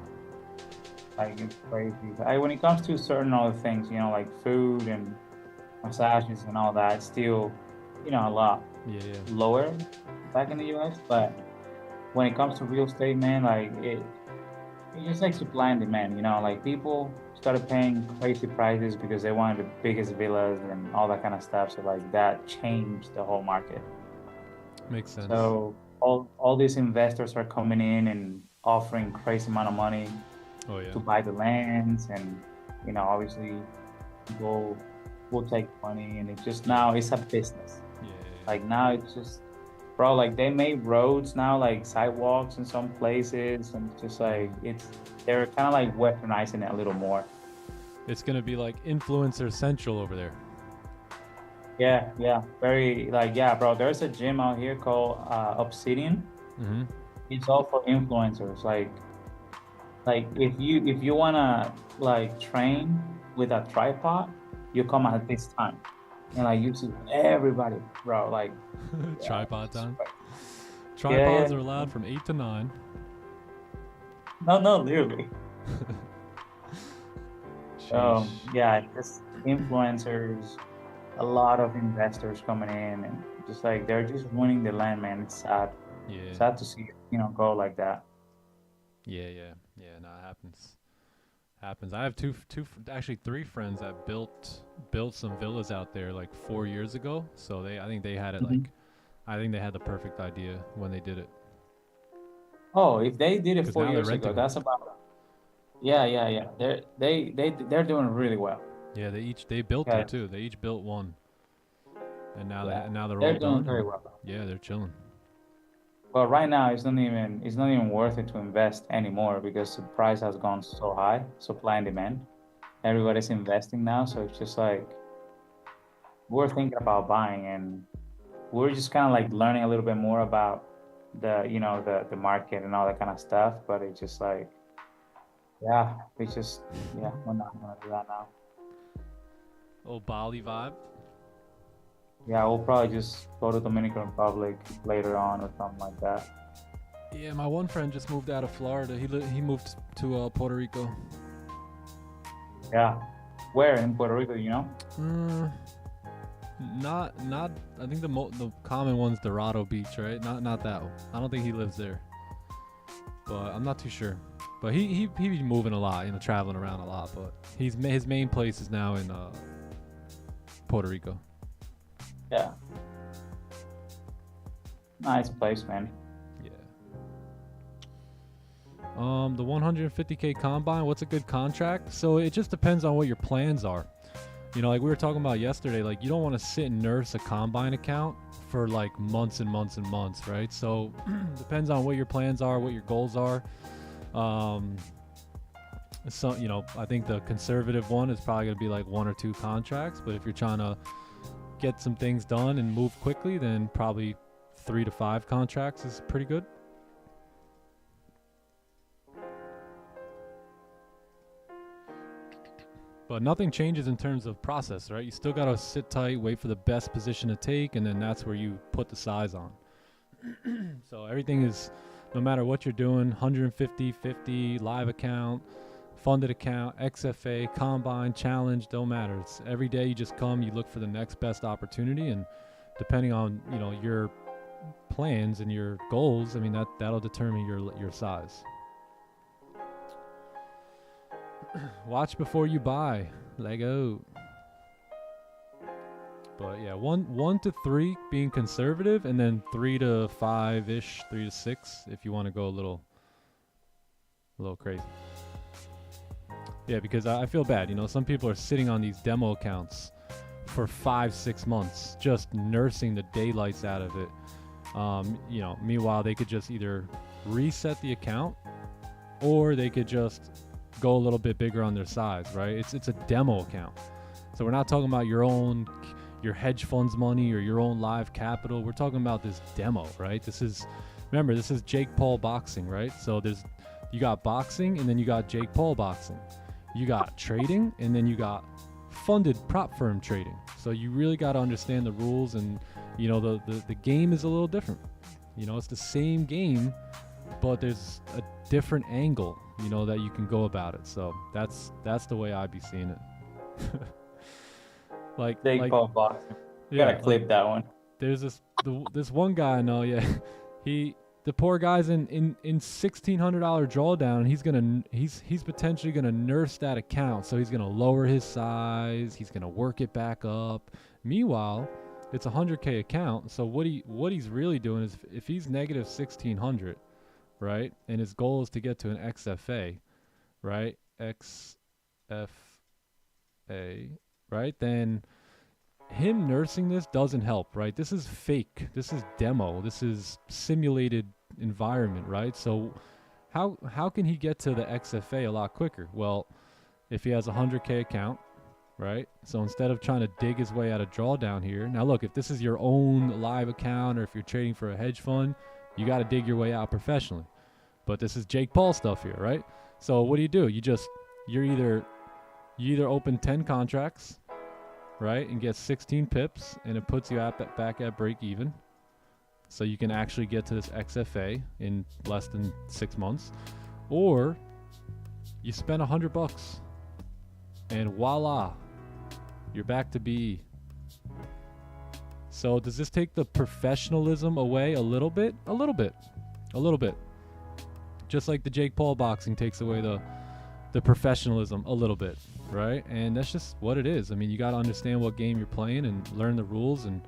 Like it's crazy. Like, when it comes to certain other things, you know, like food and massages and all that, it's still, you know, a lot Yeah. lower back in the U.S. But when it comes to real estate, man, like it just like supply and demand. You know, like people started paying crazy prices because they wanted the biggest villas and all that kind of stuff. So like that changed the whole market. Makes sense. So all these investors are coming in and offering crazy amount of money Oh yeah. to buy the lands, and you know, obviously people will take money, and it's just now it's a business. Yeah. Like now it's just, bro, like they made roads now, like sidewalks in some places, and it's just like they're kind of like westernizing it a little more. It's gonna be like influencer central over there. Yeah, very like yeah, bro. There's a gym out here called Obsidian. Mm-hmm. It's all for influencers. Like if you wanna like train with a tripod, you come at this time, and like you see everybody, bro. Like Tripod yeah, time. like, Tripods yeah. are allowed from 8 to 9. No, literally. Sheesh. Yeah, just influencers, a lot of investors coming in, and just like they're just winning the land, man. It's sad. Yeah. Sad to see it, you know, go like that. Yeah. No, it happens. I have actually three friends that built some villas out there like 4 years ago. So I think they had it I think they had the perfect idea when they did it. Oh, if they did it 'Cause 4 now they're years ago, renting them. that's about. Yeah. They're doing really well. Yeah, they built Yeah. it too. They each built one, and now Yeah. now they're They're all doing done. very well. Yeah, they're chilling. But right now, it's not even worth it to invest anymore because the price has gone so high, supply and demand. Everybody's investing now, so it's just like we're thinking about buying, and we're just kind of like learning a little bit more about the market and all that kind of stuff. But it's just like, we're not gonna do that now. Oh, Bali vibe. Yeah, we'll probably just go to Dominican Republic later on or something like that. Yeah, my one friend just moved out of Florida. He moved to Puerto Rico. Yeah, where in Puerto Rico, you know? Not. I think the common one's Dorado Beach, right? Not that one. I don't think he lives there, but I'm not too sure. But he be moving a lot, traveling around a lot. But his main place is now in Puerto Rico. Yeah. Nice place, man. Yeah. The 150K combine, what's a good contract? So it just depends on what your plans are. You know, like we were talking about yesterday, like you don't want to sit and nurse a combine account for like months and months and months, right? So depends on what your plans are, what your goals are. So, you know, I think the conservative one is probably going to be like 1 or 2 contracts, but if you're trying to get some things done and move quickly, then probably 3 to 5 contracts is pretty good. But nothing changes in terms of process, right? You still got to sit tight, wait for the best position to take, and then that's where you put the size on. So everything is, no matter what you're doing, 150, 50, live account, funded account, XFA, combine, challenge, don't matter. It's every day you just come, you look for the next best opportunity, and depending on, you know, your plans and your goals, I mean, that'll determine your size. Watch before you buy. Lego. But yeah, 1 to 3 being conservative, and then 3 to 5-ish, 3 to 6 if you want to go a little crazy. Yeah, because I feel bad. You know, some people are sitting on these demo accounts for 5-6 months, just nursing the daylights out of it. You know, meanwhile they could just either reset the account, or they could just go a little bit bigger on their size, right? It's a demo account. So we're not talking about your hedge funds money or your own live capital. We're talking about this demo, right? Remember, this is Jake Paul boxing, right? So you got boxing, and then you got Jake Paul boxing. You got trading, and then you got funded prop firm trading. So you really got to understand the rules, and you know, the game is a little different. You know, it's the same game, but there's a different angle, you know, that you can go about it. So that's the way I'd be seeing it. Big ball boxing. You Yeah, gotta clip that one. There's this one guy I know, yeah. The poor guy's in $1,600 drawdown, and he's potentially gonna nurse that account. So he's gonna lower his size, he's gonna work it back up. Meanwhile, it's a 100K account. So what he's really doing is, if he's negative 1,600, right, and his goal is to get to an XFA, right, XFA, right, then him nursing this doesn't help, right? This is fake. This is demo. This is simulated environment, right? So how can he get to the XFA a lot quicker? Well, if he has a 100K account, right? So instead of trying to dig his way out of drawdown here, now look, if this is your own live account, or if you're trading for a hedge fund, you got to dig your way out professionally. But this is Jake Paul stuff here, right? So what do? You either open 10 contracts, right, and get 16 pips, and it puts you back at break even, so you can actually get to this XFA in less than 6 months, or you spend $100 and voila, you're back to BE. So does this take the professionalism away a little bit? A little bit. Just like the Jake Paul boxing takes away the professionalism a little bit, right? And that's just what it is. I mean, you got to understand what game you're playing and learn the rules, and,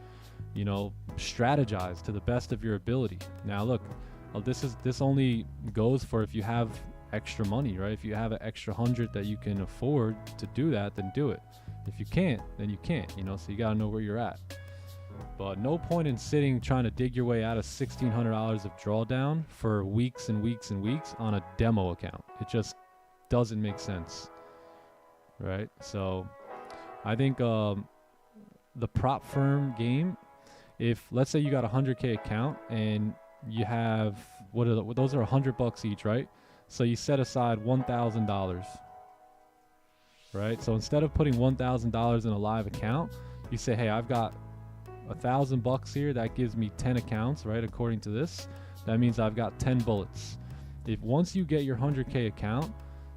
you know, strategize to the best of your ability. Now look, this only goes for if you have extra money, right? If you have an extra 100 that you can afford to do that, then do it. If you can't, then you can't, you know, so you got to know where you're at. But no point in sitting trying to dig your way out of $1,600 of drawdown for weeks and weeks and weeks on a demo account. It just doesn't make sense, right? So I think the prop firm game, if let's say you got a 100K account and you have those are $100 each, right? So you set aside $1,000, right? So instead of putting $1,000 in a live account, you say, hey, I've got $1,000 here. That gives me 10 accounts, right? According to this, that means I've got 10 bullets. If once you get your 100K account,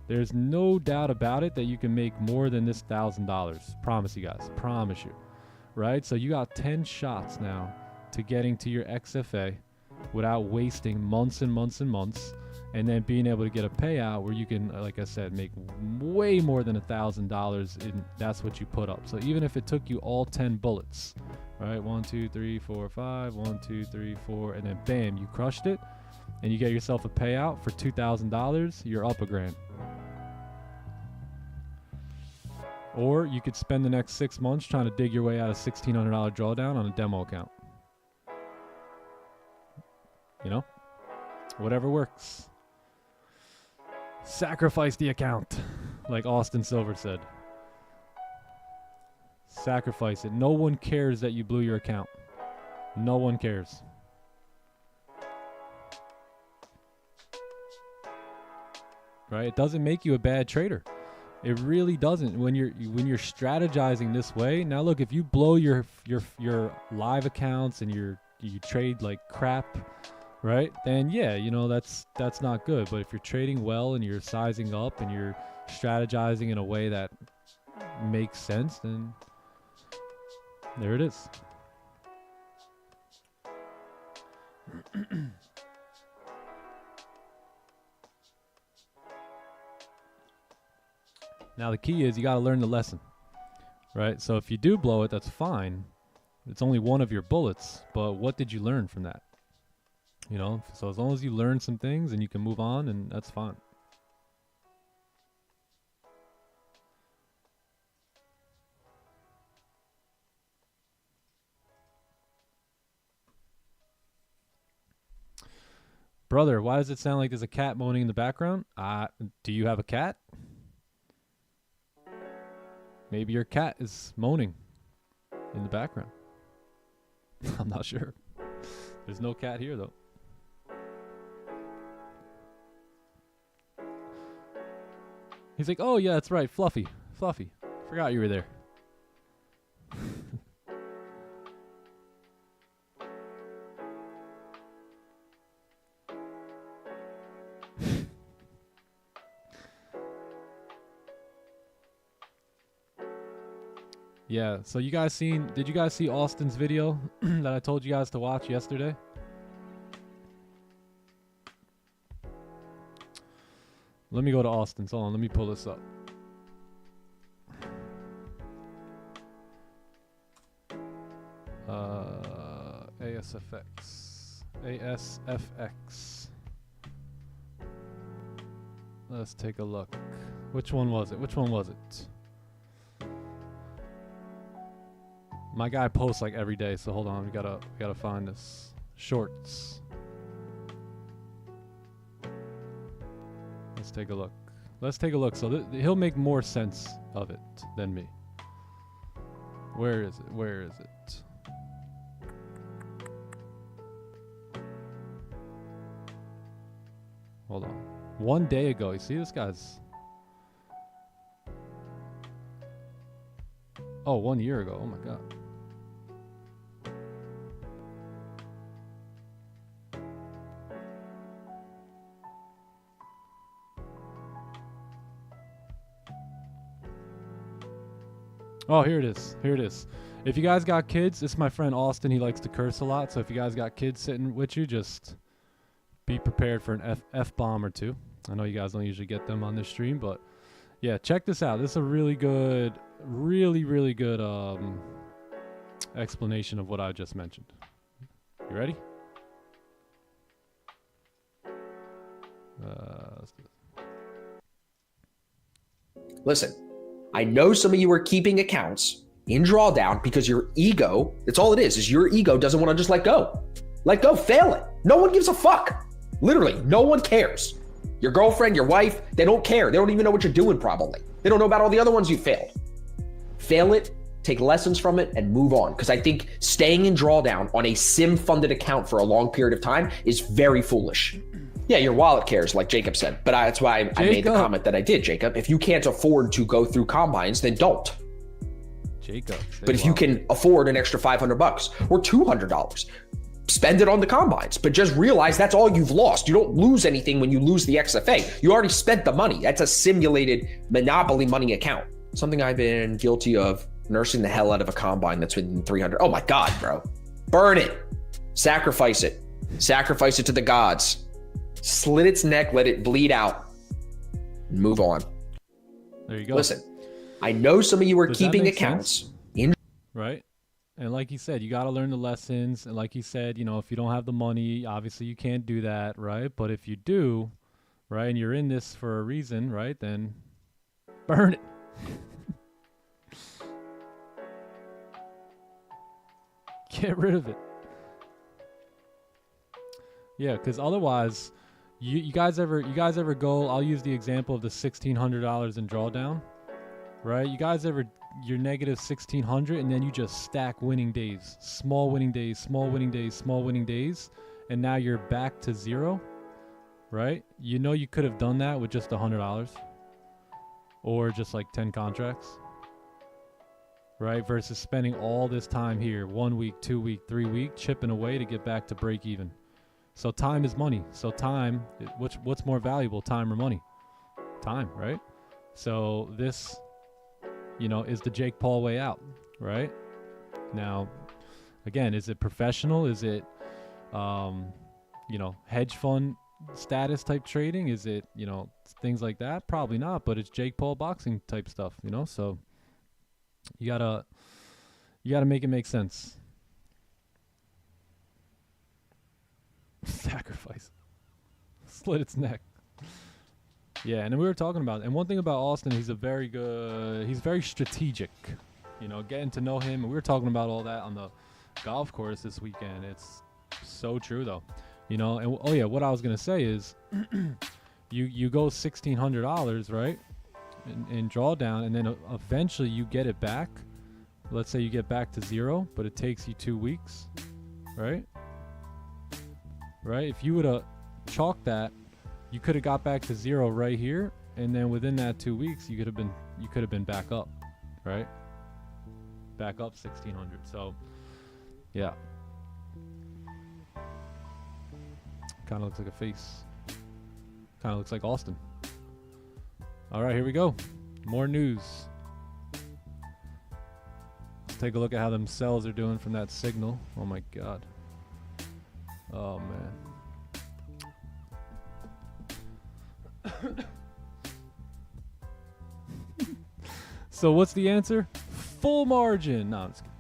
there's no doubt about it that you can make more than this $1,000. Promise you guys, promise you, right? So you got 10 shots now to getting to your XFA without wasting months and months and months. and then being able to get a payout where you can, like I said, make way more than $1,000, and that's what you put up. So even if it took you all 10 bullets, right? 1, 2, 3, 4, 5, 1, 2, 3, 4, and then bam, you crushed it, and you get yourself a payout for $2,000, you're up $1,000. Or you could spend the next 6 months trying to dig your way out of $1,600 drawdown on a demo account. You know, whatever works. Sacrifice the account, like Austin Silver said. Sacrifice it. No one cares that you blew your account. No one cares. Right? It doesn't make you a bad trader. It really doesn't. When you're strategizing this way. Now look, if you blow your live accounts and you trade like crap, right? Then yeah, you know, that's not good. But if you're trading well and you're sizing up and you're strategizing in a way that makes sense, then there it is. Now the key is you got to learn the lesson, right? So if you do blow it, that's fine. It's only one of your bullets, but what did you learn from that? You know, so as long as you learn some things and you can move on, and that's fine. Brother, why does it sound like there's a cat moaning in the background? Do you have a cat? Maybe your cat is moaning in the background. I'm not sure. There's no cat here, though. He's like, oh, yeah, that's right. Fluffy. Fluffy. Forgot you were there. Yeah, so did you guys see Austin's video that I told you guys to watch yesterday? Let me go to Austin's. Hold on, let me pull this up. ASFX. Let's take a look. Which one was it? My guy posts like every day, so hold on, we gotta find this. Shorts. Let's take a look. So he'll make more sense of it than me. Where is it? Hold on. 1 day ago, you see this guy's... Oh, 1 year ago. Oh my god. Oh, here it is. If you guys got kids, this is my friend Austin. He likes to curse a lot. So if you guys got kids sitting with you, just be prepared for an F-bomb or two. I know you guys don't usually get them on this stream, but yeah, check this out. This is a really good, really good explanation of what I just mentioned. You ready? Let's do this. Listen, I know some of you are keeping accounts in drawdown because your ego, that's all it is your ego doesn't want to just let go. Let go, fail it. No one gives a fuck. Literally, no one cares. Your girlfriend, your wife, they don't care. They don't even know what you're doing probably. They don't know about all the other ones you failed. Fail it, take lessons from it, and move on. Because I think staying in drawdown on a SIM-funded account for a long period of time is very foolish. Yeah, your wallet cares, like Jacob said. But that's why I made the comment that I did, Jacob. If you can't afford to go through combines, then don't. Jacob. But if you can afford an extra $500 or $200, spend it on the combines. But just realize that's all you've lost. You don't lose anything when you lose the XFA. You already spent the money. That's a simulated monopoly money account. Something I've been guilty of, nursing the hell out of a combine that's within 300. Oh my God, bro. Burn it. Sacrifice it. Sacrifice it to the gods. Slit its neck, let it bleed out, and move on. There you go. Listen, I know some of you are Does that keeping make accounts sense? in. Right? And like he said, you got to learn the lessons. And like he said, you know, if you don't have the money, obviously you can't do that, right? But if you do, right, and you're in this for a reason, right, then burn it. Get rid of it. Yeah, because otherwise, you guys ever go, I'll use the example of the $1,600 in drawdown, right? You guys ever, you're negative 1,600 and then you just stack winning days, small winning days, small winning days, small winning days, and now you're back to zero, right? You know you could have done that with just $100 or just like 10 contracts, right? Versus spending all this time here, 1 week, 2 week, 3 week, chipping away to get back to break even. So time is money. So time, what's more valuable, time or money? Time, right? So this, you know, is the Jake Paul way out, right? Now, again, is it professional? Is it, you know, hedge fund status type trading? Is it, you know, things like that? Probably not, but it's Jake Paul boxing type stuff, you know? So you gotta make it make sense. Sacrifice. Slit its neck. Yeah, and then we were talking about, and one thing about Austin, he's very strategic. You know, getting to know him, and we were talking about all that on the golf course this weekend. It's so true though. You know, and oh yeah, what I was gonna say is you go $1,600, right? In drawdown, and then eventually you get it back. Let's say you get back to zero, but it takes you 2 weeks, right? Right? If you would have chalked that, you could have got back to zero right here, and then within that 2 weeks, you could have been back up, right? Back up 1,600. So, yeah. Kind of looks like a face. Kind of looks like Austin. All right, here we go. More news. Let's take a look at how them cells are doing from that signal. Oh my God. Oh man. So what's the answer? Full margin. No, I'm just kidding.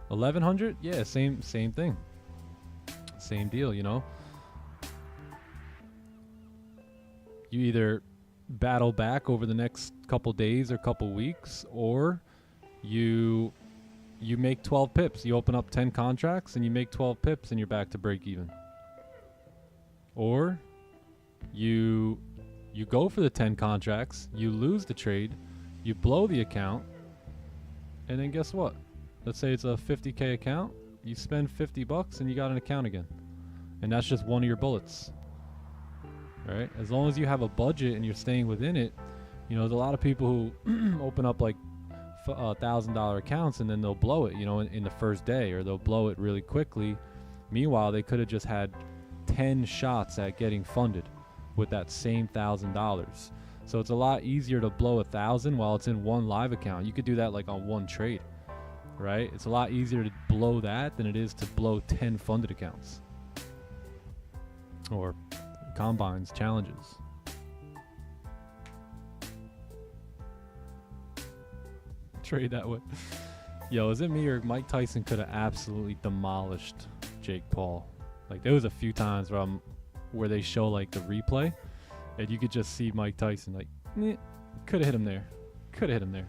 1,100? Yeah, same thing. Same deal, you know. You either battle back over the next couple days or couple weeks, or you make 12 pips. You open up 10 contracts and you make 12 pips and you're back to break even. Or you go for the 10 contracts, you lose the trade, you blow the account, and then guess what? Let's say it's a 50K account. You spend $50 and you got an account again. And that's just one of your bullets. All right? As long as you have a budget and you're staying within it, you know, there's a lot of people who open up like $1,000 accounts and then they'll blow it, you know, in the first day, or they'll blow it really quickly. Meanwhile, they could have just had 10 shots at getting funded with that same $1,000. So it's a lot easier to blow 1,000 while it's in one live account. You could do that like on one trade. Right? It's a lot easier to blow that than it is to blow 10 funded accounts or combines, challenges. Trade that way. Yo, is it me or Mike Tyson could have absolutely demolished Jake Paul? Like there was a few times where they show like the replay and you could just see Mike Tyson like, could have hit him there. Could have hit him there.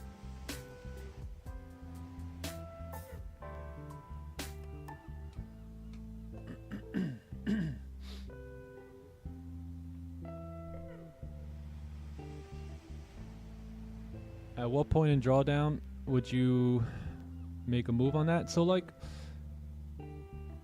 At what point in drawdown would you make a move on that? So like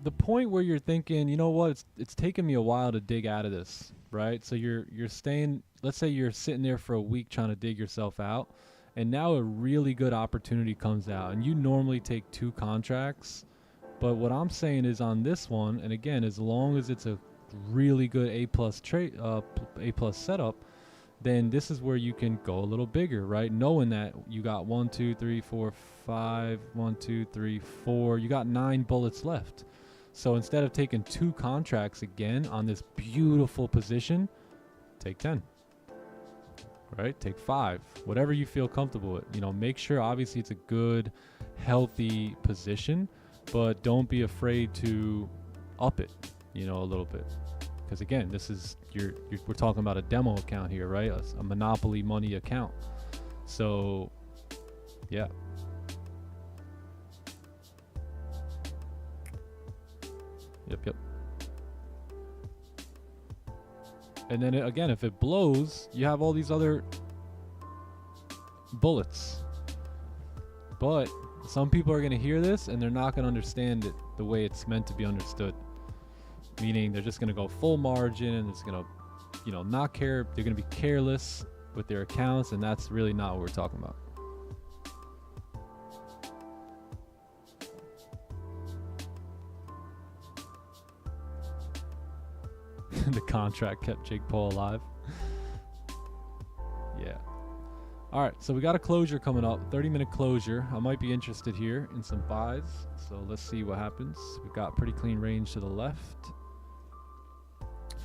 the point where you're thinking, you know what, it's taken me a while to dig out of this, right? So you're staying, let's say you're sitting there for a week trying to dig yourself out, and now a really good opportunity comes out, and you normally take 2 contracts, but what I'm saying is on this one, and again, as long as it's a really good A+ trade, A+ setup, then this is where you can go a little bigger, right? Knowing that you got 1, 2, 3, 4, 5, 1, 2, 3, 4, you got 9 bullets left. So instead of taking 2 contracts again on this beautiful position, take 10, right? Take 5, whatever you feel comfortable with. You know, make sure obviously it's a good, healthy position, but don't be afraid to up it, you know, a little bit. Because again, this is we're talking about a demo account here, right? A monopoly money account. So, yeah. Yep. And then again, if it blows, you have all these other bullets. But some people are going to hear this and they're not going to understand it the way it's meant to be understood. Meaning they're just going to go full margin and it's going to, you know, not care. They're going to be careless with their accounts, and that's really not what we're talking about. The contract kept Jake Paul alive. Yeah. All right, so we got a closure coming up, 30-minute closure. I might be interested here in some buys, so let's see what happens. We've got pretty clean range to the left.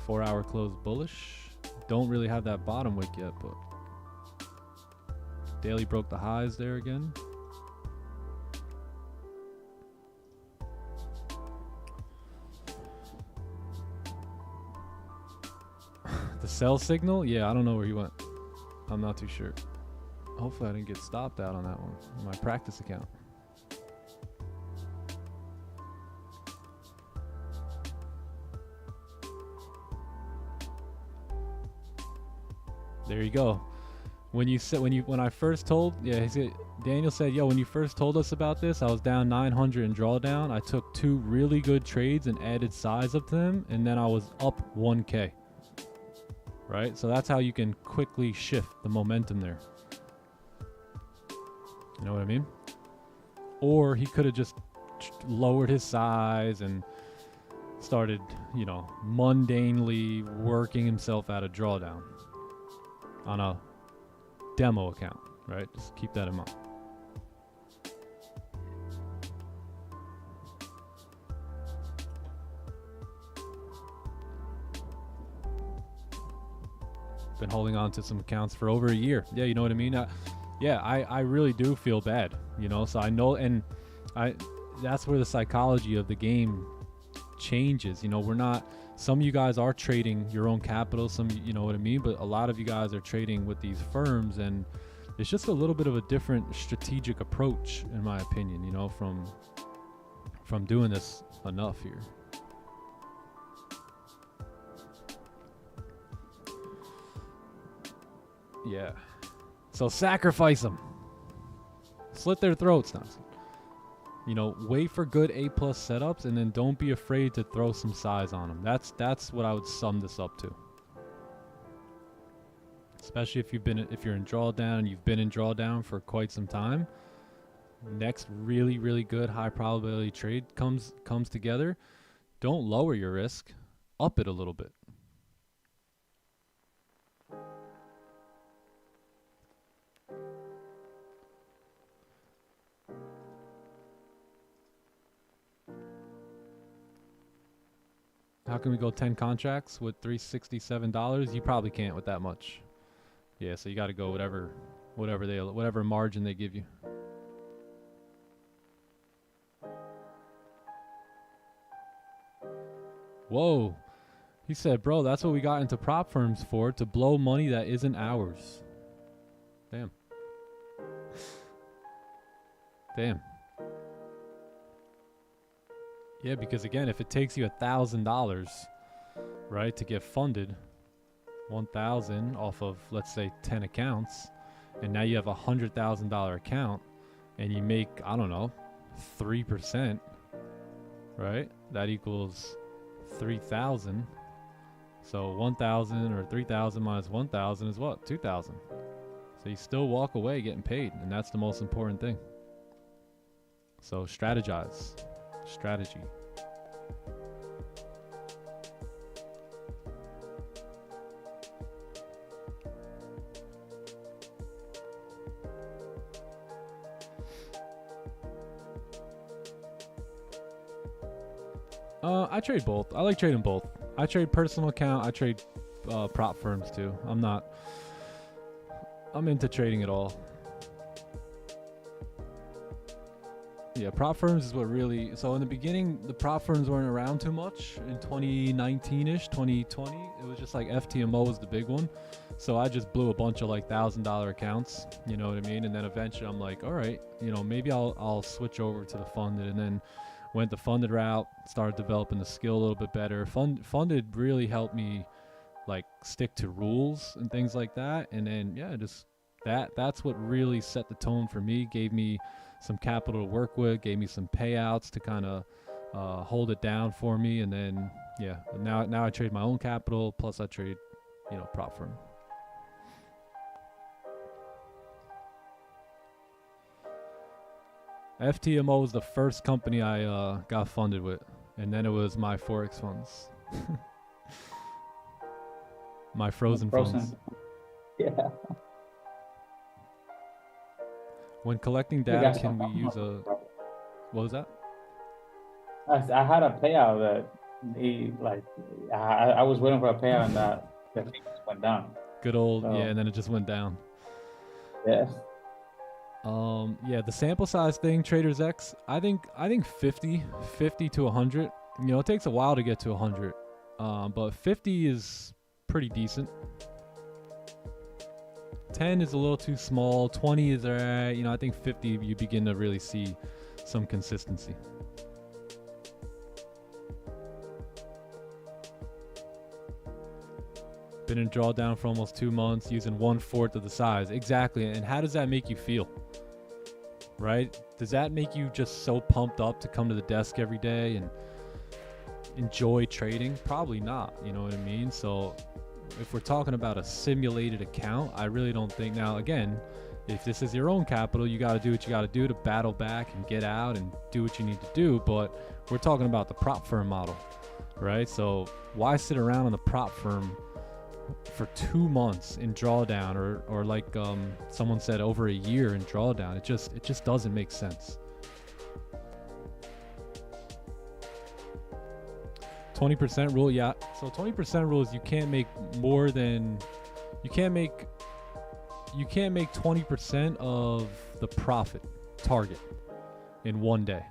4-hour close bullish. Don't really have that bottom wick yet, but daily broke the highs there again. The sell signal? Yeah, I don't know where he went. I'm not too sure. Hopefully I didn't get stopped out on that one. My practice account. There you go. When I first told, Daniel said, yo, when you first told us about this, I was down 900 in drawdown. I took 2 really good trades and added size up to them, and then I was up 1K. Right? So that's how you can quickly shift the momentum there. You know what I mean? Or he could have just lowered his size and started, you know, mundanely working himself out of drawdown on a demo account, right? Just keep that in mind. Been holding on to some accounts for over a year. Yeah, you know what I mean? I really do feel bad, you know, so I know, and that's where the psychology of the game changes. You know, we're not, some of you guys are trading your own capital, some, you know what I mean, but a lot of you guys are trading with these firms, and it's just a little bit of a different strategic approach, in my opinion, you know, from doing this enough here. Yeah. So sacrifice them. Slit their throats now. You know, wait for good A+ setups, and then don't be afraid to throw some size on them. That's what I would sum this up to. Especially if you're in drawdown and you've been in drawdown for quite some time. Next really, really good high probability trade comes together. Don't lower your risk. Up it a little bit. How can we go 10 contracts with $367? You probably can't with that much. Yeah, so you got to go whatever margin they give you. Whoa. He said, bro, that's what we got into prop firms for, to blow money that isn't ours. Damn. Damn. Yeah, because again, if it takes you $1,000, right, to get funded, 1,000 off of, let's say, 10 accounts, and now you have a $100,000 account, and you make, I don't know, 3%, right? That equals 3,000. So 1,000 or 3,000 minus 1,000 is what? 2,000. So you still walk away getting paid, and that's the most important thing. So strategize. Strategy. I trade both. I like trading both. I trade personal account. I trade prop firms too. I'm into trading it all. Yeah, prop firms is what really. So in the beginning, the prop firms weren't around too much. In 2019ish, 2020, it was just like FTMO was the big one. So I just blew a bunch of like $1,000 accounts. You know what I mean? And then eventually, I'm like, all right, you know, maybe I'll switch over to the funded, and then went the funded route. Started developing the skill a little bit better. Funded really helped me like stick to rules and things like that. And then yeah, just that's what really set the tone for me. Gave me some capital to work with, gave me some payouts to kind of hold it down for me, and then yeah, now I trade my own capital, plus I trade, you know, prop firm. FTMO was the first company I got funded with, and then it was my Forex funds. My frozen funds. Yeah. When collecting data, can we use a... What was that? I had a payout that I was waiting for a payout, and that the thing just went down. Good old, So, yeah, and then it just went down. Yeah. Yeah, the sample size thing, Traders X, I think 50 to 100. You know, it takes a while to get to 100, but 50 is pretty decent. 10 is a little too small. 20 is alright. You know, I think 50 you begin to really see some consistency. Been in drawdown for almost 2 months, using 1/4 of the size. Exactly. And how does that make you feel? Right? Does that make you just so pumped up to come to the desk every day and enjoy trading? Probably not. You know what I mean? So if we're talking about a simulated account, I really don't think. Now, again, if this is your own capital, you got to do what you got to do to battle back and get out and do what you need to do. But we're talking about the prop firm model, right? So why sit around on the prop firm for 2 months in drawdown, or like someone said, over a year in drawdown? It just doesn't make sense. 20% rule, yeah. So 20% rule is you can't make 20% of the profit target in one day.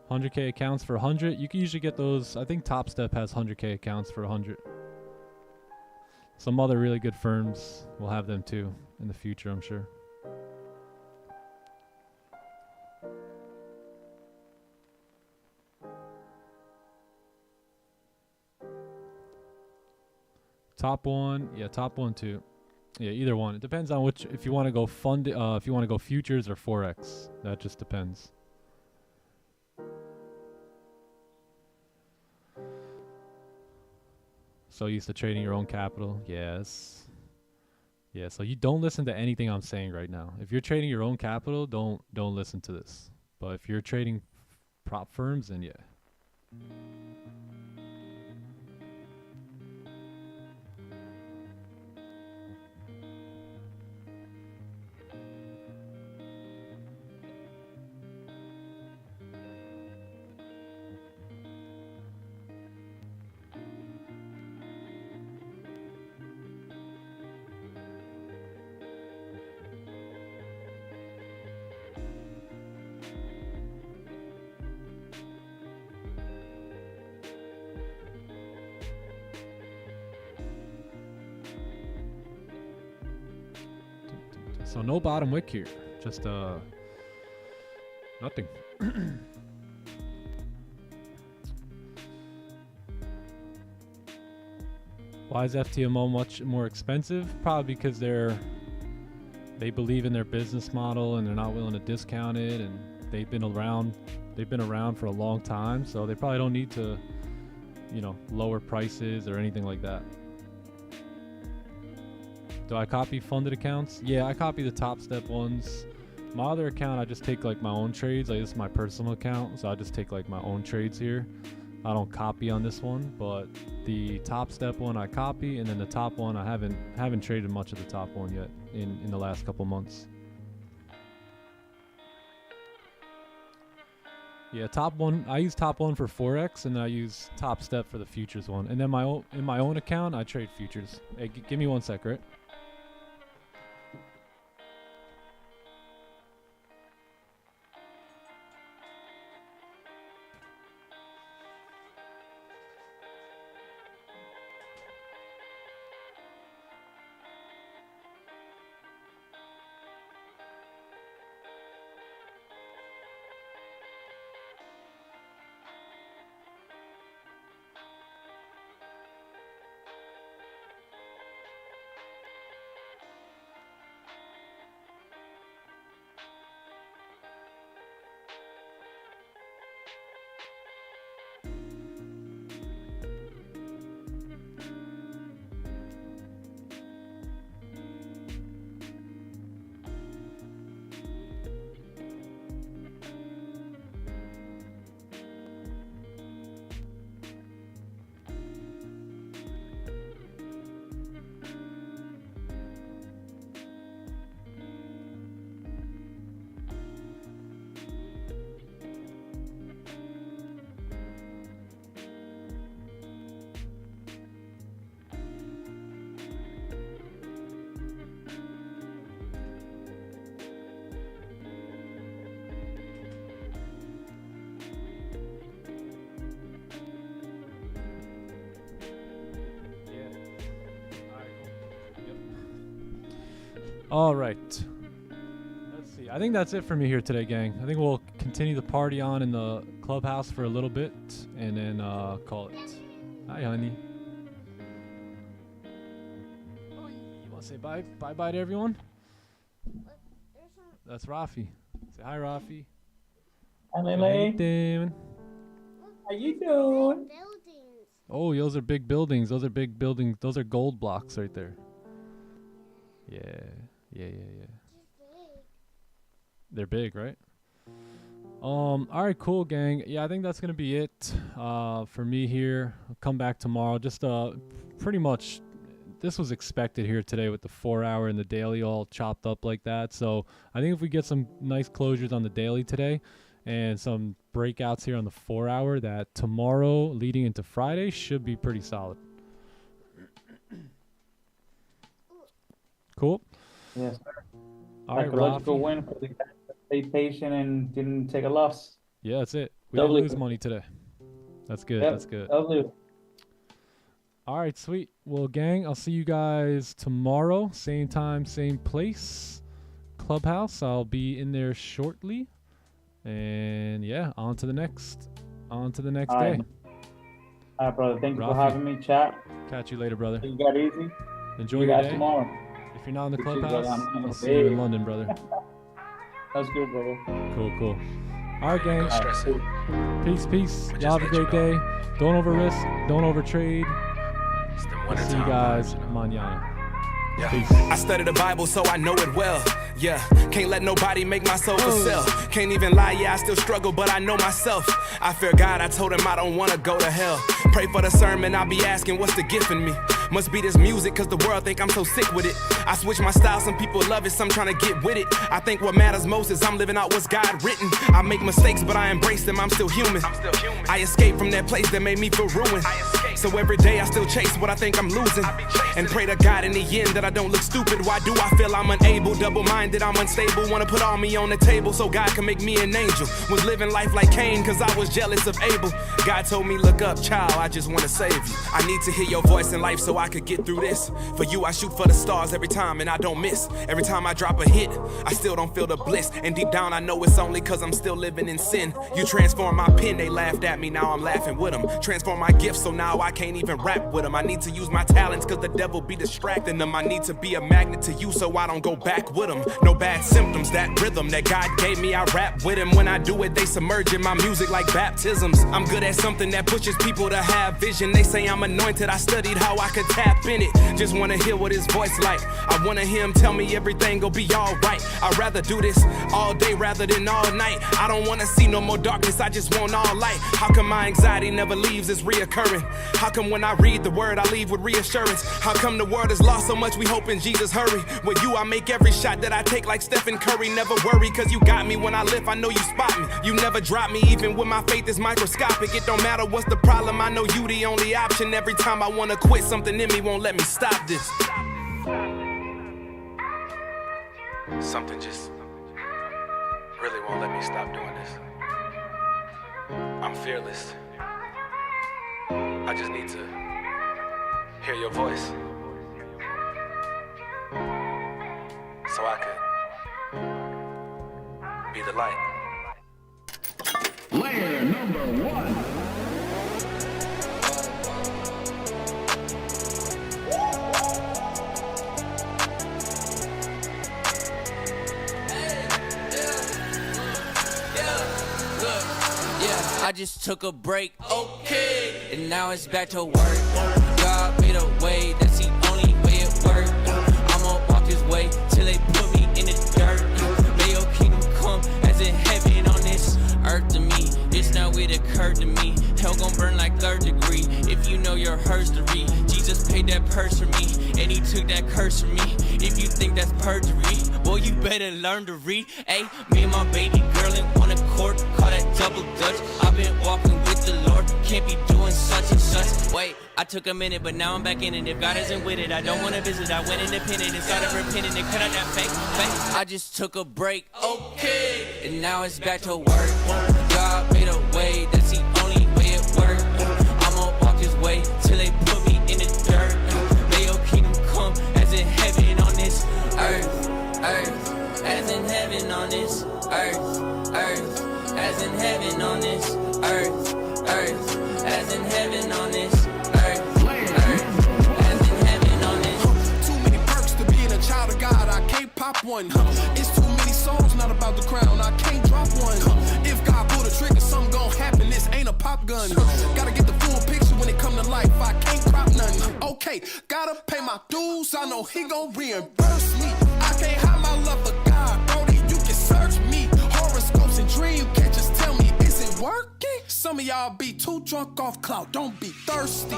$100K accounts for 100. You can usually get those. I think Top Step has 100K accounts for 100. Some other really good firms will have them too in the future, I'm sure. Top one, yeah, top one too. Yeah, either one. It depends on which. If you want to go fund, if you want to go futures or Forex, that just depends. So used to trading your own capital, yes. Yeah, so you don't listen to anything I'm saying right now. If you're trading your own capital, don't listen to this. But if you're trading prop firms, then yeah. So no bottom wick here, just nothing. Why is FTMO much more expensive? Probably because they believe in their business model and they're not willing to discount it, and they've been around for a long time, so they probably don't need to, you know, lower prices or anything like that. Do I copy funded accounts? Yeah, I copy the Top Step ones. My other account, I just take like my own trades. Like, this is my personal account, so I just take like my own trades here. I don't copy on this one, but the Top Step one I copy, and then the top one I haven't traded much of the top one yet in the last couple months. Yeah, top one. I use top one for Forex, and I use top step for the futures one. And then in my own account, I trade futures. Hey, give me 1 sec, right? All right. Let's see. I think that's it for me here today, gang. I think we'll continue the party on in the clubhouse for a little bit and then call it. Hi, honey. Oh, you want to say bye? Bye-bye to everyone? That's Rafi. Say hi, Rafi. Hi, How you Lele. doing? How you doing? Oh, those are big buildings. Those are big buildings. Those are gold blocks right there. Yeah. Yeah. They're big, right? All right, cool, gang. Yeah, I think that's gonna be it for me here. I'll come back tomorrow. Just pretty much, this was expected here today with the 4 hour and the daily all chopped up like that. So I think if we get some nice closures on the daily today and some breakouts here on the 4 hour, that tomorrow leading into Friday should be pretty solid. Cool. Yes. All right, Psychological Rafi. win for the guy that stayed patient and didn't take a loss. Yeah, that's it. We didn't W. lose money today. That's good. Yep, That's good. W. All right, sweet. Well, gang, I'll see you guys tomorrow. Same time, same place. Clubhouse. I'll be in there shortly. And yeah, on to the next All day. right. All right, brother. Thank you for Rafi. having me, chat. Catch you later, brother. You got easy. Enjoy See you your guys day. tomorrow. If you're not in the You too, clubhouse, brother. I'm I'll see you in big. London, brother. That's good, brother. Cool. All right, gang. All right, cool. Peace. Y'all have a great day. Don't over risk. Don't over trade. See you guys mañana. Peace. I study the Bible, so I know it well. Yeah, can't let nobody make my soul for sale. Can't even lie, yeah, I still struggle, but I know myself. I fear God, I told him I don't wanna go to hell. Pray for the sermon, I'll be asking what's the gift in me. Must be this music, cause the world think I'm so sick with it. I switch my style, some people love it, some trying to get with it. I think what matters most is I'm living out what's God written. I make mistakes, but I embrace them, I'm still human. I escaped from that place that made me feel ruined. So every day I still chase what I think I'm losing. And pray to God in the end that I don't look stupid. Why do I feel I'm unable, double-minded, I'm unstable? Wanna put all me on the table so God can make me an angel. Was living life like Cain cause I was jealous of Abel. God told me, look up, child, I just wanna save you. I need to hear your voice in life so I could get through this. For you, I shoot for the stars every time and I don't miss. Every time I drop a hit, I still don't feel the bliss. And deep down I know it's only cause I'm still living in sin. You transform my pen, they laughed at me, now I'm laughing with them. Transform my gifts so now I can't even rap with them. I need to use my talents cause the devil be distracting them. I need to be a magnet to you so I don't go back with them. No bad symptoms, that rhythm that God gave me, I rap with him. When I do it, they submerge in my music like baptisms. I'm good at something that pushes people to have vision. They say I'm anointed, I studied how I could tap in it. Just wanna hear what his voice like. I wanna hear him tell me everything gon' be alright. I'd rather do this all day rather than all night. I don't wanna see no more darkness, I just want all light. How come my anxiety never leaves, it's reoccurring? How come when I read the word, I leave with reassurance? How come the world has lost so much, we hope in Jesus hurry? With you, I make every shot that I take like Stephen Curry. Never worry, cause you got me when I lift, I know you spot me. You never drop me, even when my faith is microscopic. It don't matter what's the problem, I know you the only option. Every time I wanna quit, something in me won't let me stop this. Something just really won't let me stop doing this. I'm fearless. I just need to hear your voice so I could be the light. Layer number 1. I just took a break, okay, and now it's back to work. God made a way, that's the only way it works. I'ma walk this way till they put me in the dirt. May your kingdom come as in heaven on this earth to me. It's now it occurred to me. Hell gon' burn like 3rd degree. If you know your herstory, Jesus paid that purse for me, and he took that curse from me. If you think that's perjury, boy, you better learn to read. Hey, me and my baby girl in one accord, call that double dutch. I've been walking with the Lord, can't be doing such and such. Wait, I took a minute, but now I'm back in it. If God isn't with it, I don't wanna visit. I went independent and started repenting and cut out that fake. I just took a break, okay, and now it's back to work. God made a way, that's the only way it works. I'ma walk this way till they put me in the dirt. May your kingdom come as in heaven on this earth, earth, as in heaven on this earth, earth, as in heaven on this earth, earth, as in heaven on this earth, earth, as in heaven on this. Too many perks to being a child of God, I can't pop one. It's too many songs, not about the crown, I can't drop one. If God pull the trigger, something gon' happen, this ain't a pop gun. Gotta get the full picture when it come to life, I can't crop nothing. Okay, gotta pay my dues, I know he gon' reimburse me. I can't hide my love for God, Brody, you can search me. Horoscopes and dream catchers tell me, is it working? Some of y'all be too drunk off clout, don't be thirsty.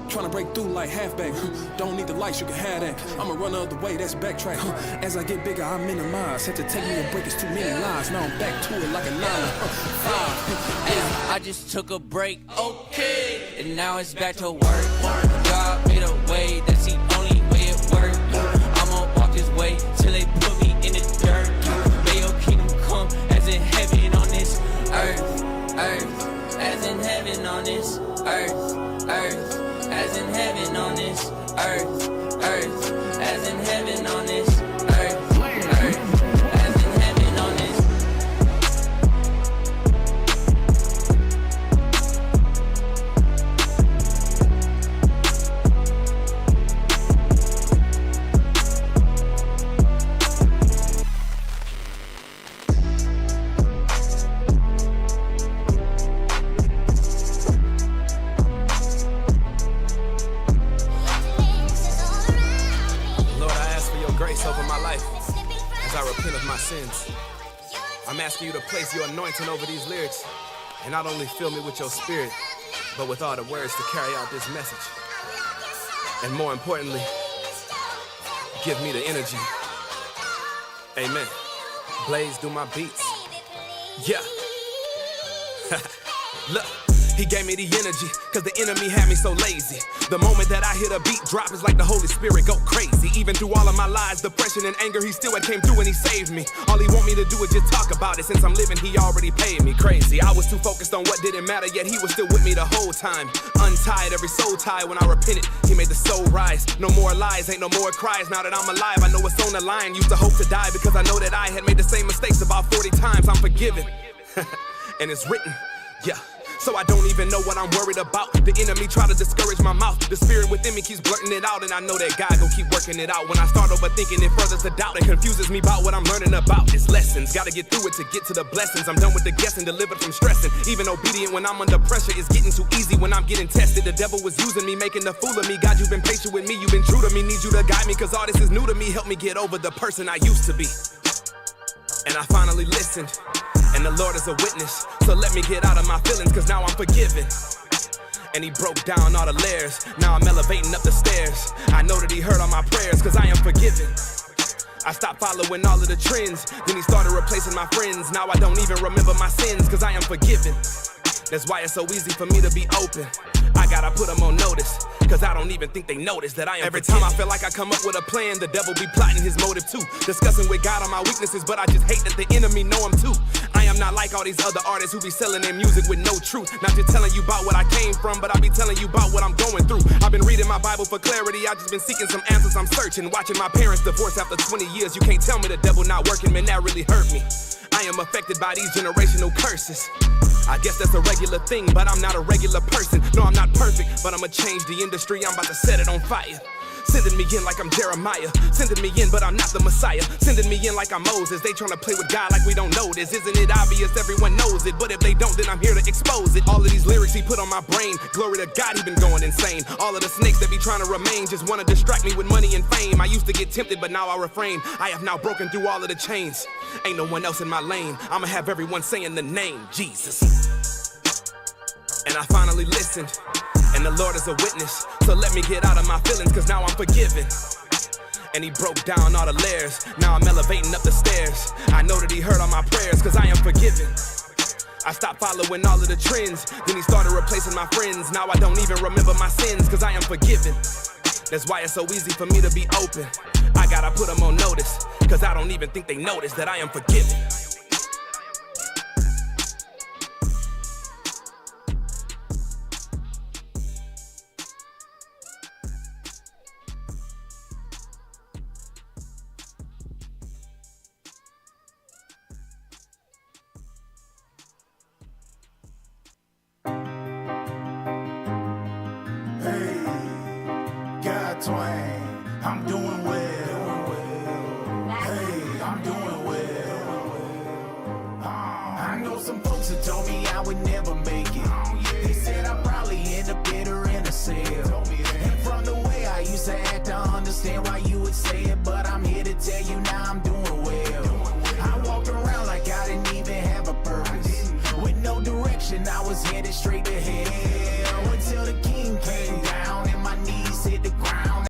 Tryna break through like halfback, don't need the lights, you can have that. I'ma run the other way, that's backtrack. As I get bigger, I minimize. Had to take me a break, it's too many lies. Now I'm back to it like a 9 I just took a break, okay, and now it's back to work. God made a way, that's the only way it works. I'ma walk this way till they put me in the dirt. May your kingdom come as in heaven on this earth, earth, as in heaven on this earth, earth, as in heaven on this earth, earth, as in heaven on this earth, earth, as in heaven on this. Over my life as I repent of my sins. I'm asking you to place your anointing over these lyrics and not only fill me with your spirit, but with all the words to carry out this message. And more importantly, give me the energy. Amen. Blaze, do my beats. Yeah. Look. He gave me the energy, cause the enemy had me so lazy. The moment that I hit a beat drop, it's like the Holy Spirit go crazy. Even through all of my lies, depression and anger, he still came through and he saved me. All he want me to do is just talk about it. Since I'm living, he already paid me crazy. I was too focused on what didn't matter, yet he was still with me the whole time. Untied, every soul tie when I repented, he made the soul rise. No more lies, ain't no more cries. Now that I'm alive, I know what's on the line. Used to hope to die because I know that I had made the same mistakes about 40 times. I'm forgiven, and it's written, yeah. So I don't even know what I'm worried about. The enemy try to discourage my mouth. The spirit within me keeps blurting it out, and I know that God gon' keep working it out. When I start overthinking, it furthers the doubt. It confuses me about what I'm learning about. It's lessons, gotta get through it to get to the blessings. I'm done with the guessing, delivered from stressing. Even obedient when I'm under pressure is getting too easy when I'm getting tested. The devil was using me, making a fool of me. God, you've been patient with me, you've been true to me. Need you to guide me, cause all this is new to me. Help me get over the person I used to be. And I finally listened, and the Lord is a witness. So let me get out of my feelings, cause now I'm forgiven. and he broke down all the layers. Now I'm elevating up the stairs. I know that he heard all my prayers, cause I am forgiven. I stopped following all of the trends, then he started replacing my friends. Now I don't even remember my sins, cause I am forgiven. That's why it's so easy for me to be open. I gotta put them on notice, cause I don't even think they notice that I am Every time I feel like I come up with a plan, the devil be plotting his motive too. Discussing with God on my weaknesses, but I just hate that the enemy know him too. I am not like all these other artists who be selling their music with no truth. Not just telling you about what I came from, but I be telling you about what I'm going through. I've been reading my Bible for clarity, I just been seeking some answers, I'm searching. Watching my parents divorce after 20 years, you can't tell me the devil not working, man, that really hurt me. I am affected by these generational curses. I guess that's a regular thing, but I'm not a regular person. No, I'm not perfect, but I'ma change the industry. I'm about to set it on fire. Sending me in like I'm Jeremiah. Sending me in, but I'm not the Messiah. Sending me in like I'm Moses. They tryna play with God like we don't know this. Isn't it obvious? Everyone knows it. But if they don't, then I'm here to expose it. All of these lyrics he put on my brain. Glory to God, he been going insane. All of the snakes that be trying to remain just wanna distract me with money and fame. I used to get tempted, but now I refrain. I have now broken through all of the chains. Ain't no one else in my lane. I'ma have everyone saying the name, Jesus. And I finally listened, and the Lord is a witness. So let me get out of my feelings, cause now I'm forgiven. And he broke down all the layers. Now I'm elevating up the stairs. I know that he heard all my prayers, cause I am forgiven. I stopped following all of the trends, then he started replacing my friends. Now I don't even remember my sins, cause I am forgiven. That's why it's so easy for me to be open. I gotta put them on notice, cause I don't even think they notice that I am forgiven. I'm doing well. Hey, I'm doing well. I know some folks that told me I would never